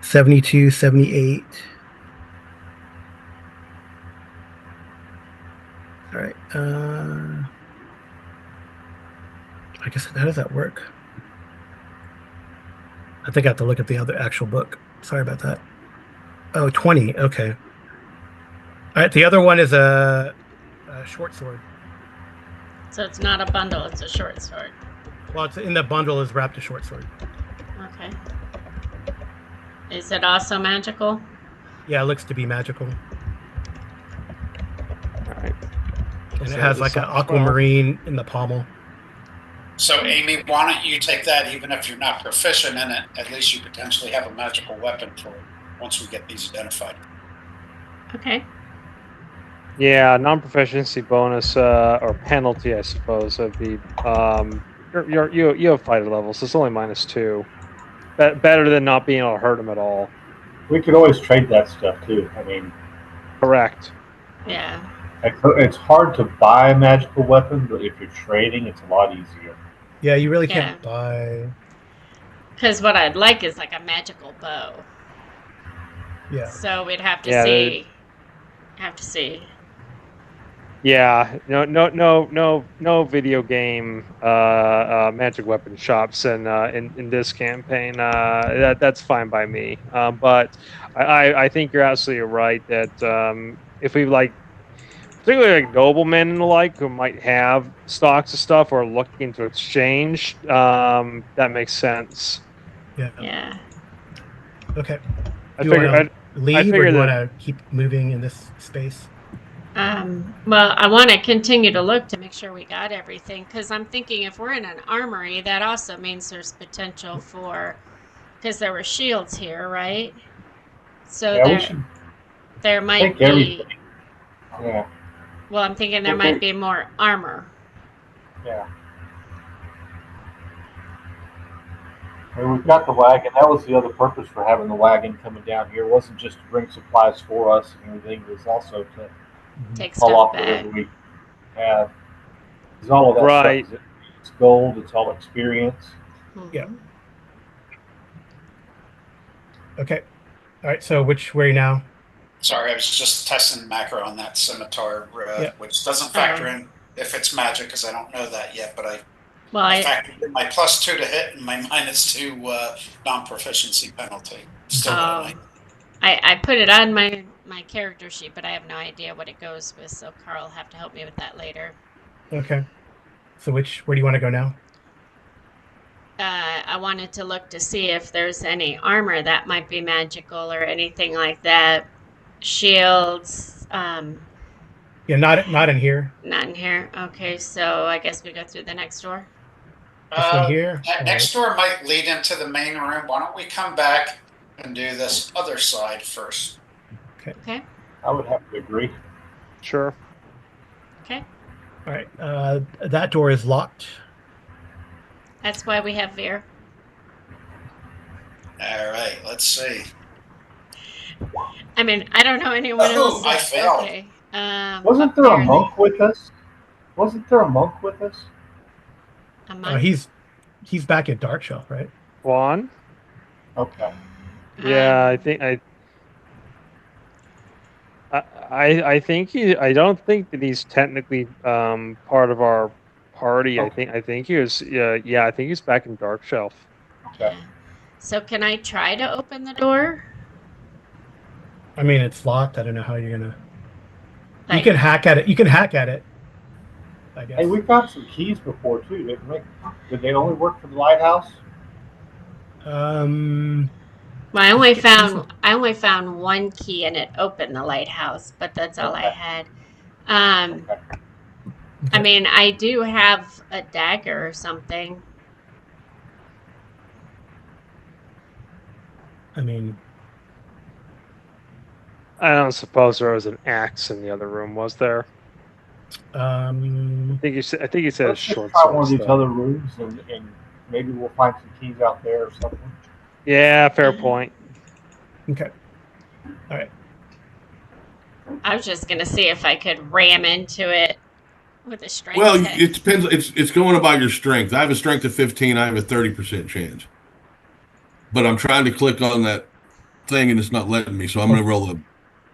$72, 78. All right. I guess how does that work? I think I have to look at the other actual book. Sorry about that. Oh, 20. Okay. All right. The other one is a short sword. So it's not a bundle, it's a short sword. Well, it's in the bundle is wrapped a short sword. Okay. Is it also magical? Yeah, it looks to be magical. All right. And So it has the like an second aquamarine in the pommel. So, Amy, why don't you take that even if you're not proficient in it? At least you potentially have a magical weapon for it once we get these identified. Okay. Yeah, non-proficiency bonus or penalty, I suppose, would be you have fighter levels. So it's only -2. Better than not being able to hurt him at all. We could always trade that stuff too. I mean, Correct. Yeah. it's hard to buy a magical weapon, but if you're trading, it's a lot easier. Yeah, you really Yeah. can't buy. Because what I'd like is like a magical bow. Yeah. So we'd have to Yeah, see. Have to see. Yeah, no video game magic weapon shops in this campaign. That's fine by me. But I think you're absolutely right that if we like, particularly like noblemen and the like who might have stocks of stuff or looking to exchange, that makes sense. Yeah. Yeah. Okay. I Do you want figure to leave, or figure do you that- want to keep moving in this space? Well, I want to continue to look to make sure we got everything, because I'm thinking if we're in an armory, that also means there's potential for, because there were shields here, right? So Yeah, we should there might take be. everything. Yeah, Well, I'm thinking there Okay. might be more armor. yeah. And we've got the wagon. That was the other purpose for having the wagon coming down here. It wasn't just to bring supplies for us and everything. It was also to Take haul stuff off back. whatever we have. Because all of that Right. stuff it's gold. It's all experience. Yeah. Mhm. Okay. All right. So which way now? Sorry, I was just testing the macro on that scimitar, Yeah. which doesn't factor in if it's magic, because I don't know that yet. But Well, I factored in my +2 to hit and my -2 non-proficiency penalty. Still got a 9. I put it on my character sheet, but I have no idea what it goes with. So Carl will have to help me with that later. Okay. So where do you want to go now? I wanted to look to see if there's any armor that might be magical or anything like that. Shields, Yeah, not in here. not in here. Okay, so I guess we go through the next door. This one here. That next door might lead into the main room. Why don't we come back and do this other side first? Okay. I would have to agree. Sure. Okay. All right. That door is locked. That's why we have Veer. All right, let's see. I mean, I don't know anyone Oh, else. I failed. Okay. Wasn't there a apparently- monk with us? Wasn't there a monk with us? A monk? He's back at Darkshelf, right? Juan? Okay. Yeah, I think I think I don't think that he's technically part of our party. Okay. I think he was I think he's back in Darkshelf. Okay. Yeah. So can I try to open the door? I mean, it's locked. I don't know how you're gonna. You Like- can hack at it. You can hack at it. I guess. Hey, we got some keys before too, didn't we? Did they only work for the lighthouse? Um. Well, I only found one key and it opened the lighthouse, but that's all I Okay. had. Okay. I mean, I do have a dagger or something. I mean, I don't suppose there was an axe in the other room, was there? I think he said Let's just short try sword one of these stuff. other rooms and maybe we'll find some keys out there or something. Yeah, fair point. okay. All right. I was just gonna see if I could ram into it with a strength Well, check. it depends. It's going about your strength. I have a strength of 15. I have a 30% chance. But I'm trying to click on that thing and it's not letting me. So I'm going to roll a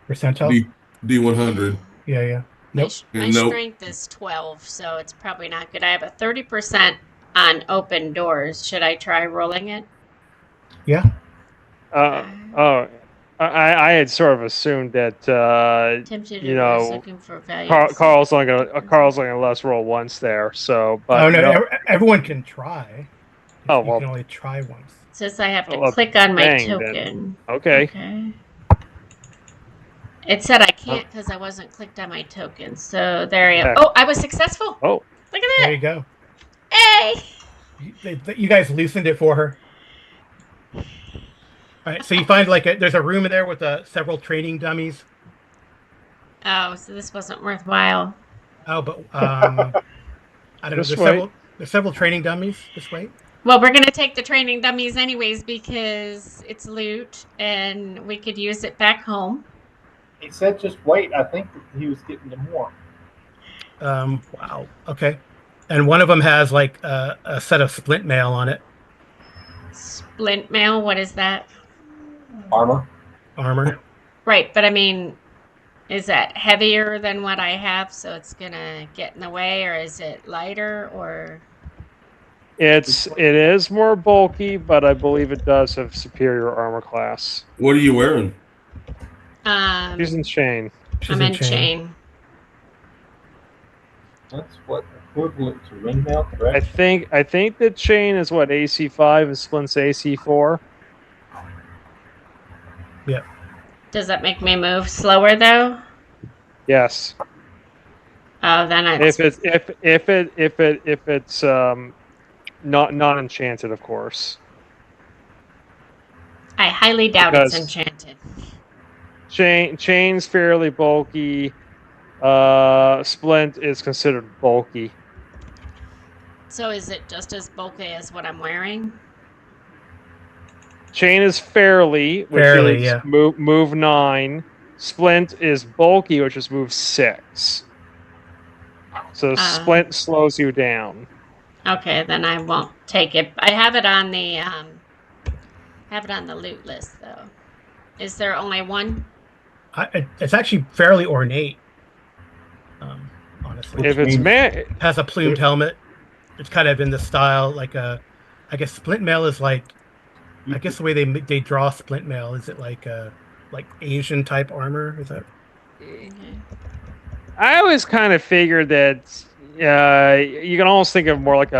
Percentile. D100. Yeah. My, Nope. my Nope. strength is 12, so it's probably not good. I have a 30% on open doors. Should I try rolling it? Yeah. I had sort of assumed that Tempted you reverse know, looking for value. Carl's only gonna let us roll once there. So, but Oh no, everyone can try. Oh, You well. can only try once. Says I have to Well, click on my dang, then. token. okay. Okay. It said I can't because I wasn't clicked on my token. So there you go. Okay. Oh, I was successful. Oh, Look There at you go. that. Hey. You guys loosened it for her. All right. So you find there's a room in there with several training dummies. Oh, so this wasn't worthwhile. Oh, but I don't know. Just There's several training dummies. Just wait. Well, we're going to take the training dummies anyways because it's loot and we could use it back home. He said just wait. I think that he was getting to more. Wow. Okay. And one of them has a set of splint mail on it. Splint mail, what is that? Armor. Armor. Right, but I mean, Is that heavier than what I have, so it's gonna get in the way, or is it lighter, or? It is more bulky, but I believe it does have superior armor class. What are you wearing? She's in chain. She's I'm in chain. That's what equivalent to ring mail, I correct? think the chain is what AC5 and Splint's AC4. Yeah. Does that make me move slower though? Yes. Oh, then it's If it's not enchanted, of course. I highly doubt Because it's enchanted. chain's fairly bulky. Splint is considered bulky. So is it just as bulky as what I'm wearing? Chain is fairly, which Fairly, is yeah. move 9. Splint is bulky, which is move 6. So Splint slows you down. Okay, then I won't take it. I have it on the loot list though. Is there only one? It's actually fairly ornate. Honestly, If it's it has a plumed helmet. It's kind of in the style like a. I guess splint mail is like. I guess the way they draw splint mail is it like Asian type armor? Is that? Okay. I always kind of figured that you can almost think of more like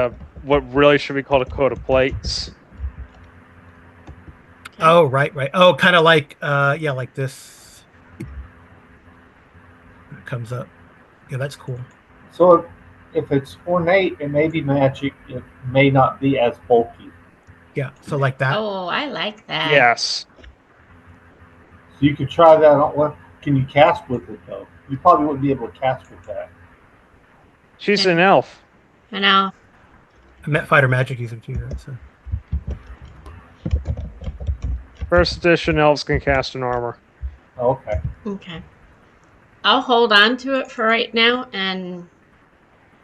what really should be called a coat of plates. Oh, right. Oh, kind of like like this. It comes up. Yeah, that's cool. So if it's ornate, it may be magic. It may not be as bulky. Yeah, so like that. Oh, I like that. Yes. So you could try that on. What can you cast with it though? You probably wouldn't be able to cast with that. She's an elf. I know. I met fighter magic user too. So. First edition elves can cast an armor. Okay. Okay. I'll hold on to it for right now, and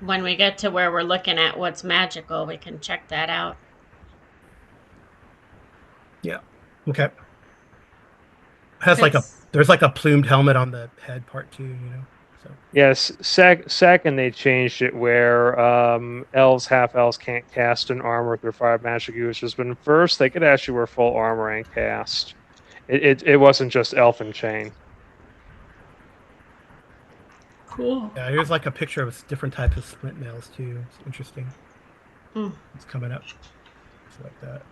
when we get to where we're looking at what's magical, we can check that out. Yeah. Okay. Has there's like a plumed helmet on the head part too, So. Yes. Second, they changed it where elves, half elves can't cast an armor with their fire magic users, but first they could actually wear full armor and cast. It wasn't just elf and chain. Cool. Yeah, here's like a picture of different types of splint mails too. It's interesting. It's coming up. It's like that.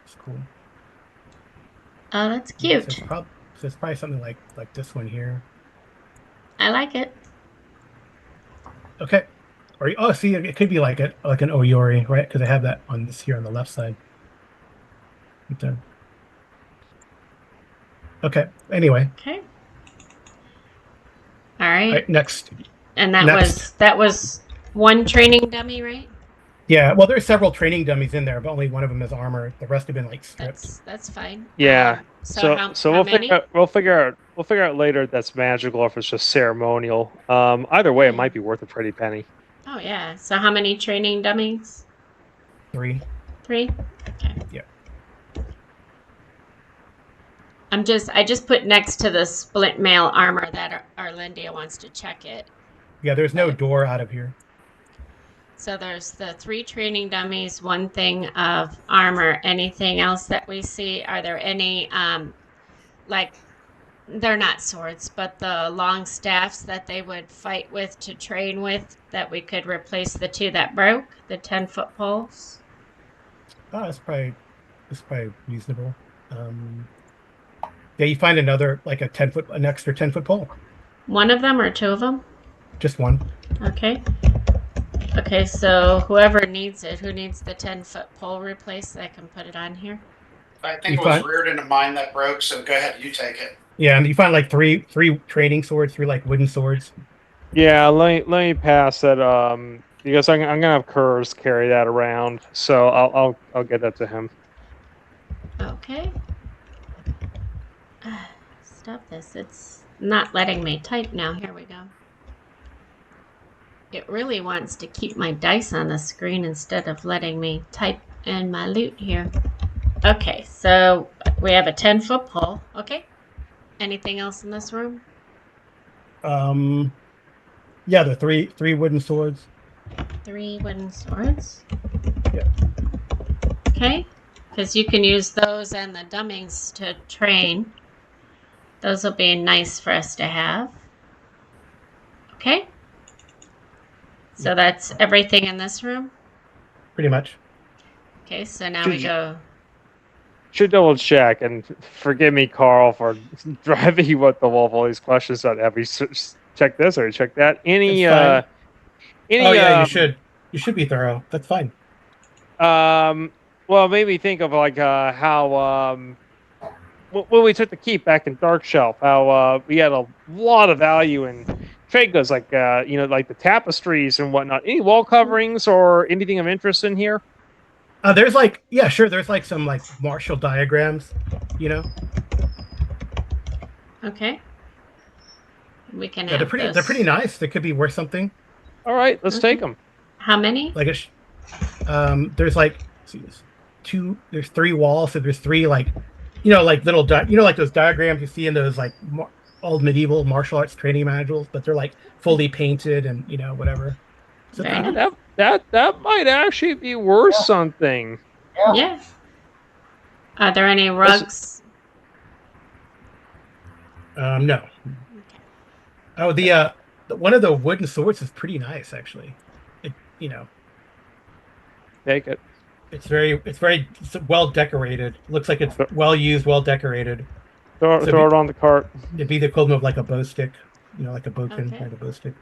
It's cool. Oh, that's cute. So it's probably something like this one here. I like it. Okay. Or see, it could be like an Oyori, right? Because I have that on this here on the left side. Right there. Okay. Anyway. Okay. All right. Next. And that was one training dummy, right? Yeah. Well, there's several training dummies in there, but only one of them is armor. The rest have been like stripped. That's fine. Yeah. So we'll many? figure out later if that's magical or if it's just ceremonial. Either way, it might be worth a pretty penny. Oh yeah. So how many training dummies? 3. 3? Okay. Yeah. I just put next to the splint mail armor that Arlindia wants to check it. Yeah, there's no door out of here. So there's the 3 training dummies, 1 thing of armor. Anything else that we see? Are there any they're not swords, but the long staffs that they would fight with to train with that we could replace the 2 that broke, the 10-foot poles? Oh, that's probably reasonable. Yeah, you find another an extra 10-foot pole. One of them or 2 of them? Just one. Okay. Okay, so whoever needs it, who needs the 10-foot pole replaced, I can put it on here. I think it was reared into mine that broke, so go ahead, you take it. Yeah, and you find like three training swords, 3 like wooden swords. Yeah, let me pass that. Because I'm gonna have Kurz carry that around, so I'll get that to him. Okay. Stop this. It's not letting me type now. Here we go. It really wants to keep my dice on the screen instead of letting me type in my loot here. Okay, so we have a 10-foot pole. Okay. Anything else in this room? Yeah, the three wooden swords. 3 wooden swords. Yeah. Okay. Because you can use those and the dummings to train. Those will be nice for us to have. Okay. So that's everything in this room? Pretty much. Okay, so now we go. Should double check, and forgive me, Carl, for driving you with all these questions. Have we checked this or check that? It's fine. Any Oh yeah, you should. You should be thorough. That's fine. well, it made me think of like how when we took the keep back in Darkshelf, how we had a lot of value in trade goods like like the tapestries and whatnot. Any wall coverings or anything of interest in here? There's like, yeah, sure. There's like some like martial diagrams, you know. Okay. We can Yeah, have they're pretty nice. They could be worth something. All right, let's take them. How many? Like there's like, let's see this, there's 3 walls, so there's 3 like, like little like those diagrams you see in those like old medieval martial arts training manuals, but they're like fully painted and whatever. So That might actually be worth something. Yeah. Are there any rugs? No. Oh, the one of the wooden swords is pretty nice, actually. Take it. It's very well decorated. Looks like it's well used, well decorated. Throw it on the cart. It'd be the equivalent of like a bow stick, like a bowkin, Okay. like a bow stick.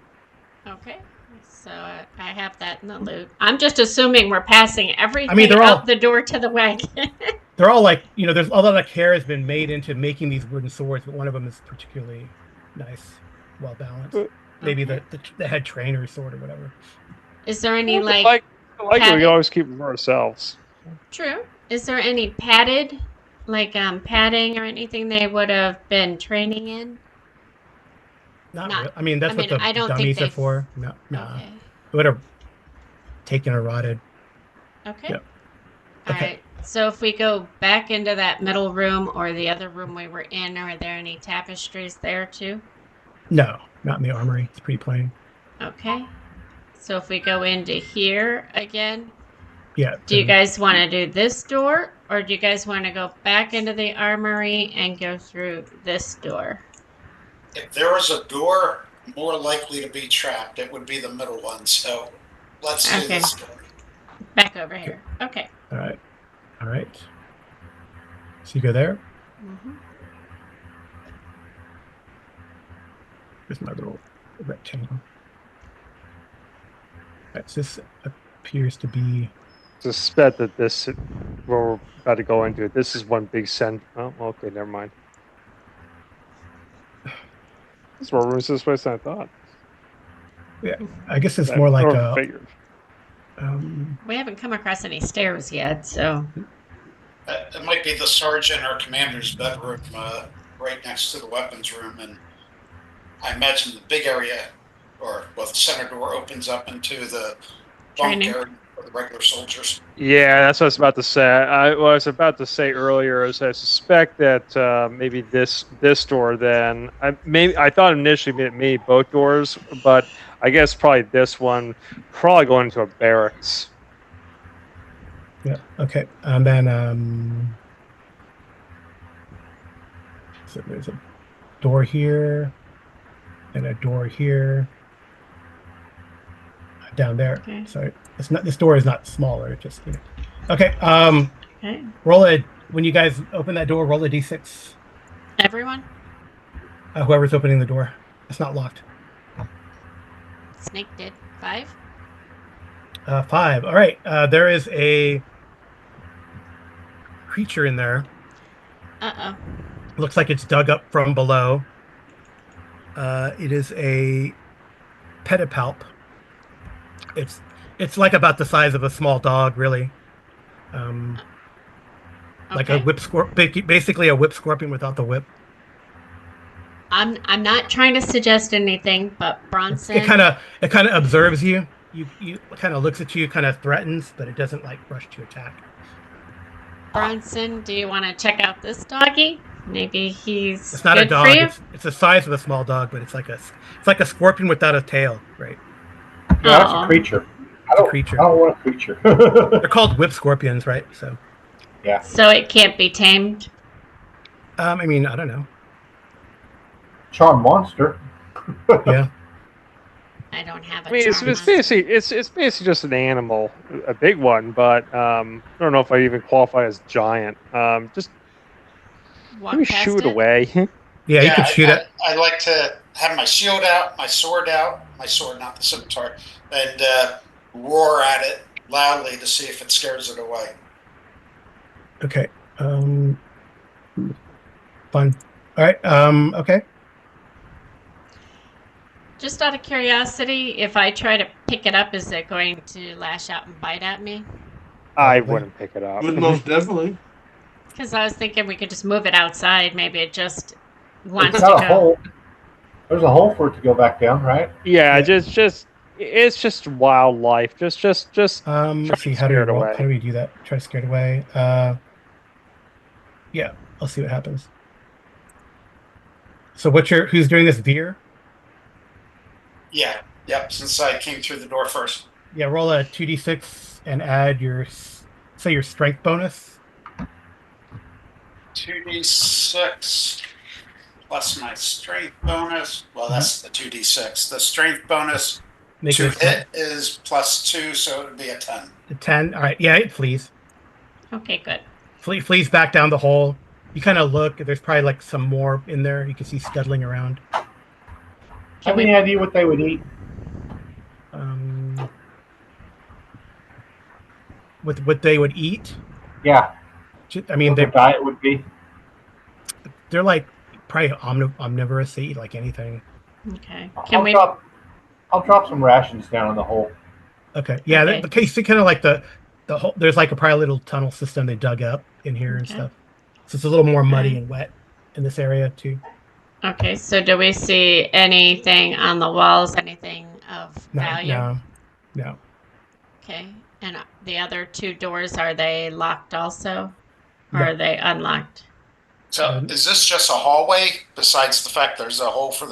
Okay. So I have that in the loot. I'm just assuming we're passing everything they're out the door to the wagon. They're all like, there's a lot of care has been made into making these wooden swords, but one of them is particularly nice, well balanced. Maybe the head trainer's sword or whatever. Is there any we always keep them for ourselves. True. Is there any padded, padding or anything they would have been training in? Not really. That's what the I don't dummies think are for. No. Okay. It would have taken or rotted. Okay. Yep. All Okay. right. So if we go back into that middle room or the other room we were in, are there any tapestries there too? No, not in the armory. It's pretty plain. Okay. So if we go into here again, yeah. Do you guys want to do this door, or do you guys want to go back into the armory and go through this door? If there was a door more likely to be trapped, it would be the middle one. So let's do this door. Back over here. Okay. All right. So you go there. Mm-hmm. There's my little rectangle. Right, so this appears to be. Suspect that this we're about to go into. This is one big send. Oh, okay, never mind. This more rooms this way than I thought. Yeah, I guess it's more like a. Figured. We haven't come across any stairs yet, so. It might be the sergeant or commander's bedroom, right next to the weapons room, and I imagine the big area, the center door opens up into the bunk area for the regular soldiers. Yeah, that's what I was about to say. What I was about to say earlier is I suspect that maybe this door. Then I thought initially maybe both doors, but I guess probably this one, probably going into a barracks. Yeah. Okay. And then so there's a door here, and a door here. Down there. Okay. Sorry, it's not. This door is not smaller. It just. Okay. Okay. When you guys open that door, roll a d6. Everyone. Whoever's opening the door, it's not locked. Snake did 5. 5. All right. There is a creature in there. Uh-oh. Looks like it's dug up from below. It is a pedipalp. It's like about the size of a small dog, really. Like a whip scorpion, basically a whip scorpion without the whip. I'm not trying to suggest anything, but Bronson. It kind of observes you. You kind of looks at you, kind of threatens, but it doesn't like rush to attack. Bronson, do you want to check out this doggy? Maybe he's It's not a good for dog. you. It's the size of a small dog, but it's like a scorpion without a tail, right? Yeah, that's a Oh, creature. It's a I creature. don't want a creature. They're called whip scorpions, right? So, Yeah. so it can't be tamed. I mean, I don't know. Charm monster. Yeah. I don't have a I mean, charm it's monster. basically it's basically just an animal, a big one, but I don't know if I even qualify as giant. Just Walk maybe past shoo it it. away. Yeah, you could shoot it. I like to have my shield out, my sword, not the scimitar, and roar at it loudly to see if it scares it away. Okay. Fun. All right. Okay. Just out of curiosity, if I try to pick it up, is it going to lash out and bite at me? I Probably. wouldn't pick it up. Would most definitely. Because I was thinking we could just move it outside. Maybe it just wants It's to got a go. hole. There's a hole for it to go back down, right? Yeah, Yeah. just it's just wildlife. Just Let's try see. to How do we scare it roll? away. How do we do that? Try to scare it away. Yeah. I'll see what happens. So who's doing this? Veer? Yeah, yep. Since I came through the door first. Yeah. Roll a 2d6 and add your strength bonus. 2d6 plus my strength bonus. Well, that's the 2d6. The strength bonus Make to it a 10. hit is +2, so it would be a 10. A 10. All right. Yeah. It flees. Okay, good. Flees back down the hole. You kind of look. There's probably like some more in there. You can see scuttling around. Have any idea what they would eat? With what they would eat. Yeah. I mean, What their diet would be. they're like probably omnivorous. They eat like anything. Okay. I'll drop some rations down in the hole. Okay. Yeah. Okay. The case kind of like the whole. There's like probably a little tunnel system they dug up in here and Okay. stuff. So it's a little more muddy Okay. and wet in this area too. Okay, so do we see anything on the walls? Anything of value? No. Okay. And the other two doors, are they locked also? Or No. are they unlocked? So is this just a hallway? Besides the fact there's a hole for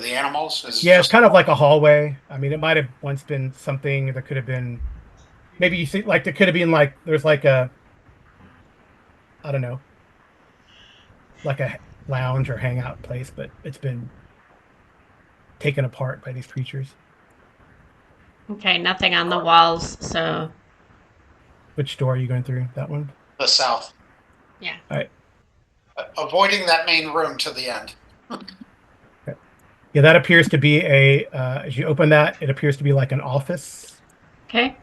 the animals? Yeah, it's kind of like a hallway. I mean, it might have once been something. There could have been, maybe you see, like there could have been like there's like a, I don't know, like a lounge or hangout place, but it's been taken apart by these creatures. Okay, nothing on the walls, so Which door are you going through? That one? the south. yeah. All right. Avoiding that main room to the end. Yeah, that appears to be as you open that, it appears to be like an office. Okay.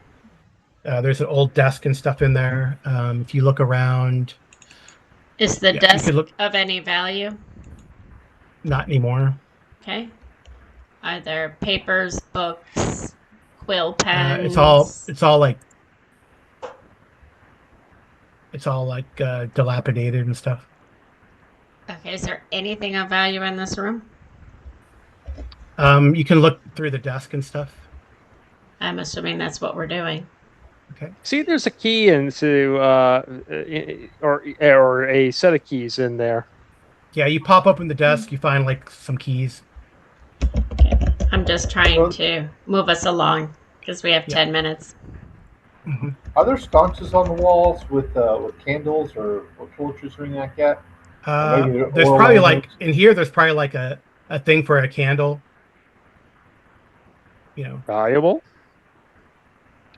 There's an old desk and stuff in there. If you look around, Is the you desk could look, of any value? not anymore. Okay. Are there papers, books, quill pens? It's all like dilapidated and stuff. Okay, is there anything of value in this room? You can look through the desk and stuff. I'm assuming that's what we're doing. Okay. See, there's a key into or a set of keys in there. Yeah, you pop open the desk, you find like some keys. Okay. I'm just trying to move us along because we have 10 minutes. Mm-hmm. Are there sconces on the walls with candles or torches or anything like that? There's probably like in here. There's probably like a thing for a candle. You know, Valuable.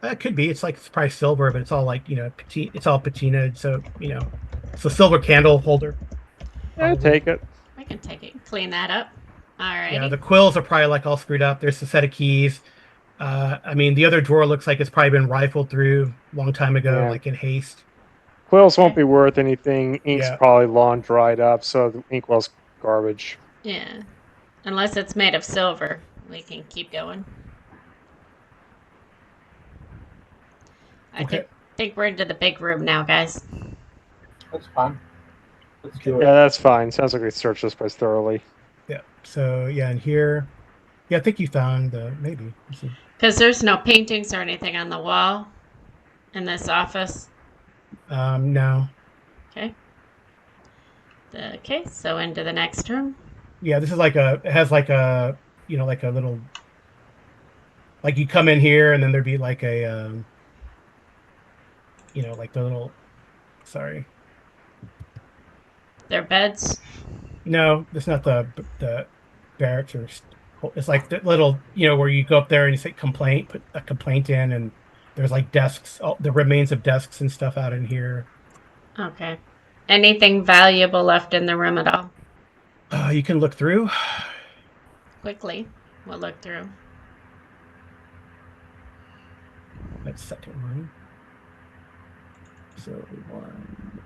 it could be. It's probably silver, but it's all like it's all patinaed. So it's a silver candle holder. Yeah, take it. I can take it and clean that up. All right. Yeah, the quills are probably like all screwed up. There's a set of keys. I mean, the other drawer looks like it's probably been rifled through a long time ago, Yeah. like in haste. Quills won't be worth anything. Ink's Yeah. probably long dried up, so the inkwell's garbage. Yeah. Unless it's made of silver, we can keep going. I Okay. think we're into the big room now, guys. That's fine. Let's do it. Yeah, that's fine. Sounds like we searched this place thoroughly. Yeah. So yeah, and here, yeah, I think you found maybe. Let's see. Because there's no paintings or anything on the wall in this office. No. Okay. Okay, so into the next room. Yeah, this is like it has like a, like a little, like you come in here and then there'd be like a, like the little, sorry. Their beds. No, it's not the barracks or, it's like the little, where you go up there and you say complaint, put a complaint in, and there's like desks, the remains of desks and stuff out in here. Okay. Anything valuable left in the room at all? You can look through. Quickly, we'll look through. That second one. So one.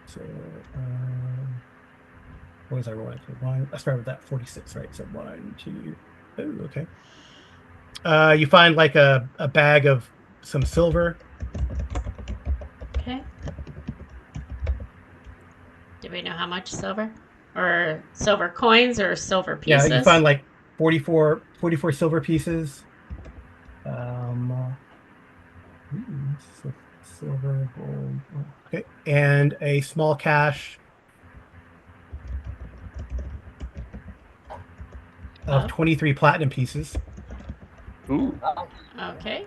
So what was I rolling for? One. I started with that 46, right? So 1, 2. Oh, okay. You find like a bag of some silver. Okay. Do we know how much silver? Or silver coins or silver pieces? Yeah, you find like 44 silver pieces. Silver, gold. Okay, and a small cache of 23 platinum pieces. Ooh. Okay.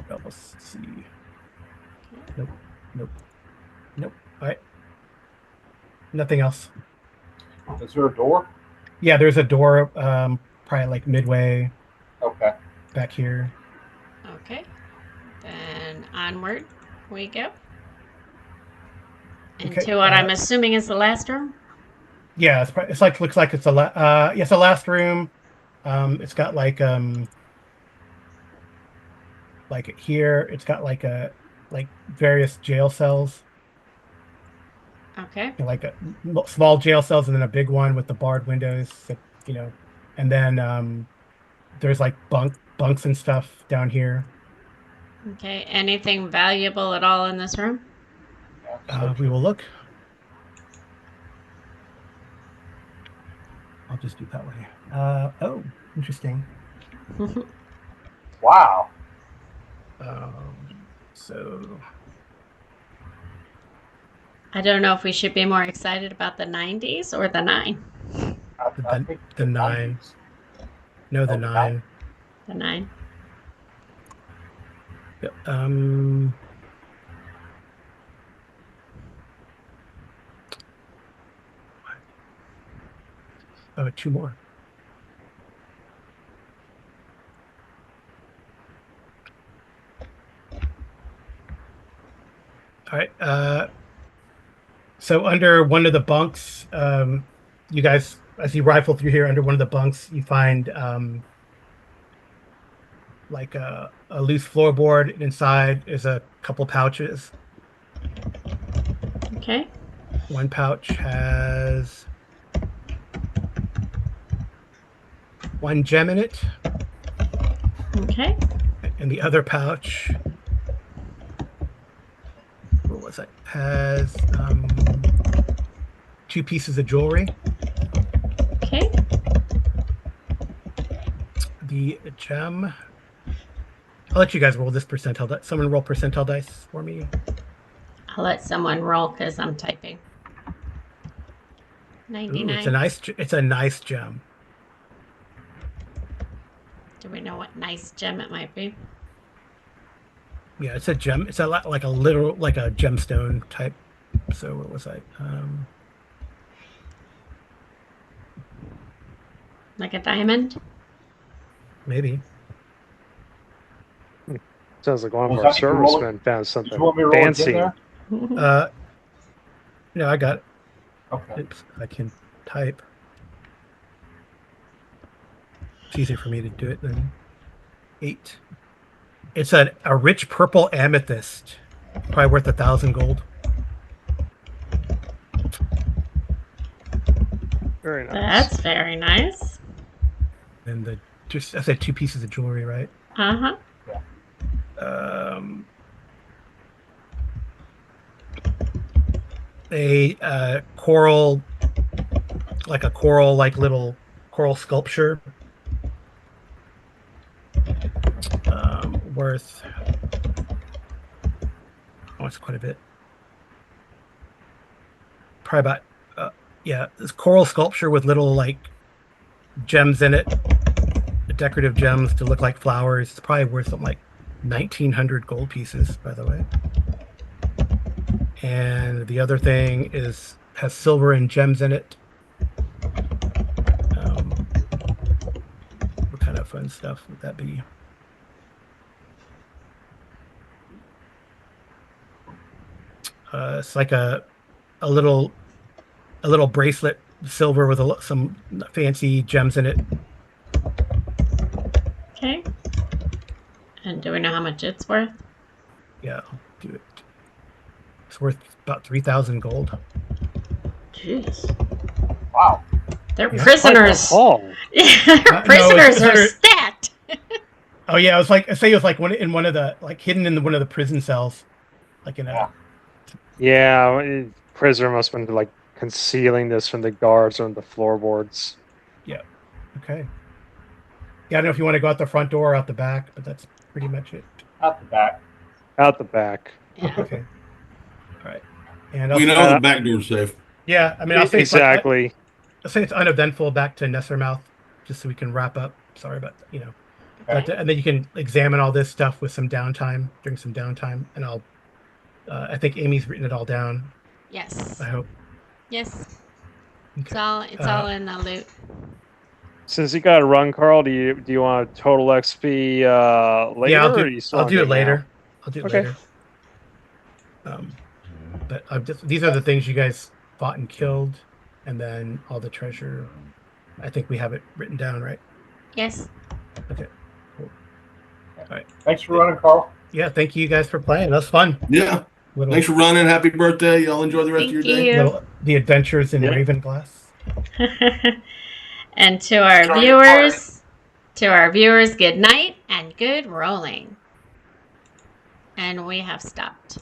Oh, let's see. Nope. All right. Nothing else. Is there a door? Yeah, there's a door, probably like midway Okay. back here. Okay. Then onward we go. Into what I'm assuming is the last room? Yeah, it's like, looks like it's it's the last room. It's got like here, it's got like various jail cells. Okay. Like small jail cells and then a big one with the barred windows, and then there's like bunks and stuff down here. Okay. Anything valuable at all in this room? We will look. I'll just do it that way. Oh, interesting. Wow. So I don't know if we should be more excited about the 90s or the 9. I think the 9. No, the Oh, the 9. The 9. Yep. Oh, 2 more. All right. So under one of the bunks, you guys, as you rifle through here, under one of the bunks, you find like a loose floorboard. Inside is a couple pouches. Okay. One pouch has 1 gem in it. Okay. And the other pouch, what was it? Has 2 pieces of jewelry. Okay. The gem. I'll let you guys roll this percentile dice. Someone roll percentile dice for me. I'll let someone roll because I'm typing. 99. Ooh, it's a nice gem. Do we know what nice gem it might be? Yeah, it's a gem. It's like a literal, like a gemstone type. So what was I? Like a diamond? Maybe. Sounds like one of Was our that you rolling? servicemen found Did something you want me to roll again fancy. there? No, I got it. Okay. Oops, I can type. It's easier for me to do it than 8. It's a rich purple amethyst, probably worth 1,000 gold. Very nice. That's very nice. And I said 2 pieces of jewelry, right? Uh-huh. A coral, like a coral, like little coral sculpture, worth, oh, it's quite a bit. probably about this coral sculpture with little like gems in it, decorative gems to look like flowers. It's probably worth something like 1,900 gold pieces, by the way. And the other thing has silver and gems in it. What kind of fun stuff would that be? It's like a little bracelet, silver with some fancy gems in it. Okay. And do we know how much it's worth? Yeah, I'll do it. It's worth about 3,000 gold. Jeez. Wow. They're Yeah. prisoners. Oh, Their prisoners are stacked. Oh yeah, it was like I say it was like one of the like hidden in one of the prison cells, like in a. yeah. Prisoner must have been like concealing this from the guards on the floorboards. Okay. Yeah, I don't know if you want to go out the front door or out the back, but that's pretty much it. Out the back. Out the back. Yeah. Okay. All right. And We know the back door's safe. yeah, I mean, I'll say Exactly. I'll say it's uneventful back to Nessermouth, just so we can wrap up. Sorry about that, But, and then you can examine all this stuff with some downtime, during some downtime, and I'll. I think Amy's written it all down. Yes. I hope. Yes. It's Okay. all in the loot. Since you got to run, Carl, do you want a total XP later? Yeah, or do you still I'll wanna do do it later. now? I'll do it Okay. later. But these are the things you guys fought and killed, and then all the treasure. I think we have it written down, right? Yes. Okay. Cool. All right. Thanks for running, Carl. Yeah. Thank you guys for playing. That was fun. Yeah. Thanks for running. Happy birthday. Y'all enjoy the rest of your Thank day. you. The adventures in Yeah. Ravenglass. And to our viewers, good night and good rolling. And we have stopped.